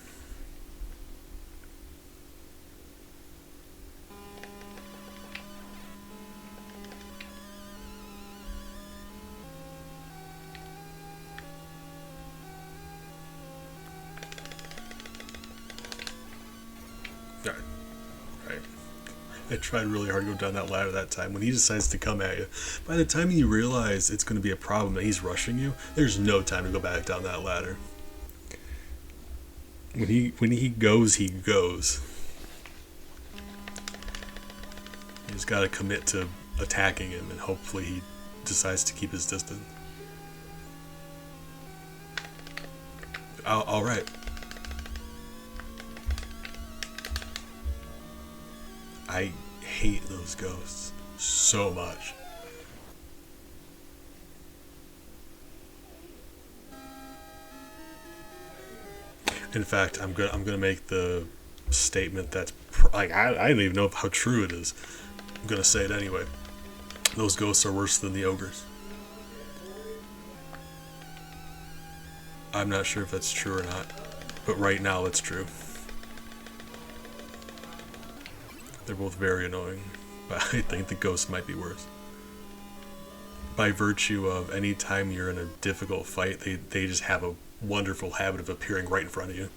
Right. I tried really hard to go down that ladder that time. When he decides to come at you, by the time you realize it's going to be a problem that he's rushing you, there's no time to go back down that ladder. When he goes, he goes. just gotta commit to attacking him, and hopefully he decides to keep his distance. Alright. I hate those ghosts so much. In fact, I'm gonna make the statement that's like I don't even know how true it is. I'm gonna say it anyway. Those ghosts are worse than the ogres. I'm not sure if that's true or not, but right now it's true. They're both very annoying, but I think the ghosts might be worse. By virtue of any time you're in a difficult fight, they just have a wonderful habit of appearing right in front of you.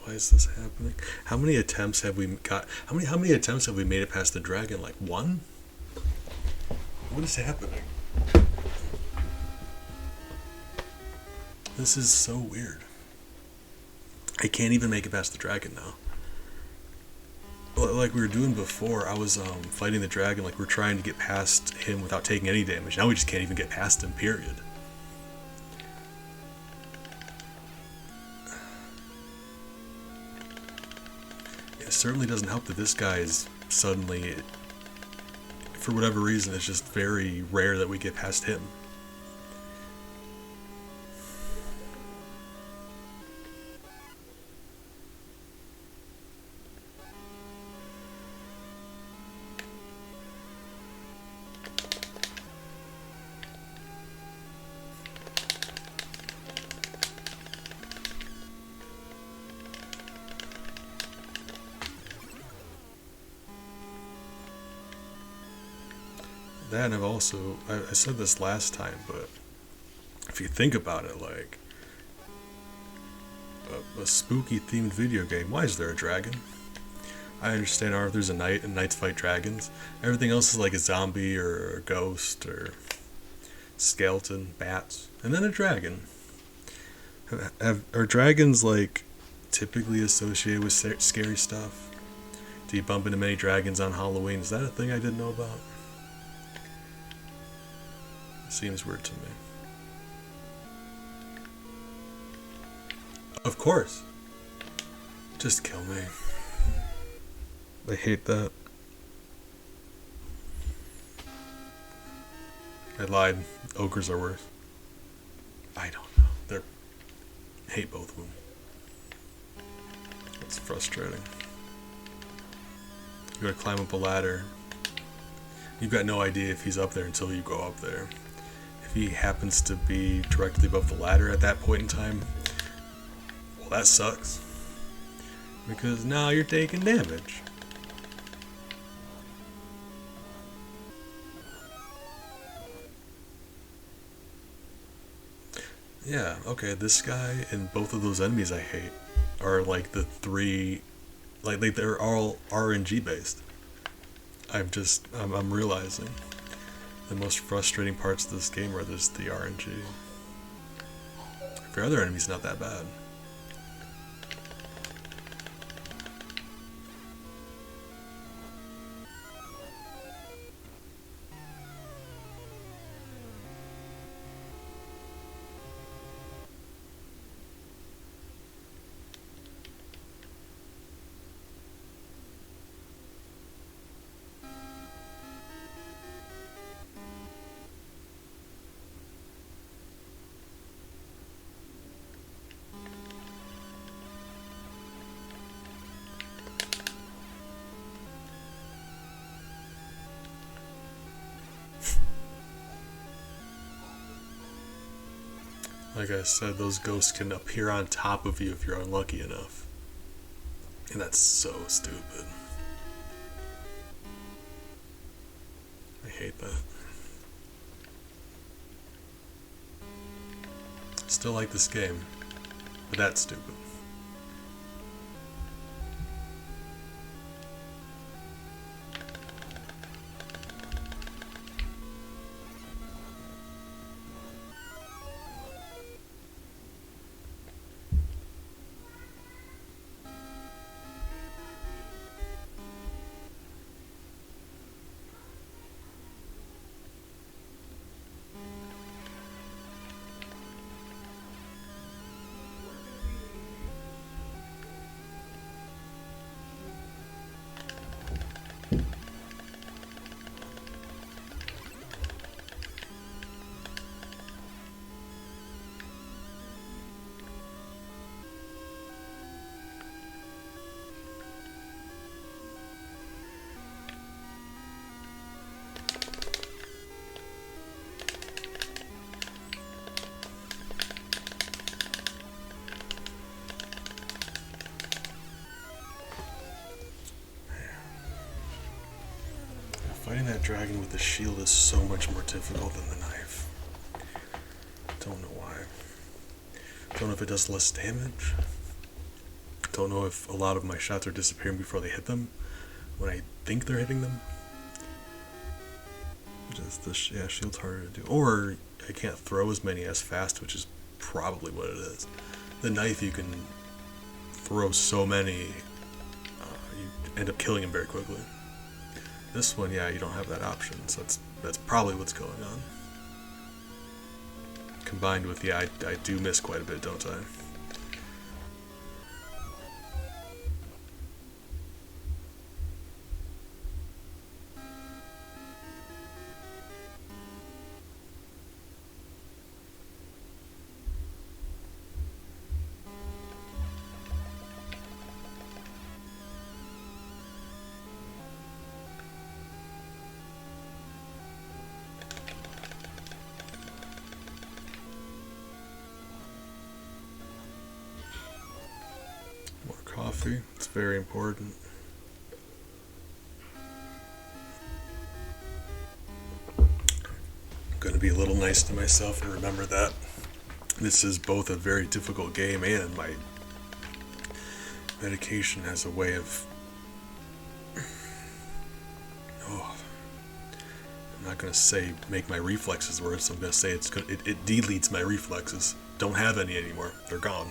Why is this happening? How many attempts have we got? How many attempts have we made it past the dragon? Like one? What is happening? This is so weird. I can't even make it past the dragon now. Like we were doing before, I was fighting the dragon, like we're trying to get past him without taking any damage. Now we just can't even get past him, period. It certainly doesn't help that this guy is suddenly, for whatever reason, it's just very rare that we get past him. That, and I've also, I said this last time, but if you think about it, like a spooky themed video game, why is there a dragon? I understand Arthur's a knight and knights fight dragons. Everything else is like a zombie or a ghost or skeleton, bats, and then a dragon. Are dragons like typically associated with scary stuff? Do you bump into many dragons on Halloween? Is that a thing I didn't know about? Seems weird to me. Of course. Just kill me. I hate that. I lied. Ogres are worse. I don't know. I hate both of them. It's frustrating. You gotta climb up a ladder. You've got no idea if he's up there until you go up there. If he happens to be directly above the ladder at that point in time, well, that sucks. Because now you're taking damage. Yeah, okay, this guy and both of those enemies I hate are like the three, like they're all RNG based. I'm realizing the most frustrating parts of this game are just the RNG. Your other enemy's not that bad. Like I said, those ghosts can appear on top of you if you're unlucky enough. And that's so stupid. I hate that. Still like this game, but that's stupid. Fighting that dragon with the shield is so much more difficult than the knife. Don't know why. Don't know if it does less damage. Don't know if a lot of my shots are disappearing before they hit them when I think they're hitting them. Just the shield's harder to do. Or I can't throw as many as fast, which is probably what it is. The knife, you can throw so many, you end up killing him very quickly. This one, yeah, you don't have that option, so that's probably what's going on. Combined with, yeah, I do miss quite a bit, don't I? Coffee, it's very important. I'm going to be a little nice to myself and remember that this is both a very difficult game and my medication has a way of... Oh, I'm not going to say make my reflexes worse, I'm going to say it deletes my reflexes. Don't have any anymore, they're gone.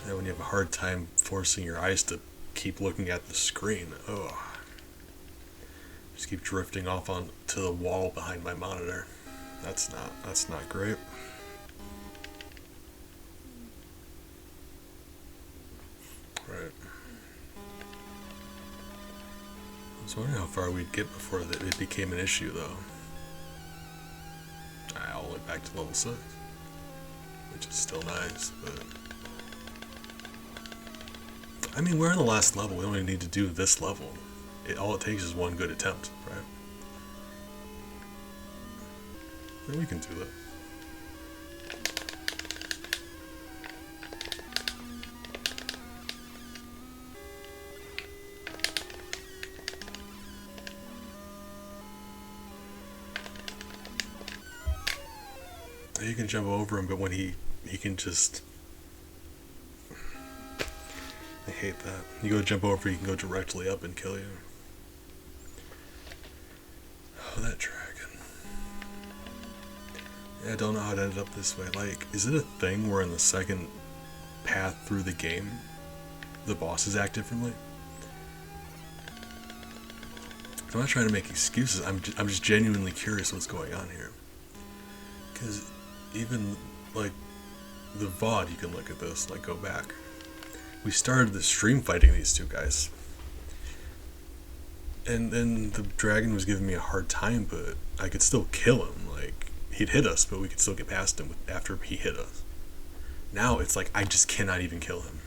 And when you have a hard time forcing your eyes to keep looking at the screen, just keep drifting off onto the wall behind my monitor. That's not great. Right. I was wondering how far we'd get before it became an issue, though. All the way back to level 6, which is still nice, but... I mean, we're on the last level. We only need to do this level. All it takes is one good attempt, right? And we can do that. You can jump over him, but when he can just... I hate that. You go jump over, you can go directly up and kill you. Oh, that dragon. Yeah, I don't know how it ended up this way. Like, is it a thing where in the second path through the game, the bosses act differently? I'm not trying to make excuses. I'm just genuinely curious what's going on here. Because even, like, the VOD, you can look at this, like, go back. We started the stream fighting these two guys. And then the dragon was giving me a hard time, but I could still kill him. Like, he'd hit us, but we could still get past him after he hit us. Now it's like, I just cannot even kill him.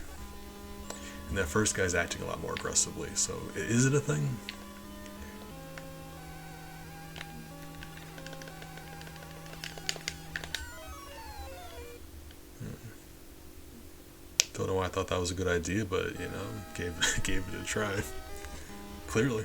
And that first guy's acting a lot more aggressively, so is it a thing? Don't know why I thought that was a good idea, but, you know, gave it a try. Clearly.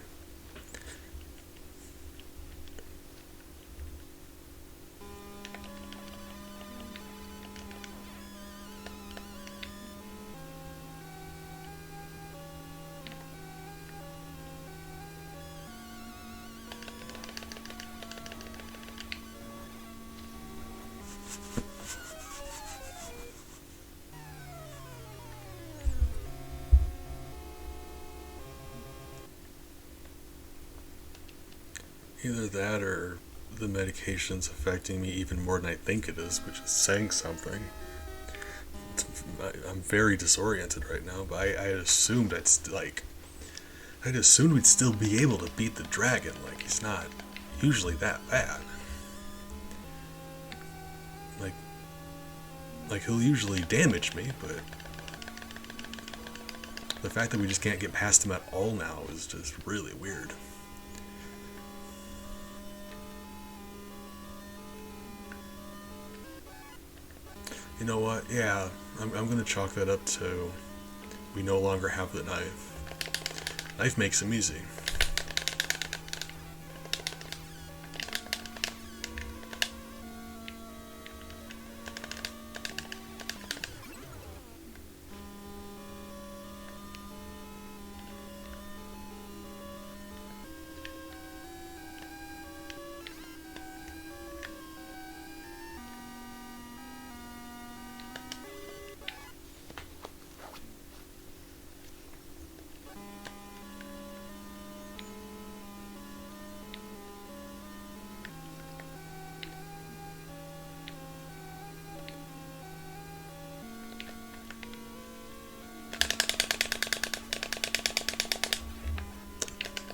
Either that or the medication's affecting me even more than I think it is, which is saying something. I'm very disoriented right now, but I had assumed I'd assumed we'd still be able to beat the dragon. Like, he's not usually that bad. Like he'll usually damage me, but the fact that we just can't get past him at all now is just really weird. You know what? Yeah, I'm gonna chalk that up to we no longer have the knife. Knife makes him easy.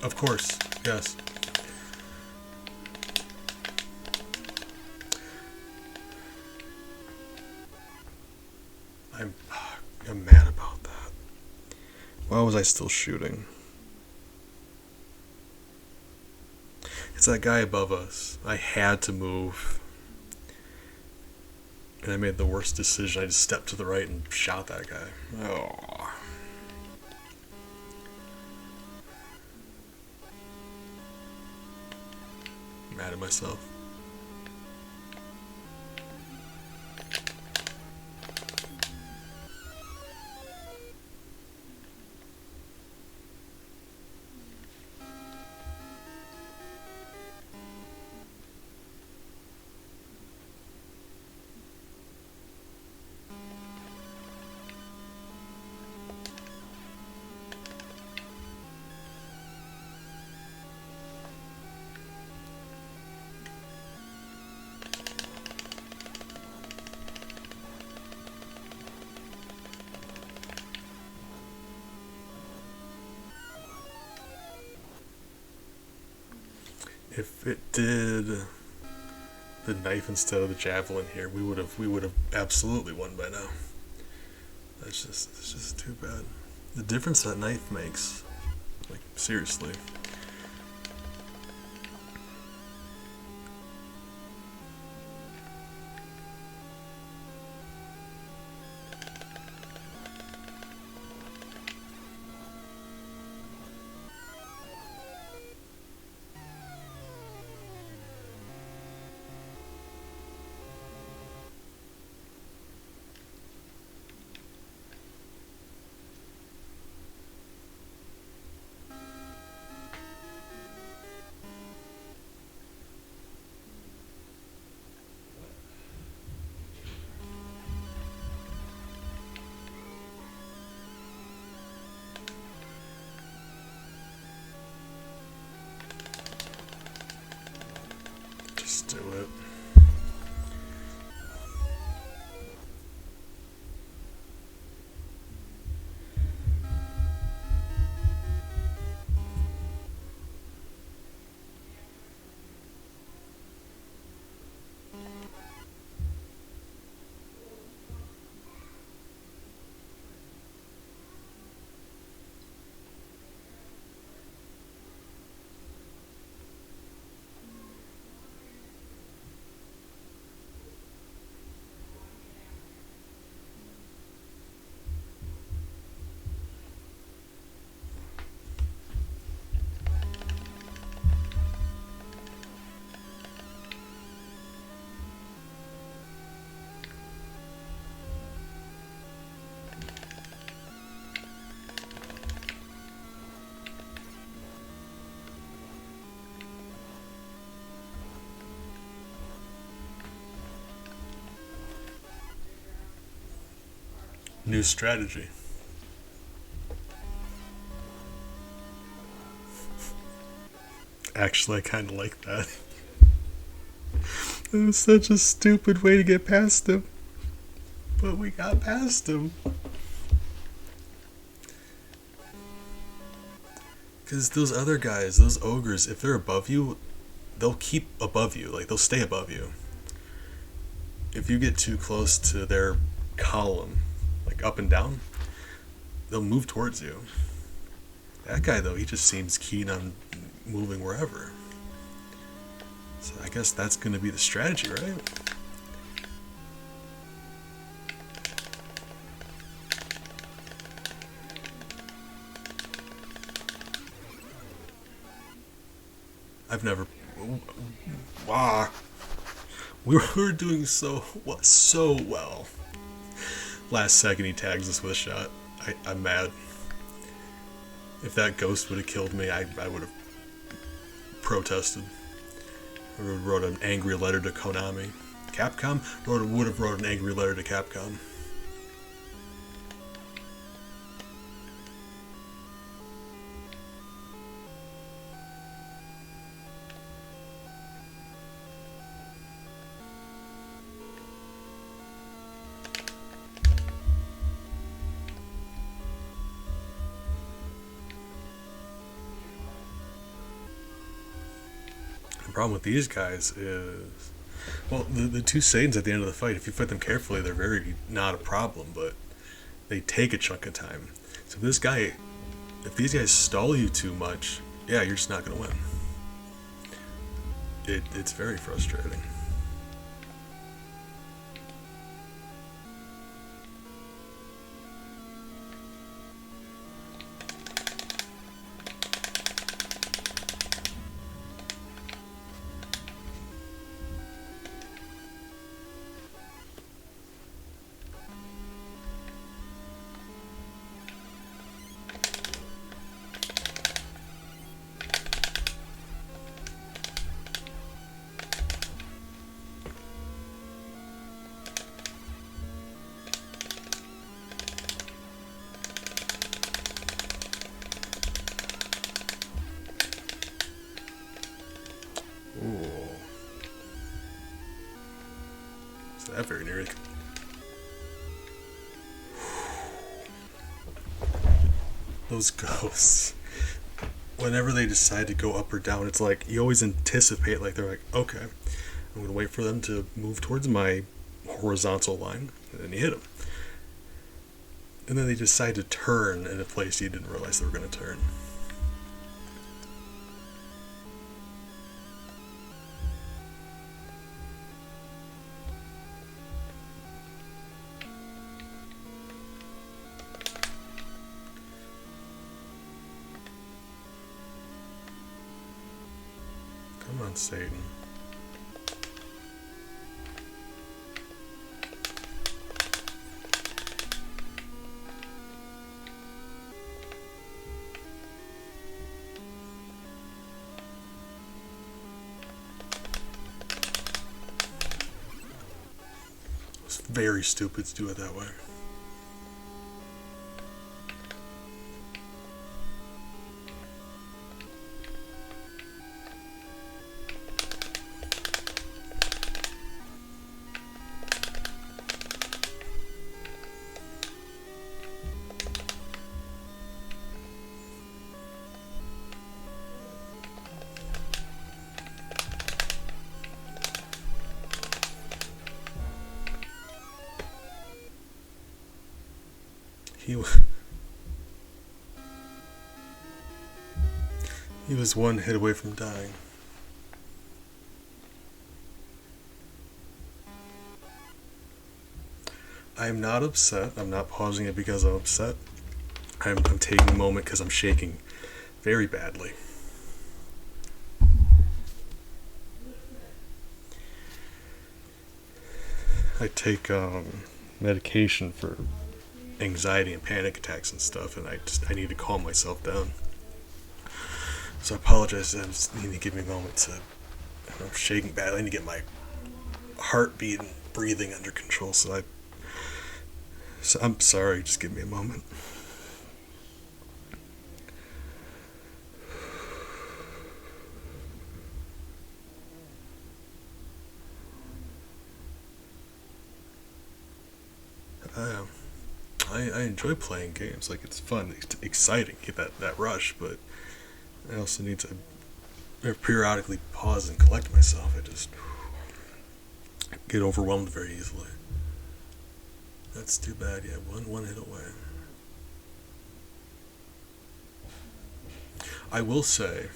Of course, yes. I'm mad about that. Why was I still shooting? It's that guy above us. I had to move. And I made the worst decision. I just stepped to the right and shot that guy. Oh. Mad at myself. If it did the knife instead of the javelin here, we would have absolutely won by now. It's just too bad. The difference that knife makes, like seriously. Just do it. New strategy. Actually, I kind of like that. It was such a stupid way to get past him. But we got past him. Because those other guys, those ogres, if they're above you, they'll keep above you. Like, they'll stay above you. If you get too close to their column, like up and down, they'll move towards you. That guy, though, he just seems keen on moving wherever. So I guess that's going to be the strategy, right? I've never. Wow. We were doing so well. Last second he tags us with a shot. I'm mad. If that ghost would have killed me, I would have protested. I would have wrote an angry letter to Konami. Capcom? Would have wrote an angry letter to Capcom. The problem with these guys is, well, the two Satans at the end of the fight, if you fight them carefully, they're very not a problem, but they take a chunk of time. So if these guys stall you too much, yeah, you're just not going to win. It's very frustrating. Ooh. Is that very near it? Those ghosts. Whenever they decide to go up or down, it's like you always anticipate, like they're like, okay, I'm gonna wait for them to move towards my horizontal line, and then you hit them. And then they decide to turn in a place you didn't realize they were gonna turn. Come on, Satan. It's very stupid to do it that way. He was one hit away from dying. I'm not upset. I'm not pausing it because I'm upset. I'm taking a moment because I'm shaking very badly. I take medication for anxiety and panic attacks and stuff, and I need to calm myself down. So I apologize. I just need to give me a moment to. I'm shaking badly. I need to get my heartbeat and breathing under control. So I'm sorry. Just give me a moment. I enjoy playing games. Like, it's fun, it's exciting, get that rush, but I also need to periodically pause and collect myself. I just get overwhelmed very easily. That's too bad. Yeah, one hit away. I will say,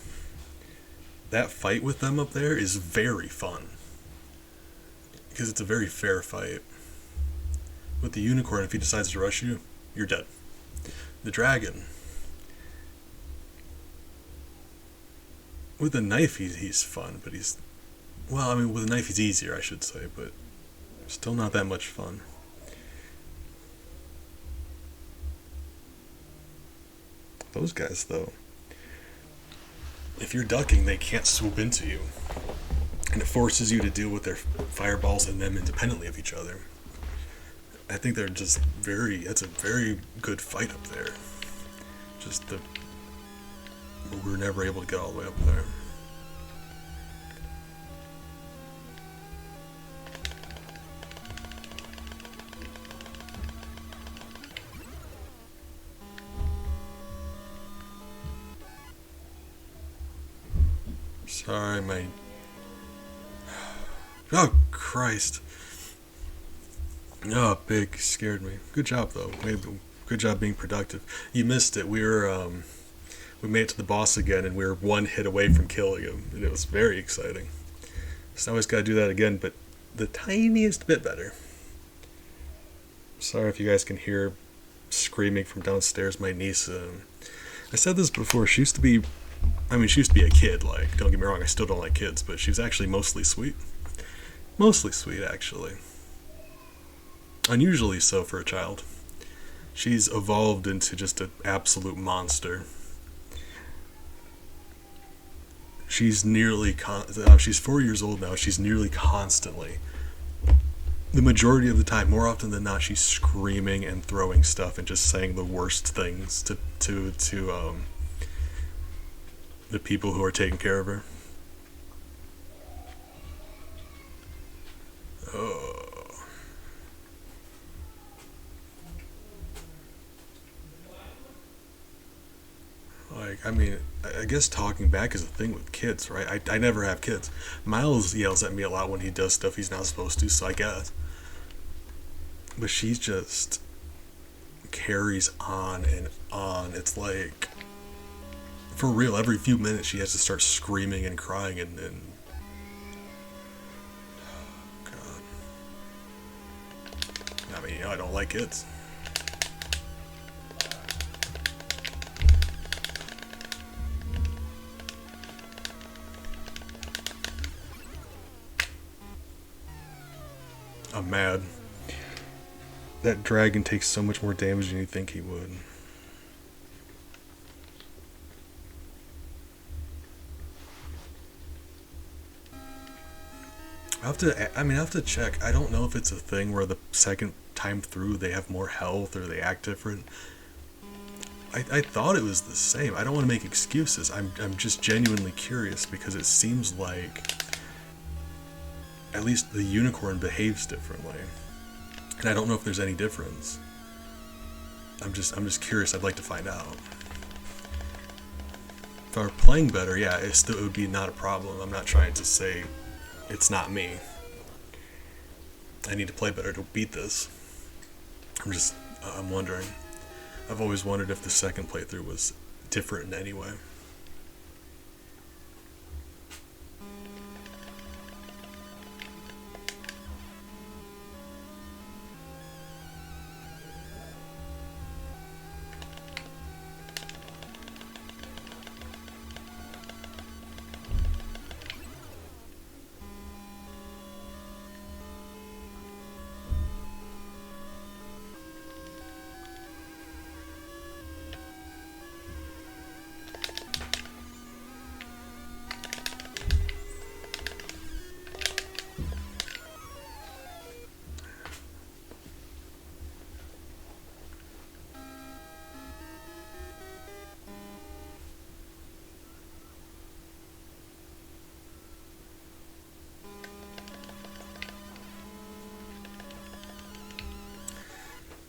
that fight with them up there is very fun. Because it's a very fair fight. With the unicorn, if he decides to rush you, you're dead. The dragon, with a knife he's fun, but he's, well, I mean, with a knife he's easier, I should say, but still not that much fun. Those guys, though, if you're ducking, they can't swoop into you, and it forces you to deal with their fireballs and them independently of each other. I think they're just that's a very good fight up there. Just we were never able to get all the way up there. Sorry, my... Oh, Christ. Oh, big scared me. Good job, though. Good job being productive. You missed it. We made it to the boss again, and we were one hit away from killing him, and it was very exciting. So now I just gotta do that again, but the tiniest bit better. Sorry if you guys can hear screaming from downstairs. My niece, I said this before, she used to be a kid, like, don't get me wrong, I still don't like kids, but she was actually mostly sweet. Mostly sweet, actually. Unusually so for a child. She's evolved into just an absolute monster. She's she's 4 years old now, she's nearly constantly, the majority of the time, more often than not, she's screaming and throwing stuff and just saying the worst things to the people who are taking care of her. Like, I mean, I guess talking back is a thing with kids, right? I never have kids. Miles yells at me a lot when he does stuff he's not supposed to, so I guess. But she just carries on and on. It's like, for real, every few minutes she has to start screaming and crying and God. I mean, I don't like kids. I'm mad. That dragon takes so much more damage than you think he would. I have to check. I don't know if it's a thing where the second time through they have more health or they act different. I thought it was the same. I don't want to make excuses. I'm just genuinely curious because it seems like at least the unicorn behaves differently. And I don't know if there's any difference. I'm just curious. I'd like to find out. If I were playing better, yeah, it would be not a problem. I'm not trying to say it's not me. I need to play better to beat this. I'm wondering. I've always wondered if the second playthrough was different in any way.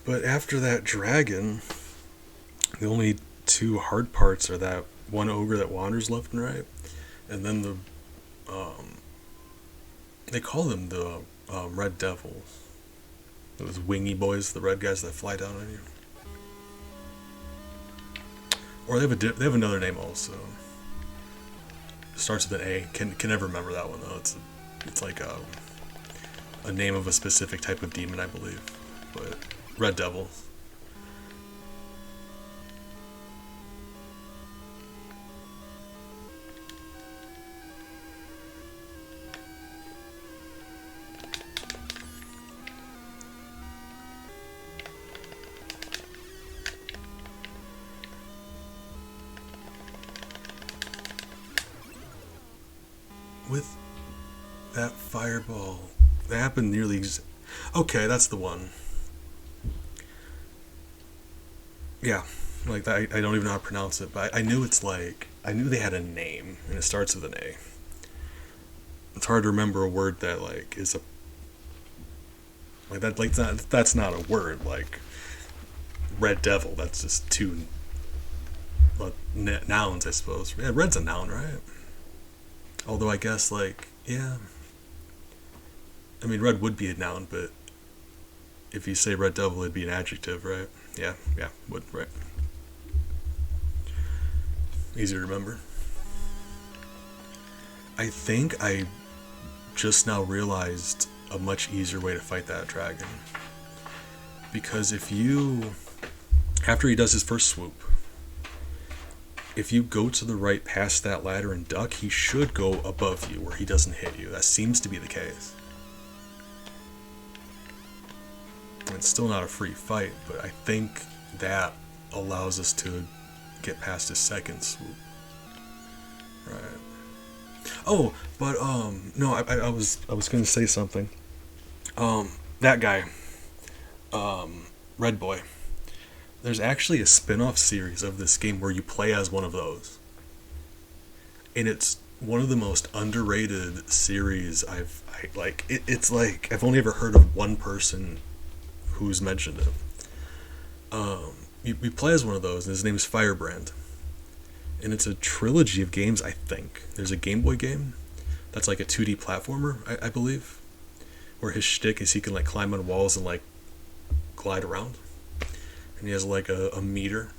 But after that dragon, the only two hard parts are that one ogre that wanders left and right, and then they call them the red devils. Those wingy boys, the red guys that fly down on you. Or they have another name also. It starts with an A. Can never remember that one though. It's like a name of a specific type of demon, I believe. But red devils. with that fireball. That happened nearly. Okay, that's the one. Yeah, like I don't even know how to pronounce it, but I knew it's like I knew they had a name and it starts with an A. It's hard to remember a word that like is a like that like that's not a word like Red Devil. That's just two nouns, I suppose. Yeah, red's a noun, right? Although I guess like yeah. I mean, red would be a noun, but if you say Red Devil, it'd be an adjective, right? Yeah, would, right. Easy to remember. I think I just now realized a much easier way to fight that dragon. Because if you, after he does his first swoop, if you go to the right past that ladder and duck, he should go above you where he doesn't hit you. That seems to be the case. It's still not a free fight, but I think that allows us to get past his second swoop. Right. Oh, but no, I was gonna say something. That guy, Red Boy. There's actually a spin-off series of this game where you play as one of those, and it's one of the most underrated series it's like I've only ever heard of one person who's mentioned it. We play as one of those, and his name is Firebrand. And it's a trilogy of games, I think. There's a Game Boy game that's like a 2D platformer, I believe, where his shtick is he can like climb on walls and like glide around. And he has like a meter.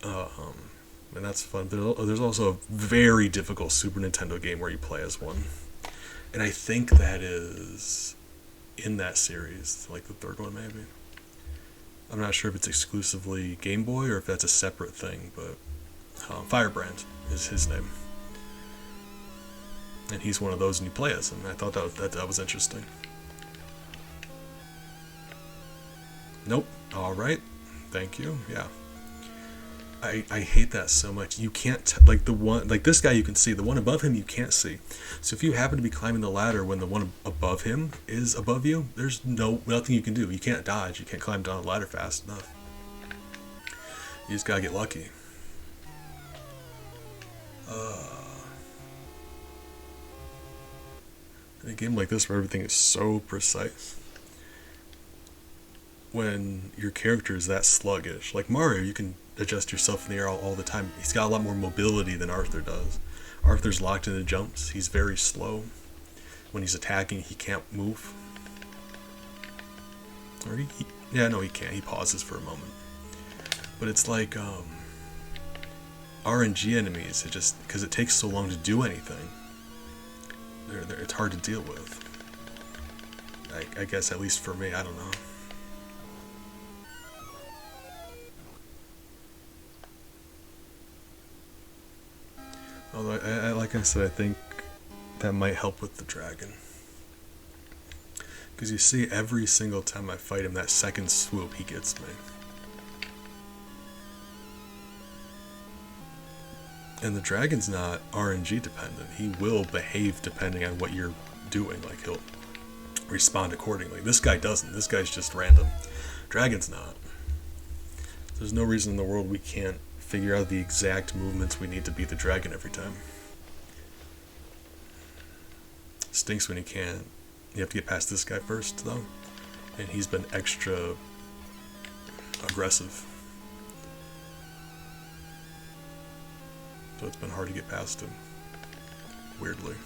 And that's fun. There's also a very difficult Super Nintendo game where you play as one. And I think that is in that series, like the third one maybe. I'm not sure if it's exclusively Game Boy or if that's a separate thing, but Firebrand is his name, and he's one of those, and you play as him. I thought that was interesting. Nope. All right. Thank you. Yeah. I hate that so much. You can't like the one like this guy you can see, the one above him you can't see. So if you happen to be climbing the ladder when the one above him is above you, there's nothing you can do. You can't dodge. You can't climb down the ladder fast enough. You just gotta get lucky. In a game like this where everything is so precise, when your character is that sluggish, like Mario, you can adjust yourself in the air all the time. He's got a lot more mobility than Arthur does. Arthur's locked into jumps. He's very slow. When he's attacking, he can't move. Or he can't. He pauses for a moment. But it's like RNG enemies. It just because it takes so long to do anything, it's hard to deal with. I guess at least for me. I don't know. Although, like I said, I think that might help with the dragon. Because you see, every single time I fight him, that second swoop, he gets me. And the dragon's not RNG dependent. He will behave depending on what you're doing. Like, he'll respond accordingly. This guy doesn't. This guy's just random. Dragon's not. There's no reason in the world we can't figure out the exact movements we need to beat the dragon every time. Stinks when you can't. You have to get past this guy first, though. And he's been extra aggressive. So it's been hard to get past him. Weirdly.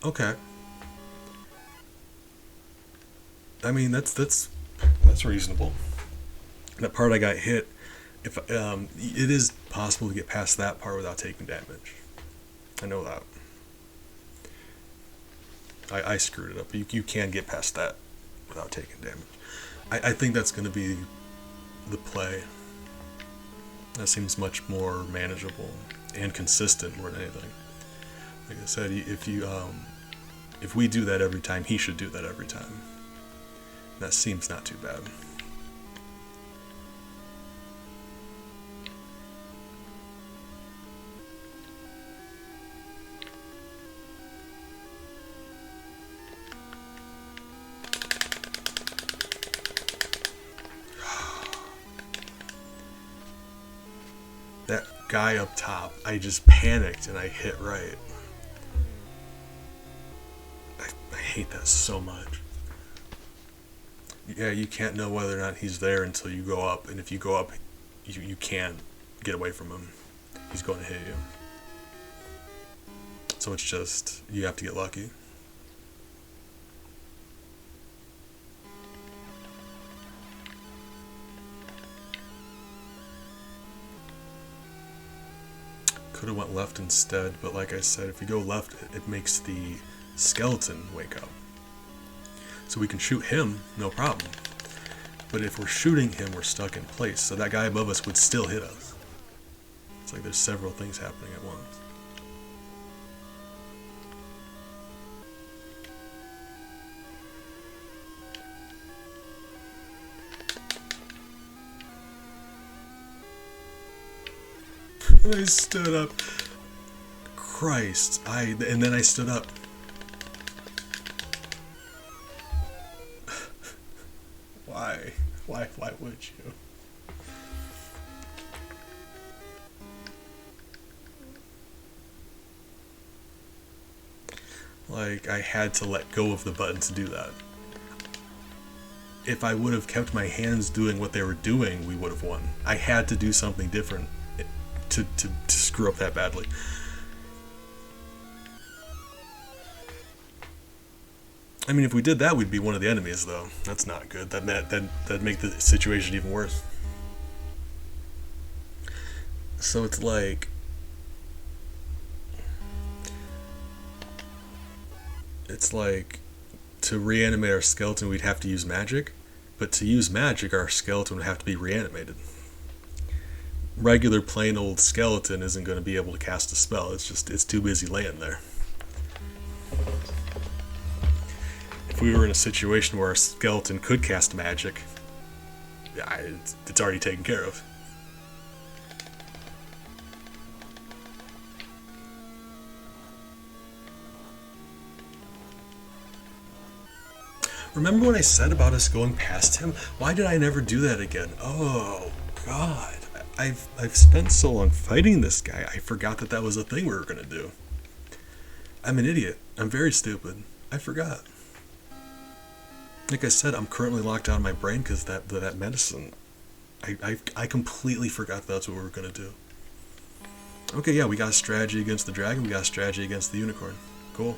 Okay. I mean, that's reasonable. That part I got hit. If it is possible to get past that part without taking damage. I know that. I screwed it up. You can get past that without taking damage. I think that's going to be the play. That seems much more manageable and consistent more than anything. Like I said, if we do that every time, he should do that every time. That seems not too bad. That guy up top, I just panicked and I hit right. I hate that so much. Yeah, you can't know whether or not he's there until you go up, and if you go up, you can't get away from him. He's going to hit you. So it's just, you have to get lucky. Could have went left instead, but like I said, if you go left, it makes the skeleton wake up. So we can shoot him, no problem. But if we're shooting him, we're stuck in place. So that guy above us would still hit us. It's like there's several things happening at once. I stood up. Christ. And then I stood up. Why? Why would you? Like, I had to let go of the button to do that. If I would have kept my hands doing what they were doing, we would have won. I had to do something different to screw up that badly. I mean, if we did that, we'd be one of the enemies, though. That's not good. That'd make the situation even worse. So it's like... It's like, to reanimate our skeleton, we'd have to use magic. But to use magic, our skeleton would have to be reanimated. Regular plain old skeleton isn't going to be able to cast a spell. It's too busy laying there. If we were in a situation where our skeleton could cast magic, it's already taken care of. Remember when I said about us going past him? Why did I never do that again? Oh, God. I've spent so long fighting this guy, I forgot that was a thing we were going to do. I'm an idiot. I'm very stupid. I forgot. Like I said, I'm currently locked out of my brain because that medicine. I completely forgot that's what we were going to do. Okay, yeah, we got a strategy against the dragon. We got a strategy against the unicorn. Cool.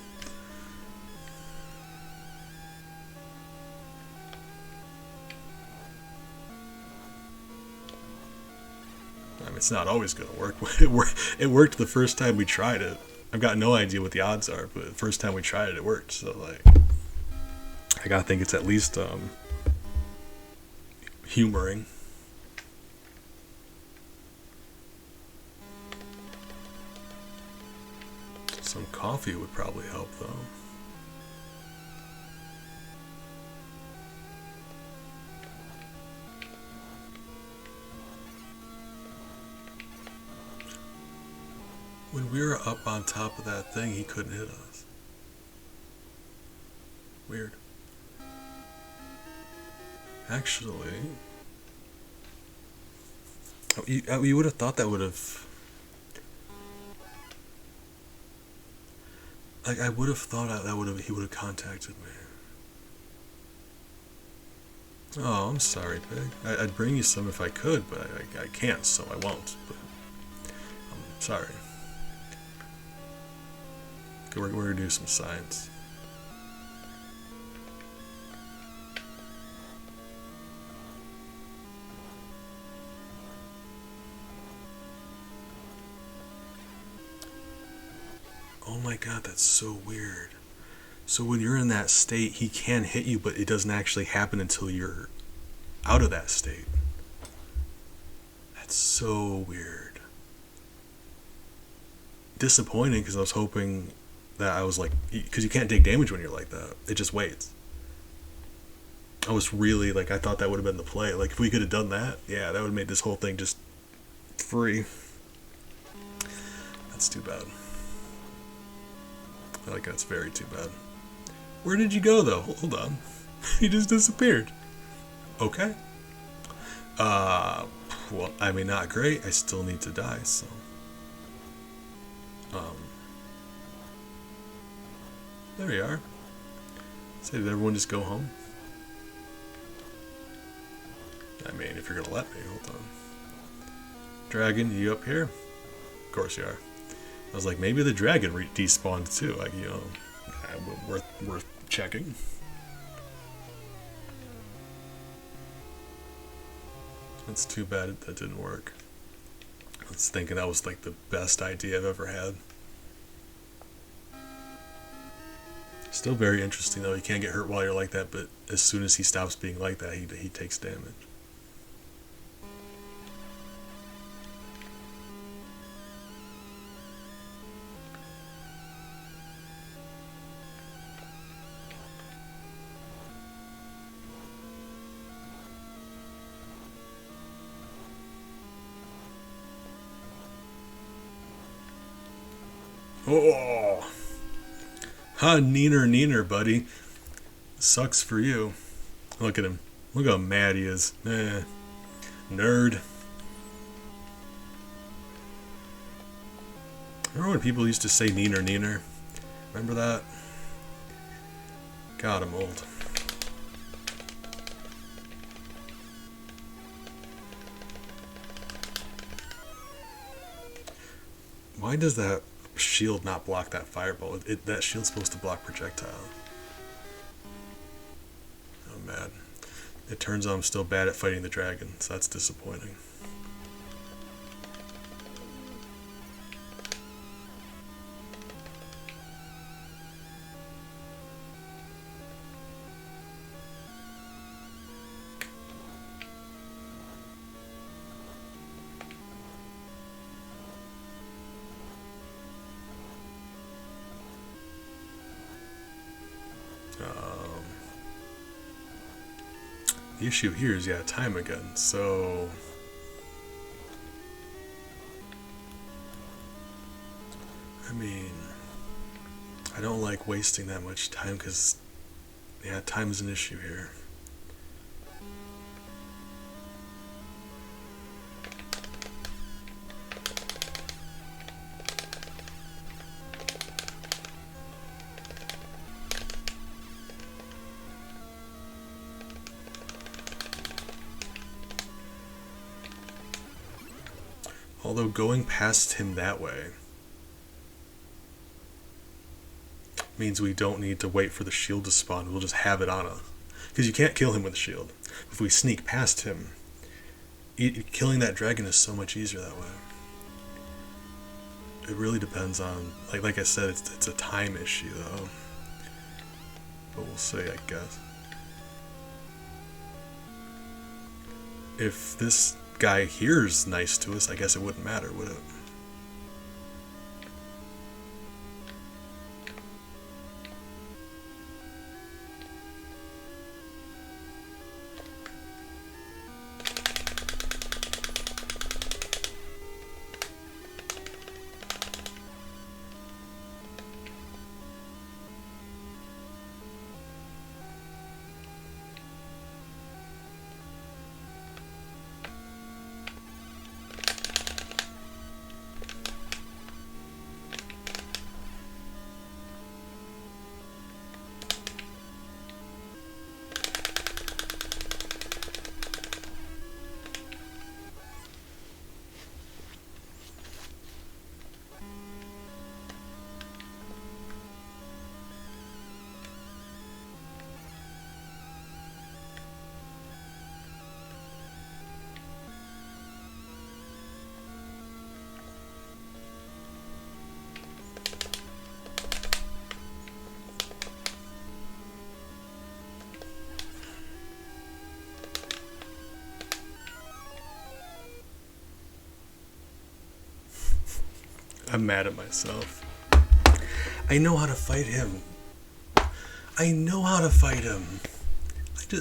I mean, it's not always going to work. It worked the first time we tried it. I've got no idea what the odds are, but the first time we tried it, it worked. So, like, I gotta think it's at least humoring. Some coffee would probably help, though. When we were up on top of that thing, he couldn't hit us. Weird. Actually, you would have thought that would have... Like, I would have thought he would have contacted me. Oh, I'm sorry, Pig. I'd bring you some if I could, but I can't, so I won't. But I'm sorry. We're going to do some science. Oh my god, that's so weird. So when you're in that state, he can hit you, but it doesn't actually happen until you're out of that state. So weird. Disappointing because I was hoping that I was like, because you can't take damage when you're like that. It just waits. I was really like, I thought that would have been the play. Like if we could have done that, yeah, that would have made this whole thing just free. That's too bad. Like that's very too bad. Where did you go though? Hold on. He just disappeared. Okay. Well, I mean, not great. I still need to die, so. There we are. Say, did everyone just go home? I mean, if you're gonna let me, hold on. Dragon, you up here? Of course you are. I was like, maybe the dragon despawned too. Like, you know, worth checking. That's too bad that didn't work. I was thinking that was like the best idea I've ever had. Still very interesting though. You can't get hurt while you're like that, but as soon as he stops being like that, he takes damage. Oh, ha, neener, buddy. Sucks for you. Look at him. Look how mad he is. Nerd. Remember when people used to say neener? Remember that? God, I'm old. Why does that shield not block that fireball? That shield's supposed to block projectile. Oh man. It turns out I'm still bad at fighting the dragon, so that's disappointing. The issue here is, yeah, time again, so... I mean... I don't like wasting that much time, because... Yeah, time is an issue here. Although going past him that way means we don't need to wait for the shield to spawn. We'll just have it on us. Because you can't kill him with a shield. If we sneak past him, killing that dragon is so much easier that way. It really depends on, like I said, it's a time issue though. But we'll see, I guess. If this guy here's nice to us, I guess it wouldn't matter, would it? I'm mad at myself. I know how to fight him. I know how to fight him.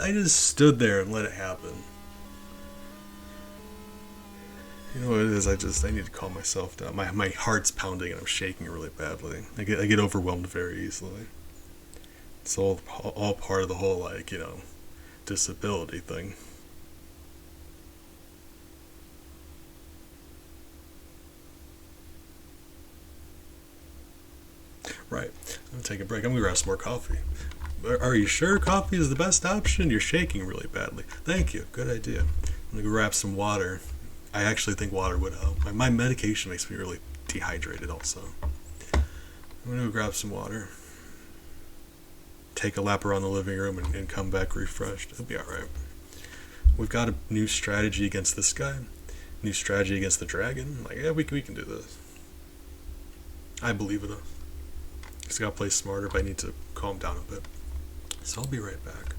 I just stood there and let it happen. You know what it is? I need to calm myself down. My heart's pounding and I'm shaking really badly. I get overwhelmed very easily. It's all part of the whole, like, disability thing. Right. I'm gonna take a break. I'm gonna grab some more coffee. Are you sure coffee is the best option? You're shaking really badly. Thank you. Good idea. I'm gonna grab some water. I actually think water would help. My medication makes me really dehydrated also. I'm gonna go grab some water. Take a lap around the living room and come back refreshed. It'll be alright. We've got a new strategy against this guy. New strategy against the dragon. Like, yeah, we can do this. I believe in us. Just gotta play smarter, but I need to calm down a bit. So I'll be right back.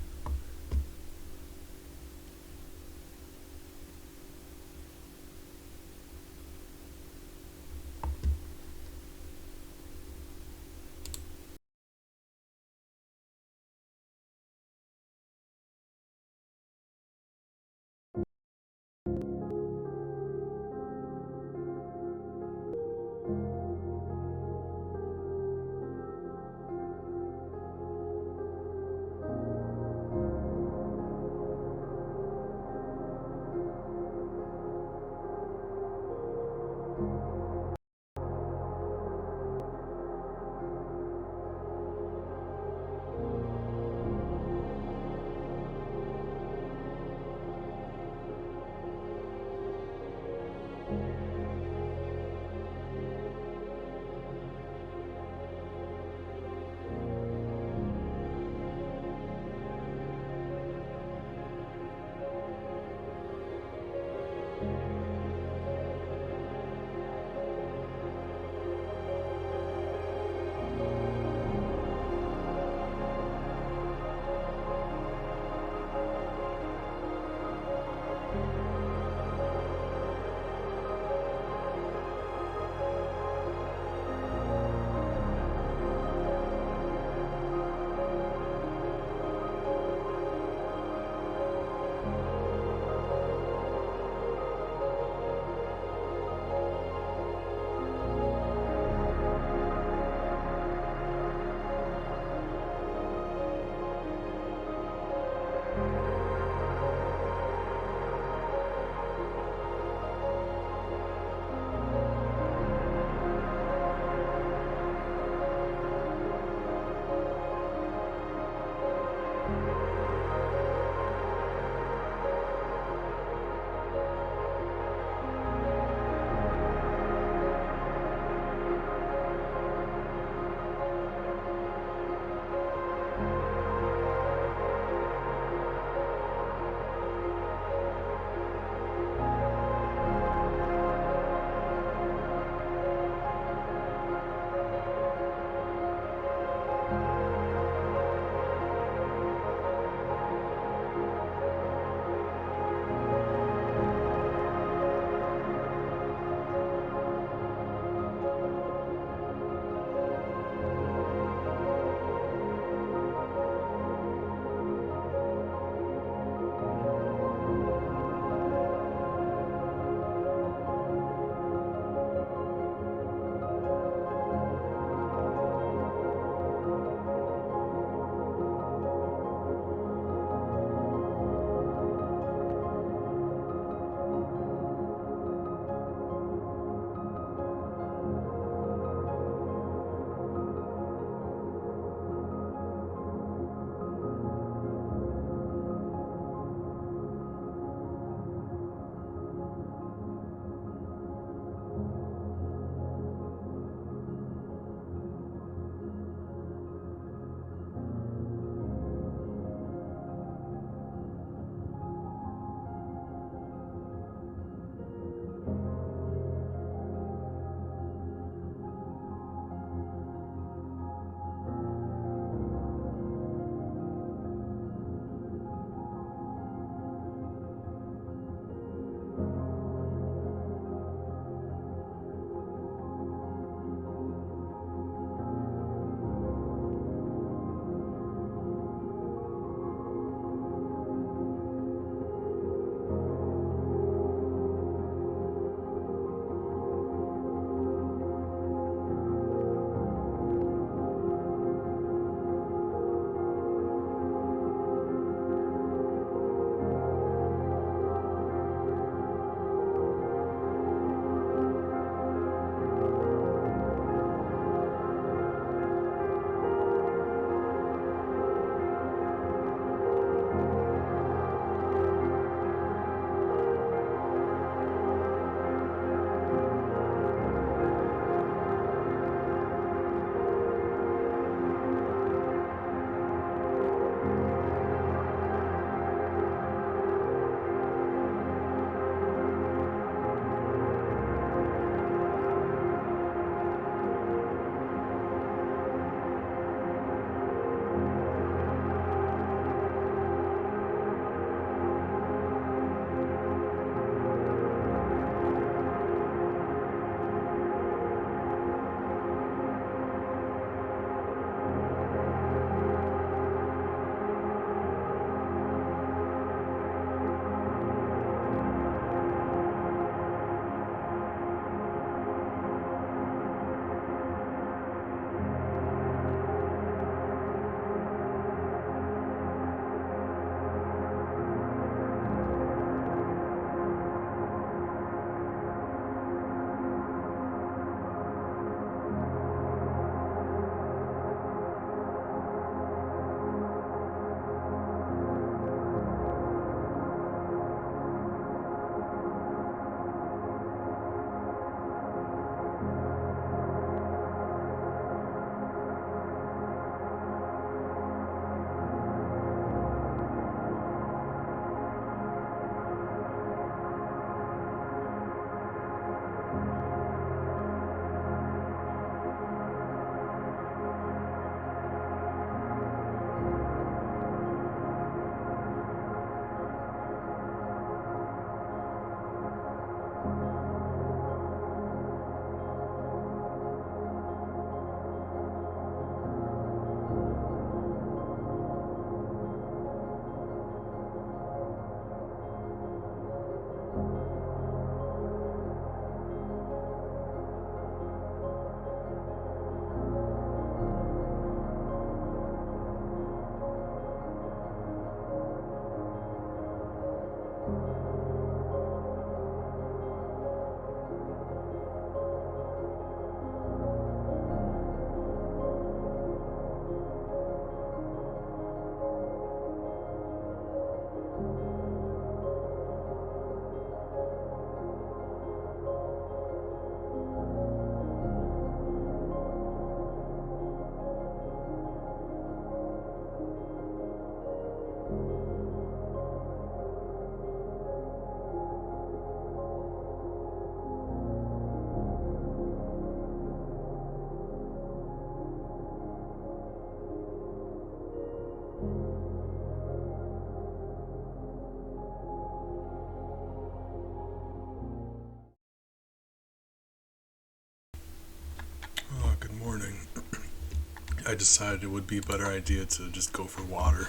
I decided it would be a better idea to just go for water.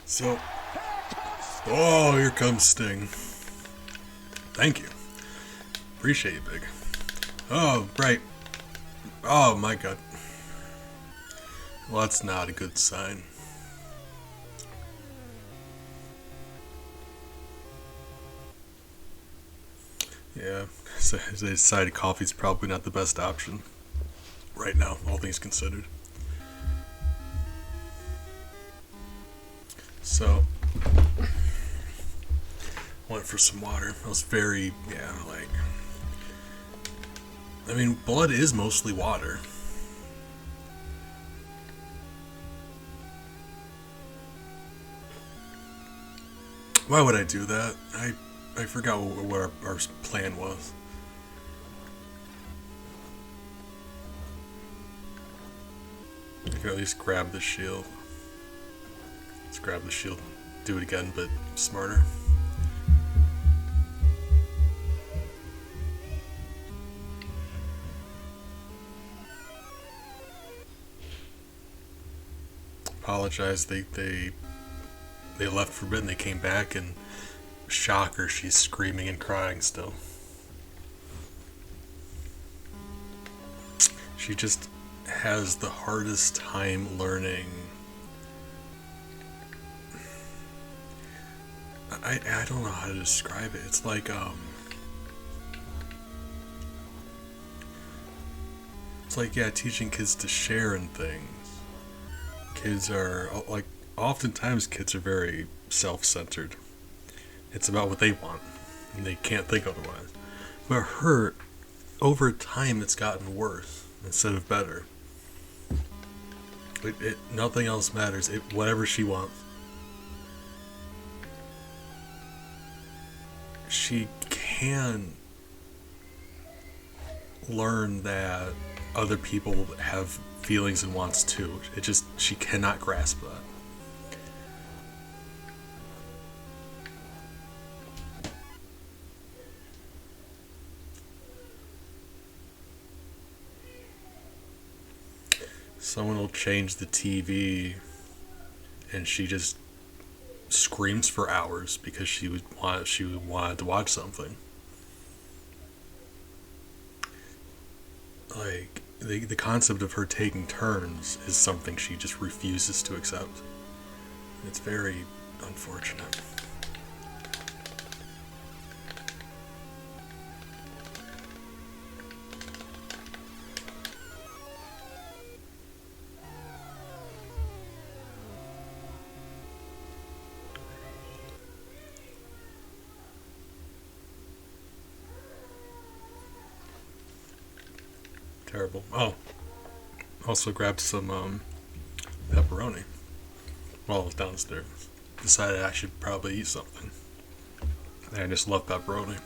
So, oh, here comes Sting. Thank you. Appreciate you, Big. Oh, right. Oh, my God. Well, that's not a good sign. Yeah, so they decided coffee's probably not the best option right now, all things considered. So, went for some water. I was very, I mean, blood is mostly water. Why would I do that? I forgot what our plan was. I can at least grab the shield. Let's grab the shield. Do it again, but smarter. Apologize. They left Forbidden. They came back, and shocker, she's screaming and crying still. She just has the hardest time learning. I don't know how to describe it. It's like teaching kids to share in things. Kids are like, oftentimes kids are very self-centered. It's about what they want, and they can't think otherwise. But her, over time, it's gotten worse instead of better. Nothing else matters. Whatever she wants. She can learn that other people have feelings and wants too. She cannot grasp that. Someone will change the TV and she just screams for hours because she wanted to watch something. Like, the concept of her taking turns is something she just refuses to accept. It's very unfortunate. Terrible. Oh, also grabbed some pepperoni while I was downstairs. Decided I should probably eat something. I just love pepperoni.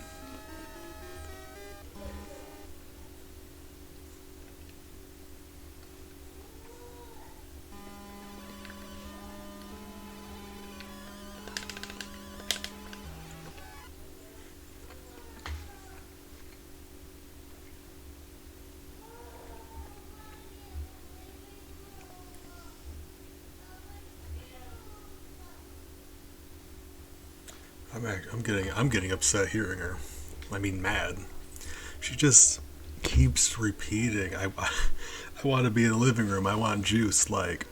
I'm getting upset hearing her. I mean, mad. She just keeps repeating, I want to be in the living room. I want juice. Like,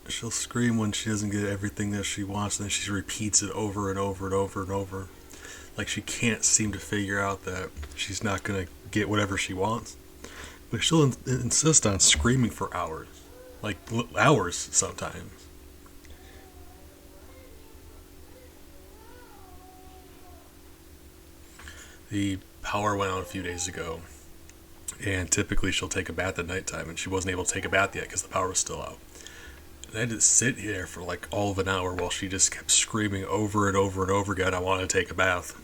she'll scream when she doesn't get everything that she wants, and then she repeats it over and over and over and over. Like, she can't seem to figure out that she's not gonna get whatever she wants. But she'll insist on screaming for hours. Like, hours sometimes. The power went out a few days ago, and typically she'll take a bath at nighttime, and she wasn't able to take a bath yet because the power was still out. And I had to sit here for like all of an hour while she just kept screaming over and over and over again, I want to take a bath.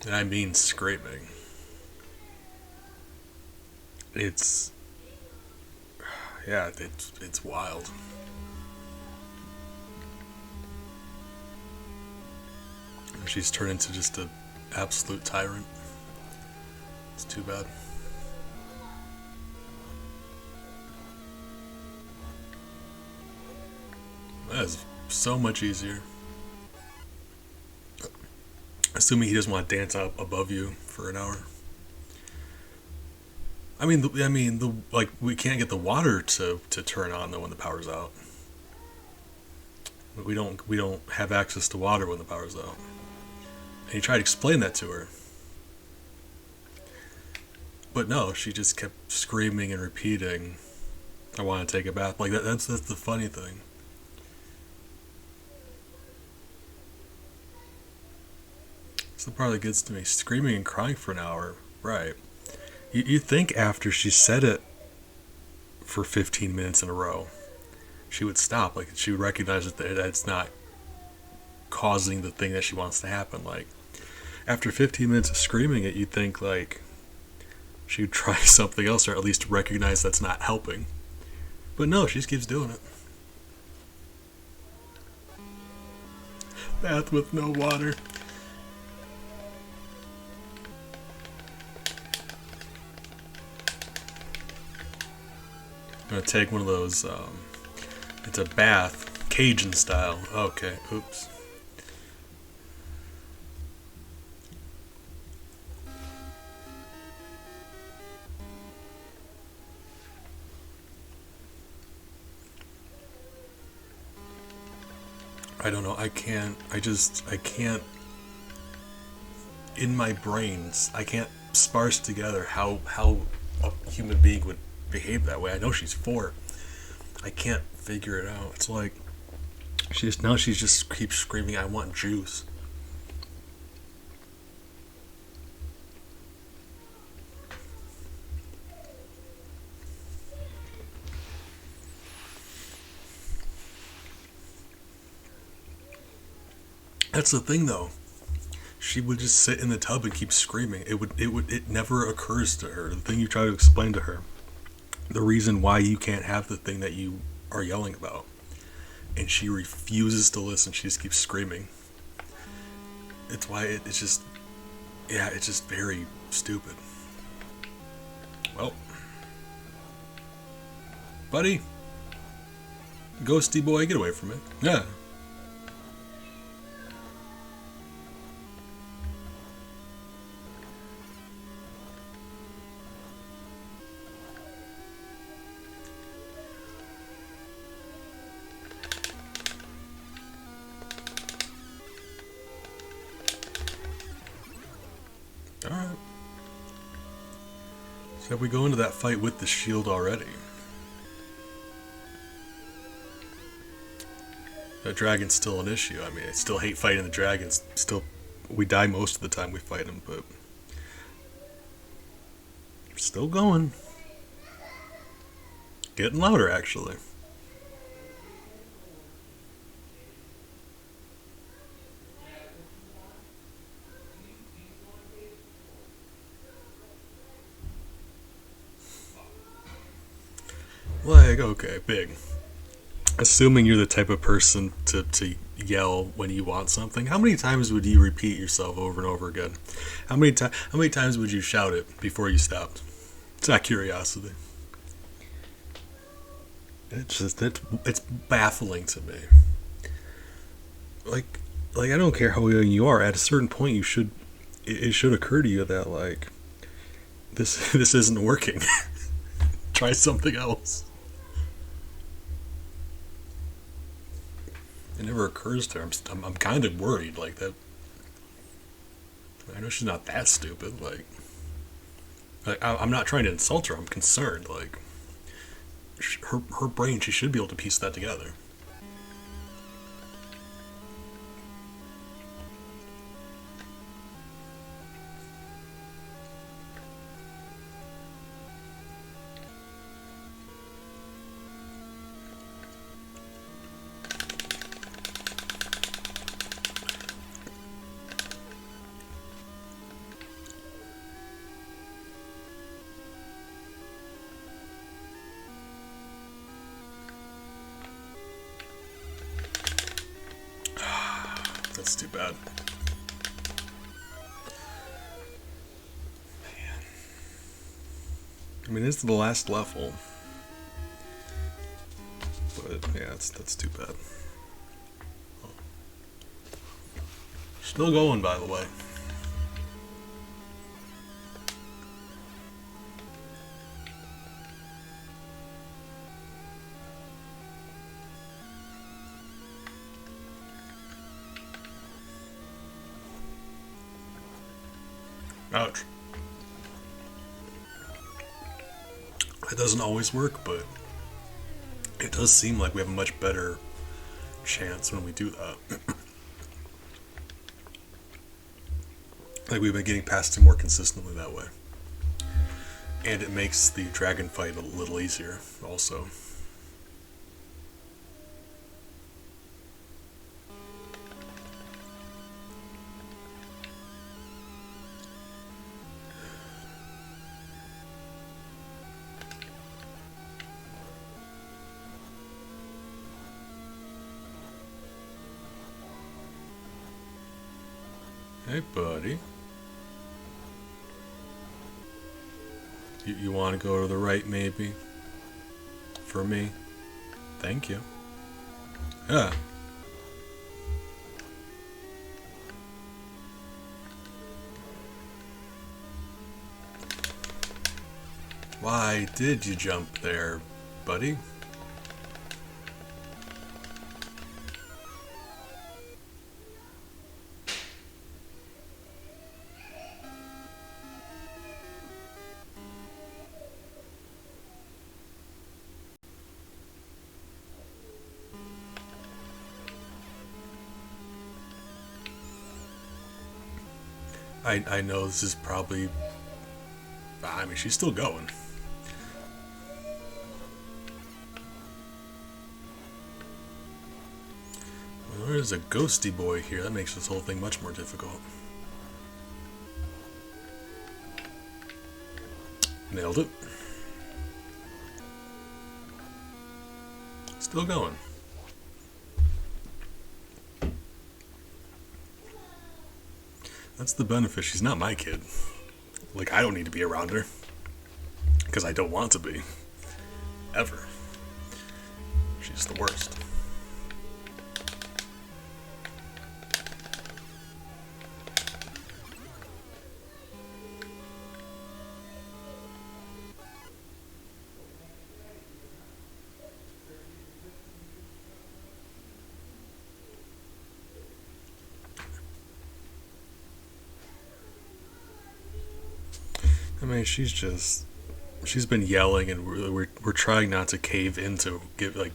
And I mean screaming. It's wild. She's turned into just a absolute tyrant. It's too bad. That is so much easier. Assuming he doesn't want to dance up above you for an hour. I mean, like we can't get the water to turn on though when the power's out. We don't have access to water when the power's out. And he tried to explain that to her, but no, she just kept screaming and repeating, "I want to take a bath." Like that's the funny thing. It's the part that gets to me. Screaming and crying for an hour, right? You think after she said it for 15 minutes in a row, she would stop. Like she would recognize that it's not causing the thing that she wants to happen. Like after 15 minutes of screaming it, you'd think like she would try something else, or at least recognize that's not helping. But no, she just keeps doing it. Bath with no water. I'm gonna take one of those, it's a bath, Cajun style. Okay, oops. I don't know, I can't, in my brains, I can't sparse together how a human being would behave that way. I know she's 4. I can't figure it out. It's like she just keeps screaming, "I want juice." That's the thing though. She would just sit in the tub and keep screaming. It never occurs to her. The thing you try to explain to her, the reason why you can't have the thing that you are yelling about. And she refuses to listen. She just keeps screaming. It's why it's just very stupid. Well, buddy, ghosty boy, get away from me. Yeah. Alright. So we go into that fight with the shield already. The dragon's still an issue. I mean, I still hate fighting the dragons. Still, we die most of the time we fight them, but still going. Getting louder, actually. Like, okay, big. Assuming you're the type of person to yell when you want something, how many times would you repeat yourself over and over again? How many times would you shout it before you stopped? It's not curiosity. It's baffling to me. Like I don't care how young you are. At a certain point, it should occur to you that like this isn't working. Try something else. It never occurs to her. I'm kind of worried like that. I know she's not that stupid. Like I'm not trying to insult her. I'm concerned. Like her brain, she should be able to piece that together. That's too bad. I mean, it's the last level. But, yeah, that's too bad. Still going, by the way. Ouch. It doesn't always work, but it does seem like we have a much better chance when we do that. Like we've been getting past it more consistently that way. And it makes the dragon fight a little easier, also. Hey, buddy. You want to go to the right, maybe? For me? Thank you. Yeah. Why did you jump there, buddy? I know this is probably... I mean, she's still going. Well, there's a ghosty boy here. That makes this whole thing much more difficult. Nailed it. Still going. That's the benefit. She's not my kid. Like, I don't need to be around her. Because I don't want to be. Ever. She's the worst. I mean, she's been yelling, and we're trying not to cave into give like.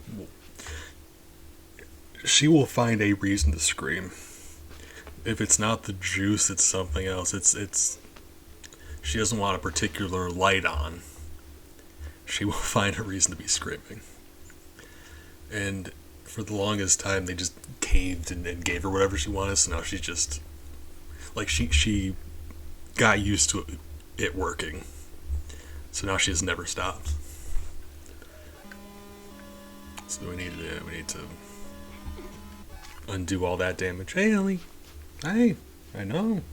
She will find a reason to scream. If it's not the juice, it's something else. It's. She doesn't want a particular light on. She will find a reason to be screaming. And for the longest time, they just caved and gave her whatever she wanted. So now she's just like she got used to it working, so now she has never stopped. So we need to undo all that damage. Hey, Ellie. Hey, I know.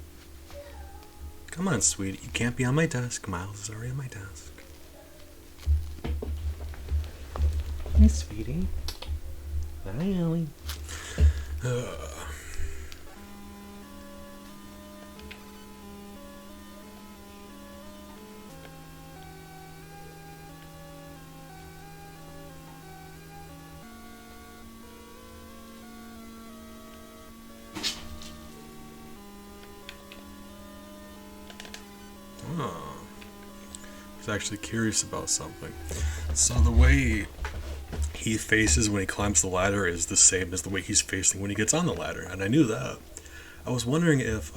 Come on, sweetie. You can't be on my desk. Miles is already on my desk. Hey, sweetie. Hi, Ellie. I was actually curious about something. So the way he faces when he climbs the ladder is the same as the way he's facing when he gets on the ladder, and I knew that. I was wondering if,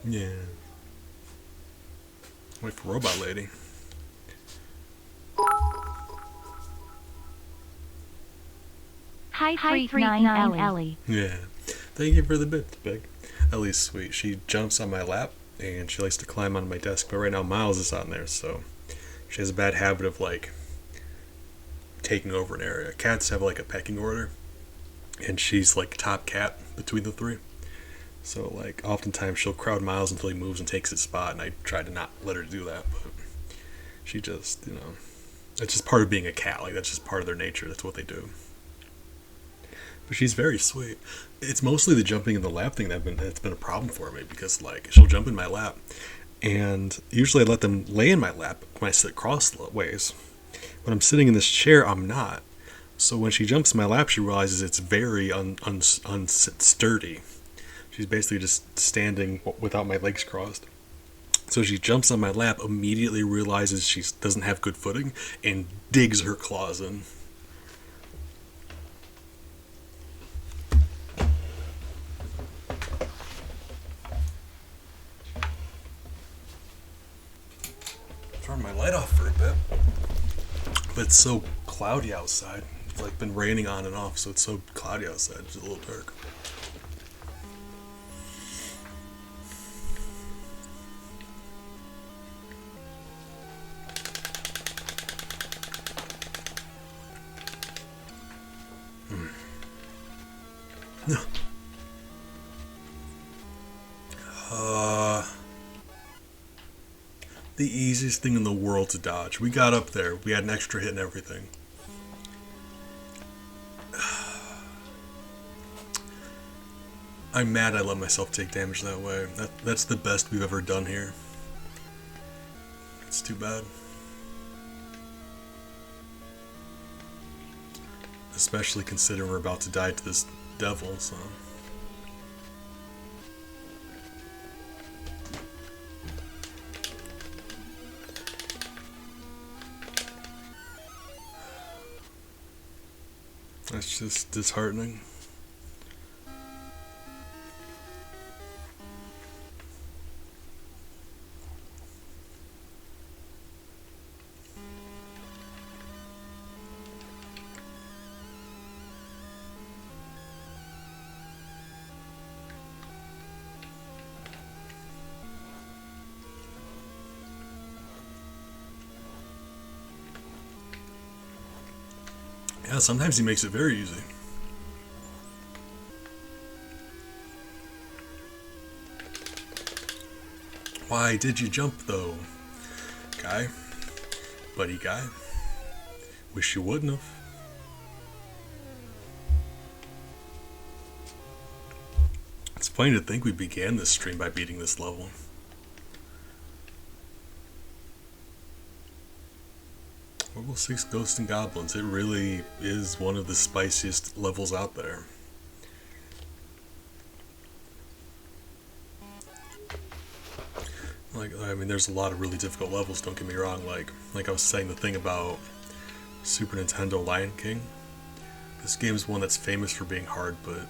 yeah. Wait for Robot Lady. Hi, Freak 99 Ellie. Yeah. Thank you for the bits, Big. Ellie's sweet. She jumps on my lap, and she likes to climb on my desk, but right now Miles is on there, so she has a bad habit of, like, taking over an area. Cats have, like, a pecking order, and she's, like, top cat between the three. So, like, oftentimes she'll crowd Miles until he moves and takes his spot, and I try to not let her do that, but She just, it's just part of being a cat. Like, that's just part of their nature. That's what they do. But she's very sweet. It's mostly the jumping in the lap thing that's been a problem for me, because, like, she'll jump in my lap, and usually I let them lay in my lap when I sit crossways. When I'm sitting in this chair, I'm not. So when she jumps in my lap, she realizes it's very unsturdy. She's basically just standing without my legs crossed. So she jumps on my lap, immediately realizes she doesn't have good footing, and digs her claws in. Turn my light off for a bit. But it's so cloudy outside. It's like been raining on and off, so it's so cloudy outside. It's a little dark. The easiest thing in the world to dodge. We got up there. We had an extra hit and everything. I'm mad I let myself take damage that way. That's the best we've ever done here. It's too bad. Especially considering we're about to die to this devil, so... That's just disheartening. Yeah, sometimes he makes it very easy. Why did you jump, though? Guy? Buddy guy? Wish you wouldn't have. It's funny to think we began this stream by beating this level. Level 6 Ghosts and Goblins. It really is one of the spiciest levels out there. Like, I mean, there's a lot of really difficult levels, don't get me wrong. Like I was saying, the thing about Super Nintendo Lion King. This game is one that's famous for being hard, but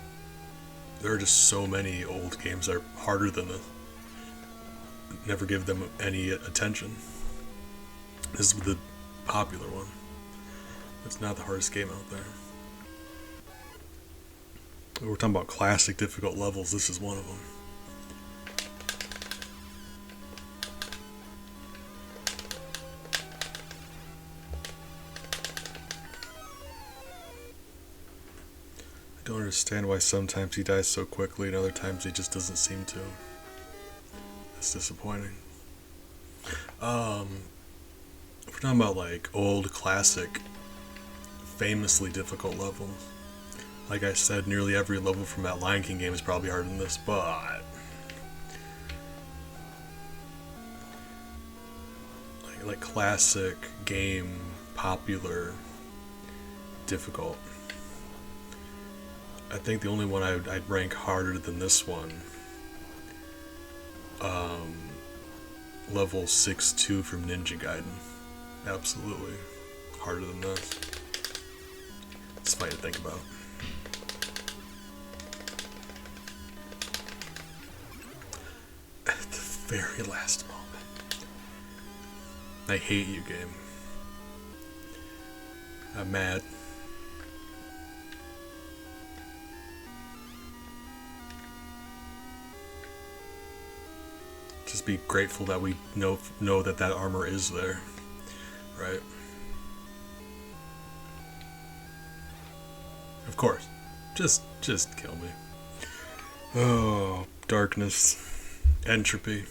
there are just so many old games that are harder than this. Never give them any attention. This is the popular one. It's not the hardest game out there. We're talking about classic difficult levels. This is one of them. I don't understand why sometimes he dies so quickly and other times he just doesn't seem to. It's disappointing. If we're talking about like old classic, famously difficult levels, like I said, nearly every level from that Lion King game is probably harder than this, but like classic game, popular, difficult. I think the only one I'd rank harder than this one, level 6-2 from Ninja Gaiden. Absolutely harder than this. It's funny to think about. At the very last moment. I hate you, game. I'm mad. Just be grateful that we know that armor is there, right? Of course, just kill me. Oh, darkness, entropy,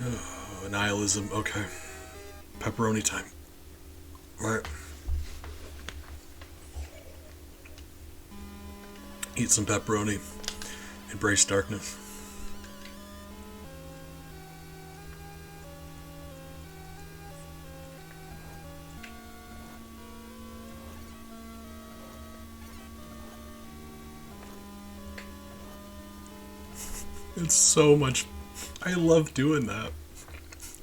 oh, nihilism. Okay, Pepperoni time. Right. Eat some pepperoni. Embrace darkness. It's so much. I love doing that.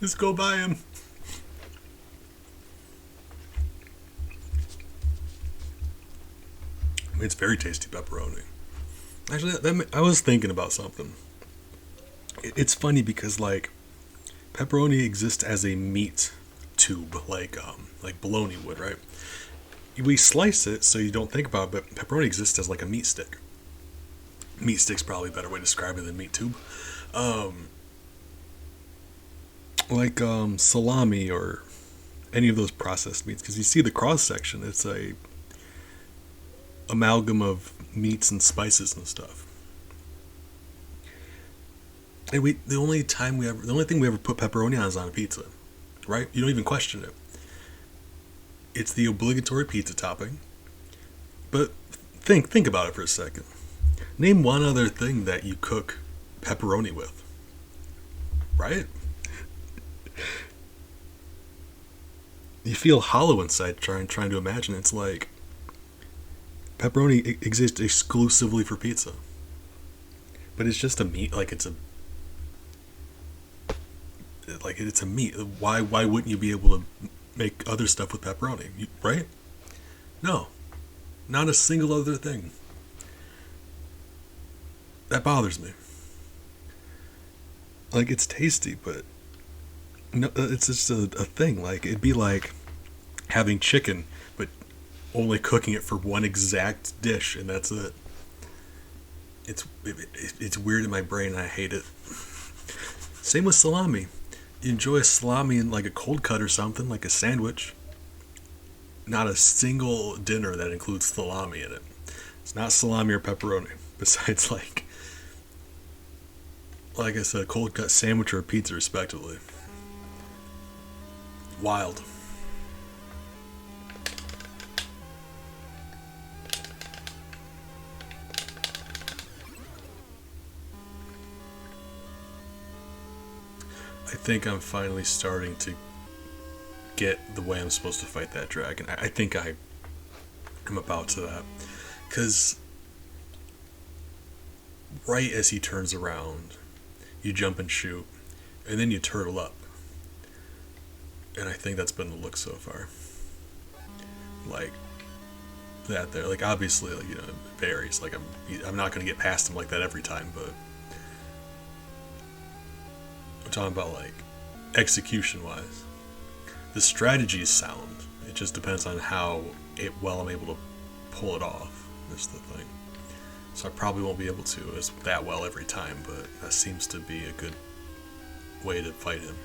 Just go buy them. I mean, it's very tasty pepperoni. Actually, I was thinking about something. It's funny because like pepperoni exists as a meat tube, like bologna would, right? We slice it so you don't think about it, but pepperoni exists as like a meat stick. Meat stick's probably a better way to describe it than meat tube. Um, salami or any of those processed meats, because you see the cross section, it's a amalgam of meats and spices and stuff. And the only thing we ever put pepperoni on is on a pizza, right? You don't even question it. It's the obligatory pizza topping. But think about it for a second. Name one other thing that you cook pepperoni with, right? You feel hollow inside trying to imagine. It's like pepperoni exists exclusively for pizza, but it's just a meat. It's a meat. Why wouldn't you be able to make other stuff with pepperoni? Right? No, not a single other thing. That bothers me. Like, it's tasty, but no, it's just a thing. Like, it'd be like having chicken, but only cooking it for one exact dish, and that's it. It's weird in my brain, and I hate it. Same with salami. You enjoy a salami in like a cold cut or something, like a sandwich. Not a single dinner that includes salami in it. It's not salami or pepperoni. Besides, like I said, a cold cut sandwich or a pizza, respectively. Wild. I think I'm finally starting to get the way I'm supposed to fight that dragon. I think I am about to that. Because right as he turns around, you jump and shoot, and then you turtle up. And I think that's been the look so far. Like, that there. Like, obviously, like, you know, it varies. Like, I'm not going to get past him like that every time, but I'm talking about, like, execution-wise. The strategy is sound. It just depends on how well I'm able to pull it off. That's the thing. So I probably won't be able to as that well every time, but that seems to be a good way to fight him.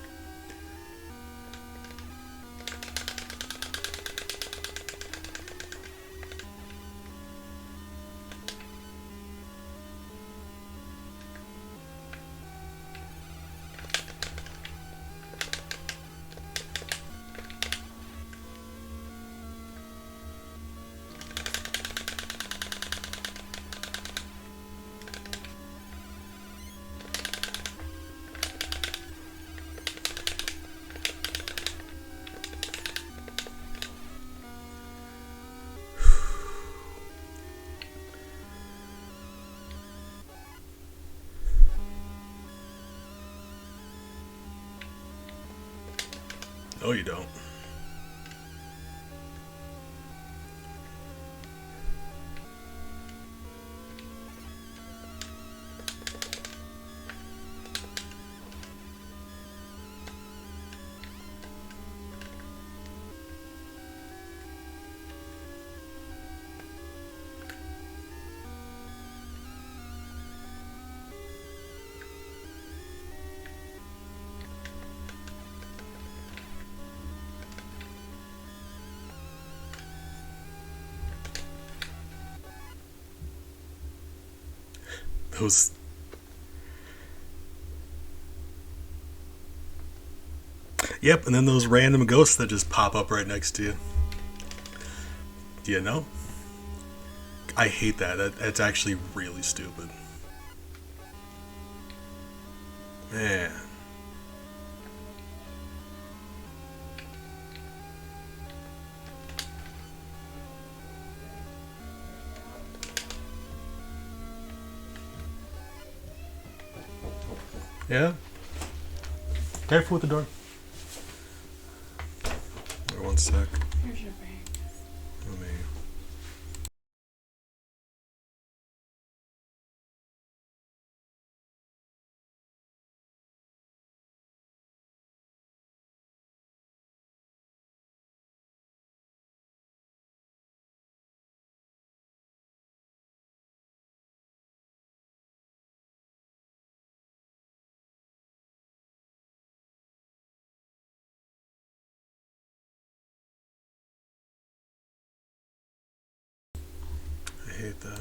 No, you don't. Those. Yep, and then those random ghosts that just pop up right next to you. Do you know? I hate that. That's actually really stupid. Man. Yeah? Careful with the door. Wait, one sec. Here's your bag. Let me... I hate that.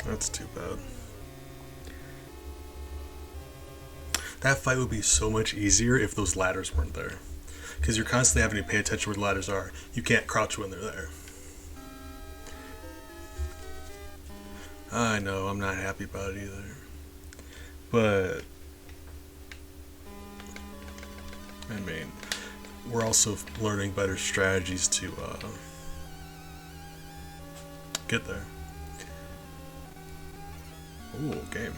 That's too bad. That fight would be so much easier if those ladders weren't there. Because you're constantly having to pay attention where the ladders are. You can't crouch when they're there. I know, I'm not happy about it either. But... I mean, we're also learning better strategies to get there. Ooh, game.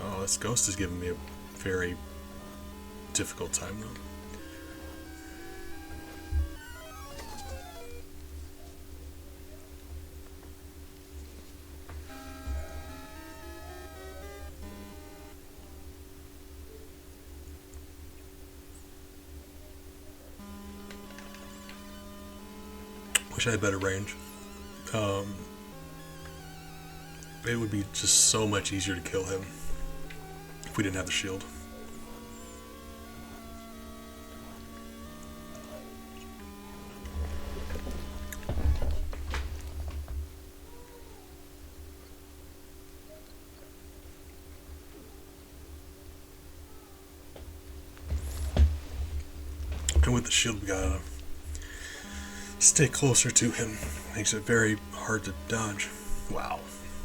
Oh, this ghost is giving me a very difficult time though. Wish I had better range. It would be just so much easier to kill him if we didn't have the shield. And with the shield, we gotta stay closer to him. Makes it very hard to dodge. Wow,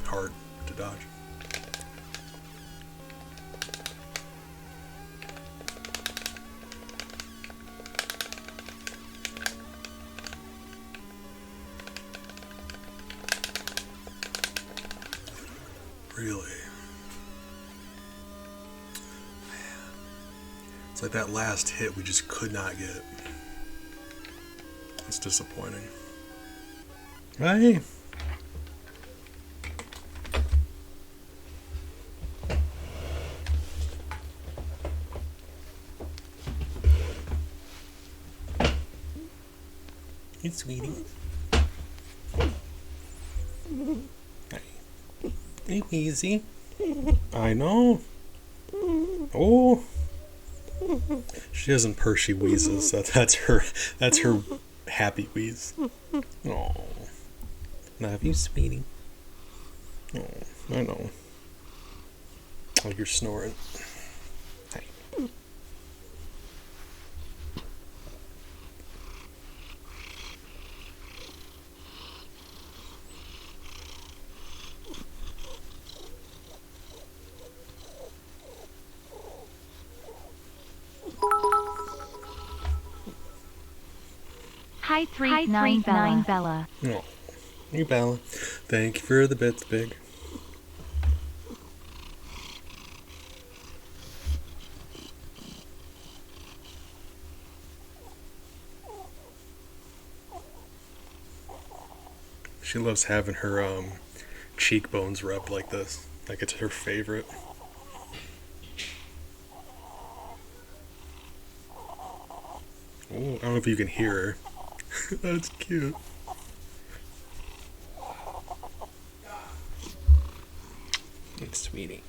hard to dodge. Really? Man. It's like that last hit we just could not get. It's disappointing. Hey! Hey, sweetie. Hey, Wheezy. I know. Oh. She doesn't purr, she wheezes. That's her happy wheeze. Oh. Love you, sweetie. Oh, I know. Oh, you're snoring. Hey. Hi 399 Bella. Oh, you Bella. Thank you for the bits, Big. She loves having her cheekbones rubbed like this. Like it's her favorite. Oh, I don't know if you can hear her. That's cute. sweetie.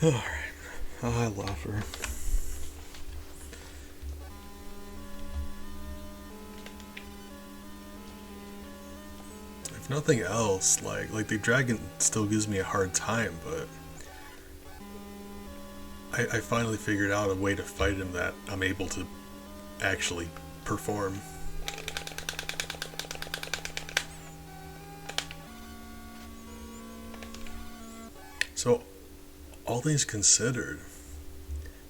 Alright. Oh, I love her. If nothing else, like the dragon still gives me a hard time, but I finally figured out a way to fight him that I'm able to actually perform. So, all things considered,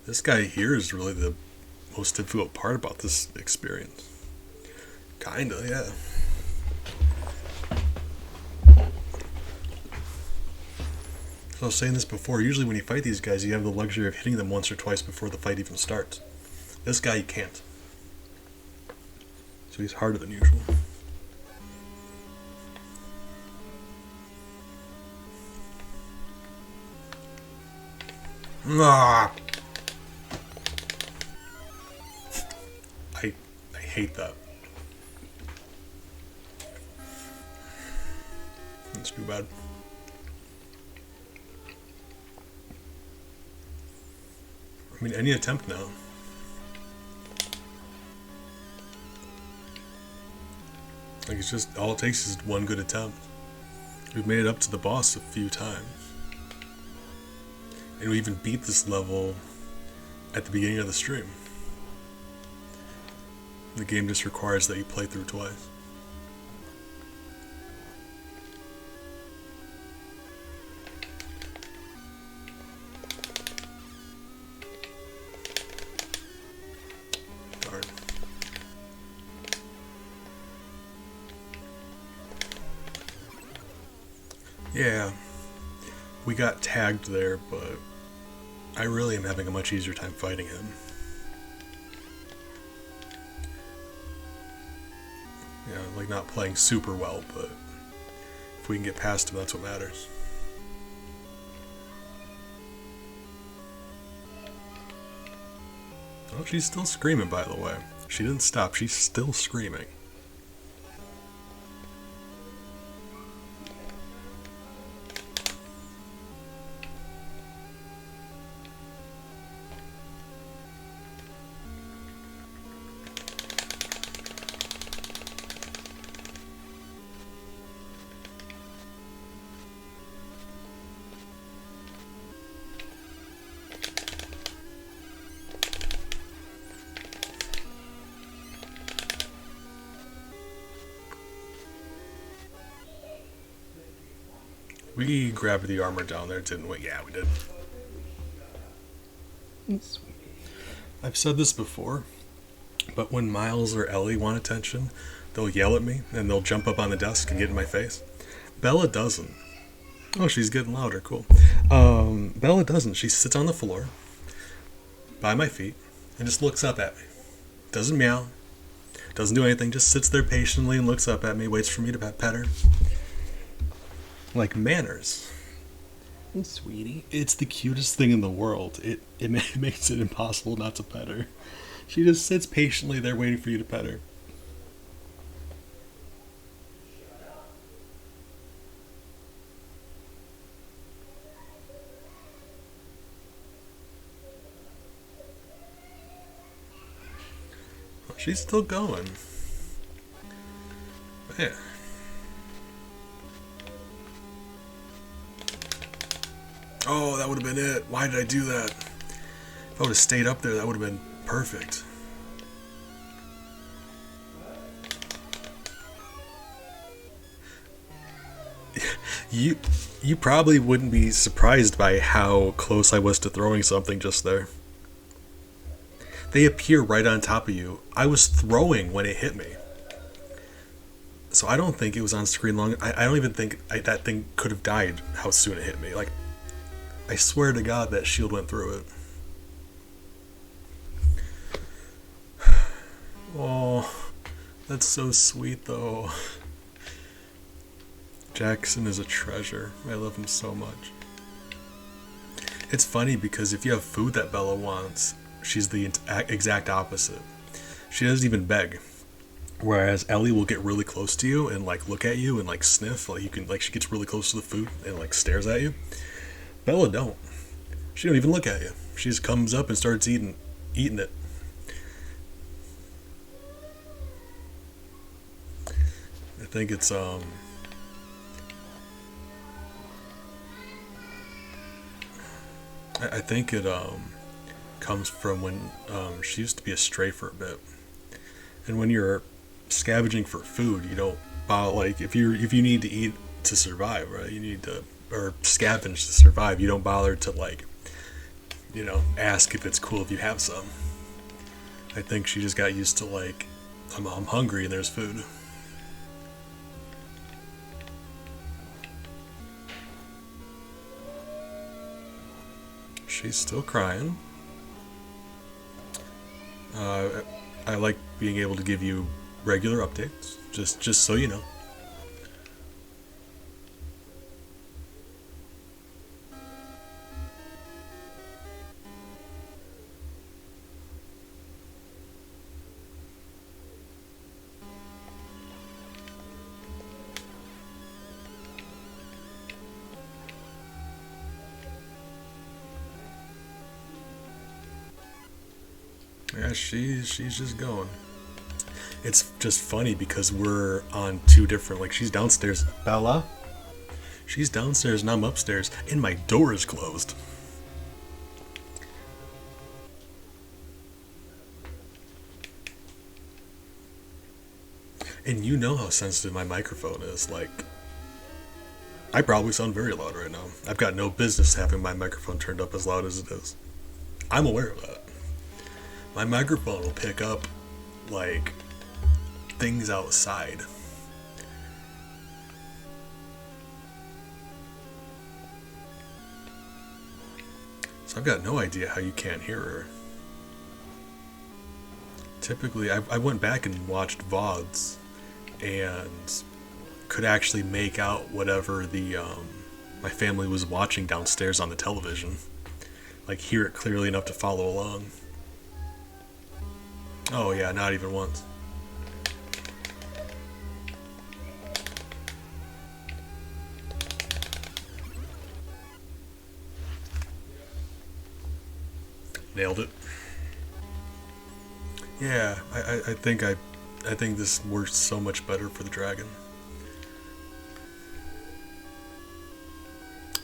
this guy here is really the most difficult part about this experience. Kinda, yeah. So I was saying this before, usually when you fight these guys, you have the luxury of hitting them once or twice before the fight even starts. This guy, you can't. So he's harder than usual. Ah! I hate that. That's too bad. I mean, any attempt now. Like, it's just, all it takes is one good attempt. We've made it up to the boss a few times. And we even beat this level at the beginning of the stream. The game just requires that you play through twice. Darn. Yeah, we got tagged there, but I really am having a much easier time fighting him. Yeah, like not playing super well, but if we can get past him, that's what matters. Oh, she's still screaming, by the way. She didn't stop, she's still screaming. We grabbed the armor down there, didn't we? Yeah, we did. Sweetie. I've said this before, but when Miles or Ellie want attention, they'll yell at me and they'll jump up on the desk and get in my face. Bella doesn't. Oh, she's getting louder. Cool. Bella doesn't. She sits on the floor by my feet and just looks up at me. Doesn't meow. Doesn't do anything. Just sits there patiently and looks up at me, waits for me to pet her. Like manners. Hey, sweetie. It's the cutest thing in the world. It makes it impossible not to pet her. She just sits patiently there waiting for you to pet her. She's still going. Man. Oh, that would have been it. Why did I do that? If I would have stayed up there, that would have been perfect. You probably wouldn't be surprised by how close I was to throwing something just there. They appear right on top of you. I was throwing when it hit me. So I don't think it was on screen long. I don't even think that thing could have died how soon it hit me. Like, I swear to God that shield went through it. Oh, that's so sweet though. Jackson is a treasure. I love him so much. It's funny because if you have food that Bella wants, she's the exact opposite. She doesn't even beg. Whereas Ellie will get really close to you and like look at you and like sniff, like you can like she gets really close to the food and like stares at you. Bella don't. She don't even look at you. She just comes up and starts eating it. I think it's I think it comes from when she used to be a stray for a bit. And when you're scavenging for food, you don't like if you need to eat to survive, right? You need to or scavenge to survive. You don't bother to like ask if it's cool if you have some. I think she just got used to like I'm hungry and there's food. She's still crying. I like being able to give you regular updates, just so you know. Yeah, she's just going. It's just funny because we're on two different, like she's downstairs. Bella? She's downstairs and I'm upstairs and my door is closed. And you know how sensitive my microphone is. Like, I probably sound very loud right now. I've got no business having my microphone turned up as loud as it is. I'm aware of that. My microphone will pick up, like, things outside. So I've got no idea how you can't hear her. Typically, I went back and watched VODs and could actually make out whatever the my family was watching downstairs on the television. Like, hear it clearly enough to follow along. Oh yeah, not even once. Nailed it. Yeah, I think this works so much better for the dragon.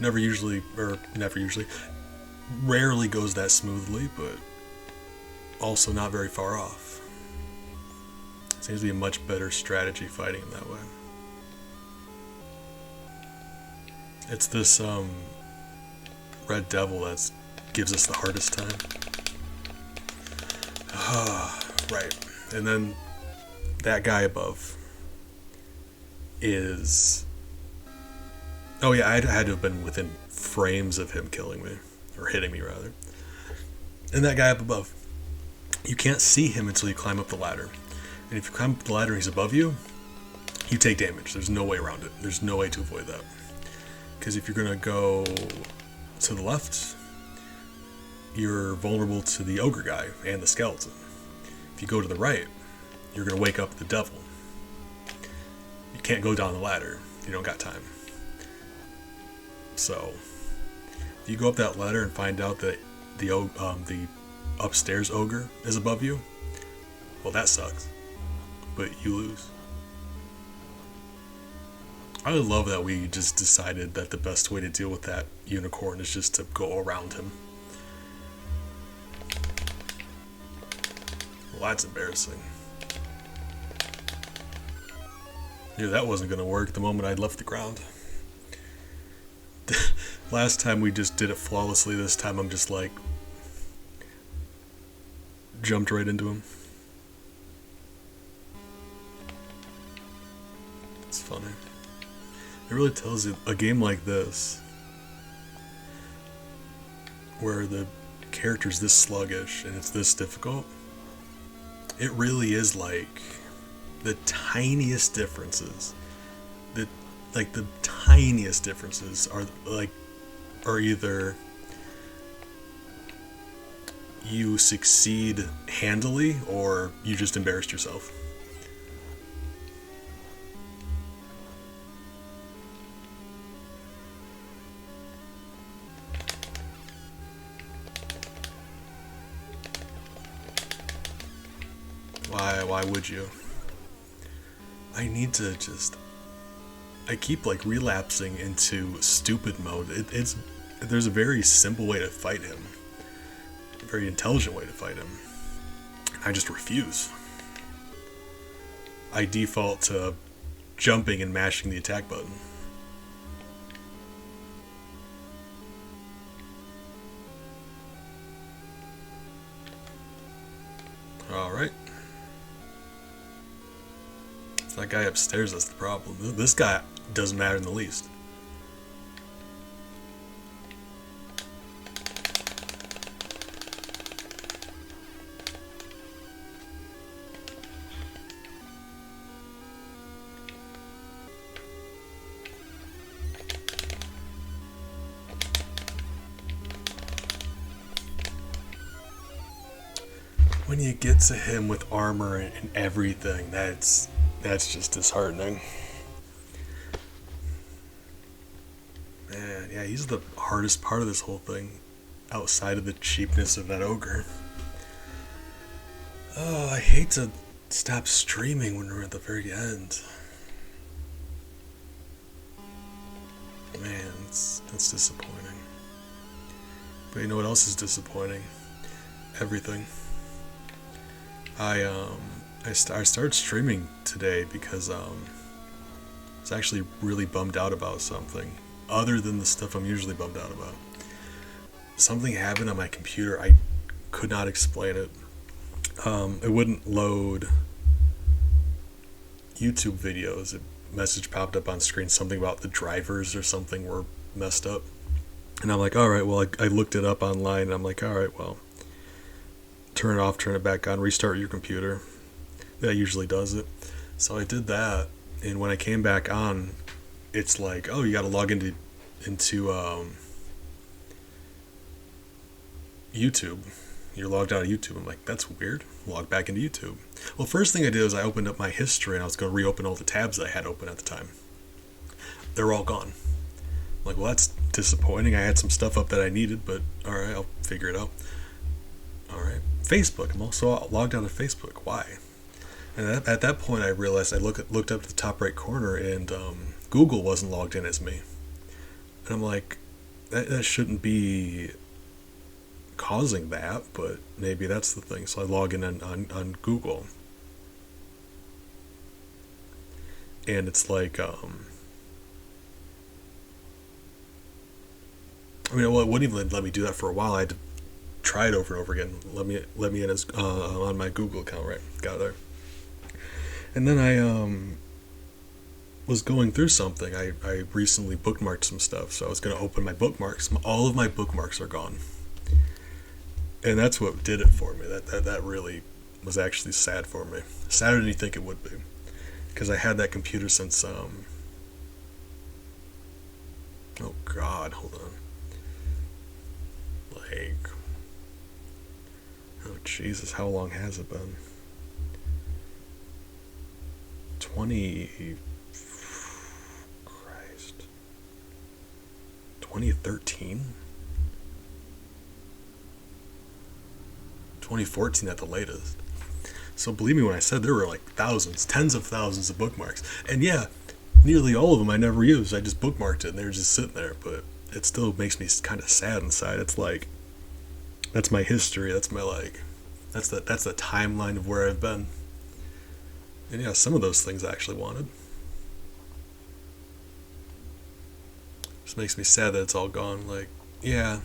Never usually, rarely goes that smoothly, but also not very far off. Seems to be a much better strategy fighting him that way. It's this red devil that gives us the hardest time. Right. And then that guy above is... Oh yeah, I had to have been within frames of him killing me. Or hitting me, rather. And that guy up above. You can't see him until you climb up the ladder. And if you climb up the ladder and he's above you, you take damage. There's no way around it. There's no way to avoid that. Because if you're going to go to the left, you're vulnerable to the ogre guy and the skeleton. If you go to the right, you're going to wake up the devil. You can't go down the ladder. You don't got time. So, if you go up that ladder and find out that the upstairs ogre is above you, well, that sucks. But you lose. I love that we just decided that the best way to deal with that unicorn is just to go around him. Well, that's embarrassing. Yeah, that wasn't going to work the moment I left the ground. Last time we just did it flawlessly. This time I'm just like... jumped right into him. It's funny. It really tells you a game like this, where the character's this sluggish and it's this difficult, it really is like the tiniest differences. The tiniest differences are either you succeed handily or you just embarrassed yourself. Why would you? I need to just... I keep like relapsing into stupid mode. There's a very simple way to fight him. A very intelligent way to fight him. I just refuse. I default to jumping and mashing the attack button. Alright. It's that guy upstairs that's the problem. This guy doesn't matter in the least. When you get to him with armor and everything, that's just disheartening. Man, yeah, he's the hardest part of this whole thing, outside of the cheapness of that ogre. Oh, I hate to stop streaming when we're at the very end. Man, that's disappointing. But you know what else is disappointing? Everything. I started streaming today because I was actually really bummed out about something other than the stuff I'm usually bummed out about. Something happened on my computer. I could not explain it. It wouldn't load YouTube videos. A message popped up on screen, something about the drivers or something were messed up. And I'm like, alright, well, I looked it up online and I'm like, alright, well, turn it off, turn it back on, restart your computer. That usually does it. So I did that, and when I came back on, it's like, oh, you gotta log into YouTube. You're logged out of YouTube. I'm like, that's weird. Log back into YouTube. Well, first thing I did was I opened up my history, and I was going to reopen all the tabs that I had open at the time. They're all gone. I'm like, well, that's disappointing. I had some stuff up that I needed, but alright, I'll figure it out. Alright. Facebook. I'm also logged out of Facebook. Why? And at that point, I realized I looked up to the top right corner, and Google wasn't logged in as me. And I'm like, that shouldn't be causing that, but maybe that's the thing. So I log in on Google, and it's like, I mean, well, it wouldn't even let me do that for a while. I had to try it over and over again. Let me in as on my Google account, right? Got it there. And then I was going through something. I recently bookmarked some stuff, so I was going to open my bookmarks. All of my bookmarks are gone, and that's what did it for me. That really was actually sad for me. Sadder than you think it would be, because I had that computer since oh God, hold on. Like, oh Jesus, how long has it been? 2013? 2014 at the latest. So believe me when I said there were like thousands, tens of thousands of bookmarks. And yeah, nearly all of them I never used. I just bookmarked it and they were just sitting there. But it still makes me kind of sad inside. It's like, that's my history. That's my, like, that's the timeline of where I've been. And yeah, some of those things I actually wanted. Just makes me sad that it's all gone. Like, yeah,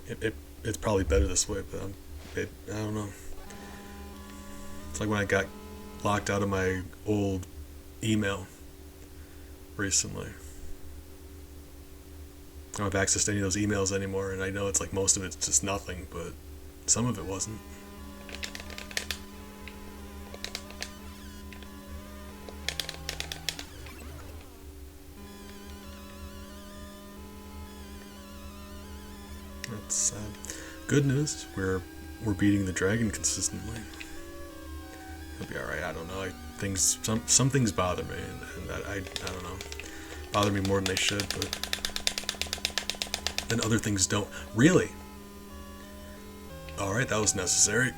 it's probably better this way, but I don't know. It's like when I got locked out of my old email recently. I don't have access to any of those emails anymore, and I know it's like most of it's just nothing, but some of it wasn't. That's good news. We're we're beating the dragon consistently. He'll be alright. I don't know. Some things bother me, and I don't know. Bother me more than they should, but then other things don't. Really? Alright, that was necessary.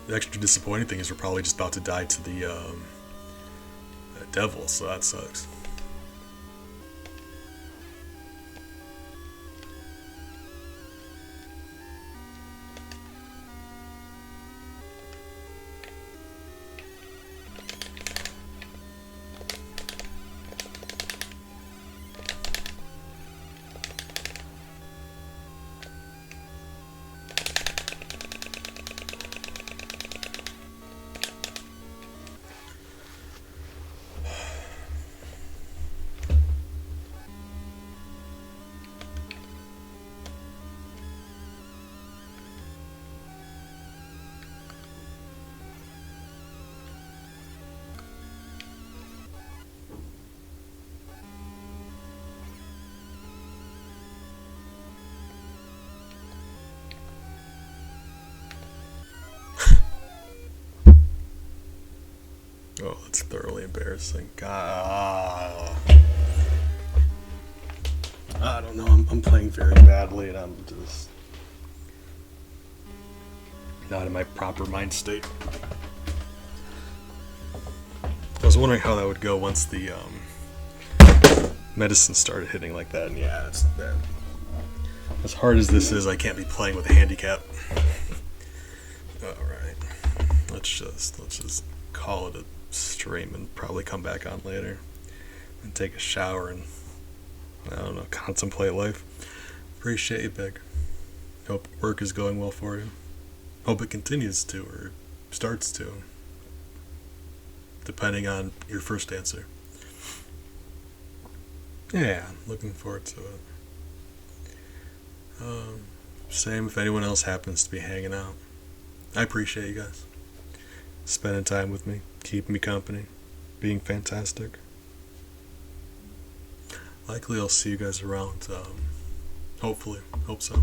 The extra disappointing thing is we're probably just about to die to the devil, so that sucks. Oh, that's thoroughly embarrassing. God. I don't know, I'm playing very badly and I'm just not in my proper mind state. I was wondering how that would go once the medicine started hitting like that, and yeah, it's bad. As hard as this is, I can't be playing with a handicap. Alright. Let's just call it a stream and probably come back on later and take a shower and, I don't know, contemplate life. Appreciate you, Big. Hope work is going well for you. Hope it continues to, or starts to, depending on your first answer. Yeah, looking forward to it. Same if anyone else happens to be hanging out. I appreciate you guys spending time with me, keeping me company, being fantastic. Likely I'll see you guys around, hopefully. Hope so.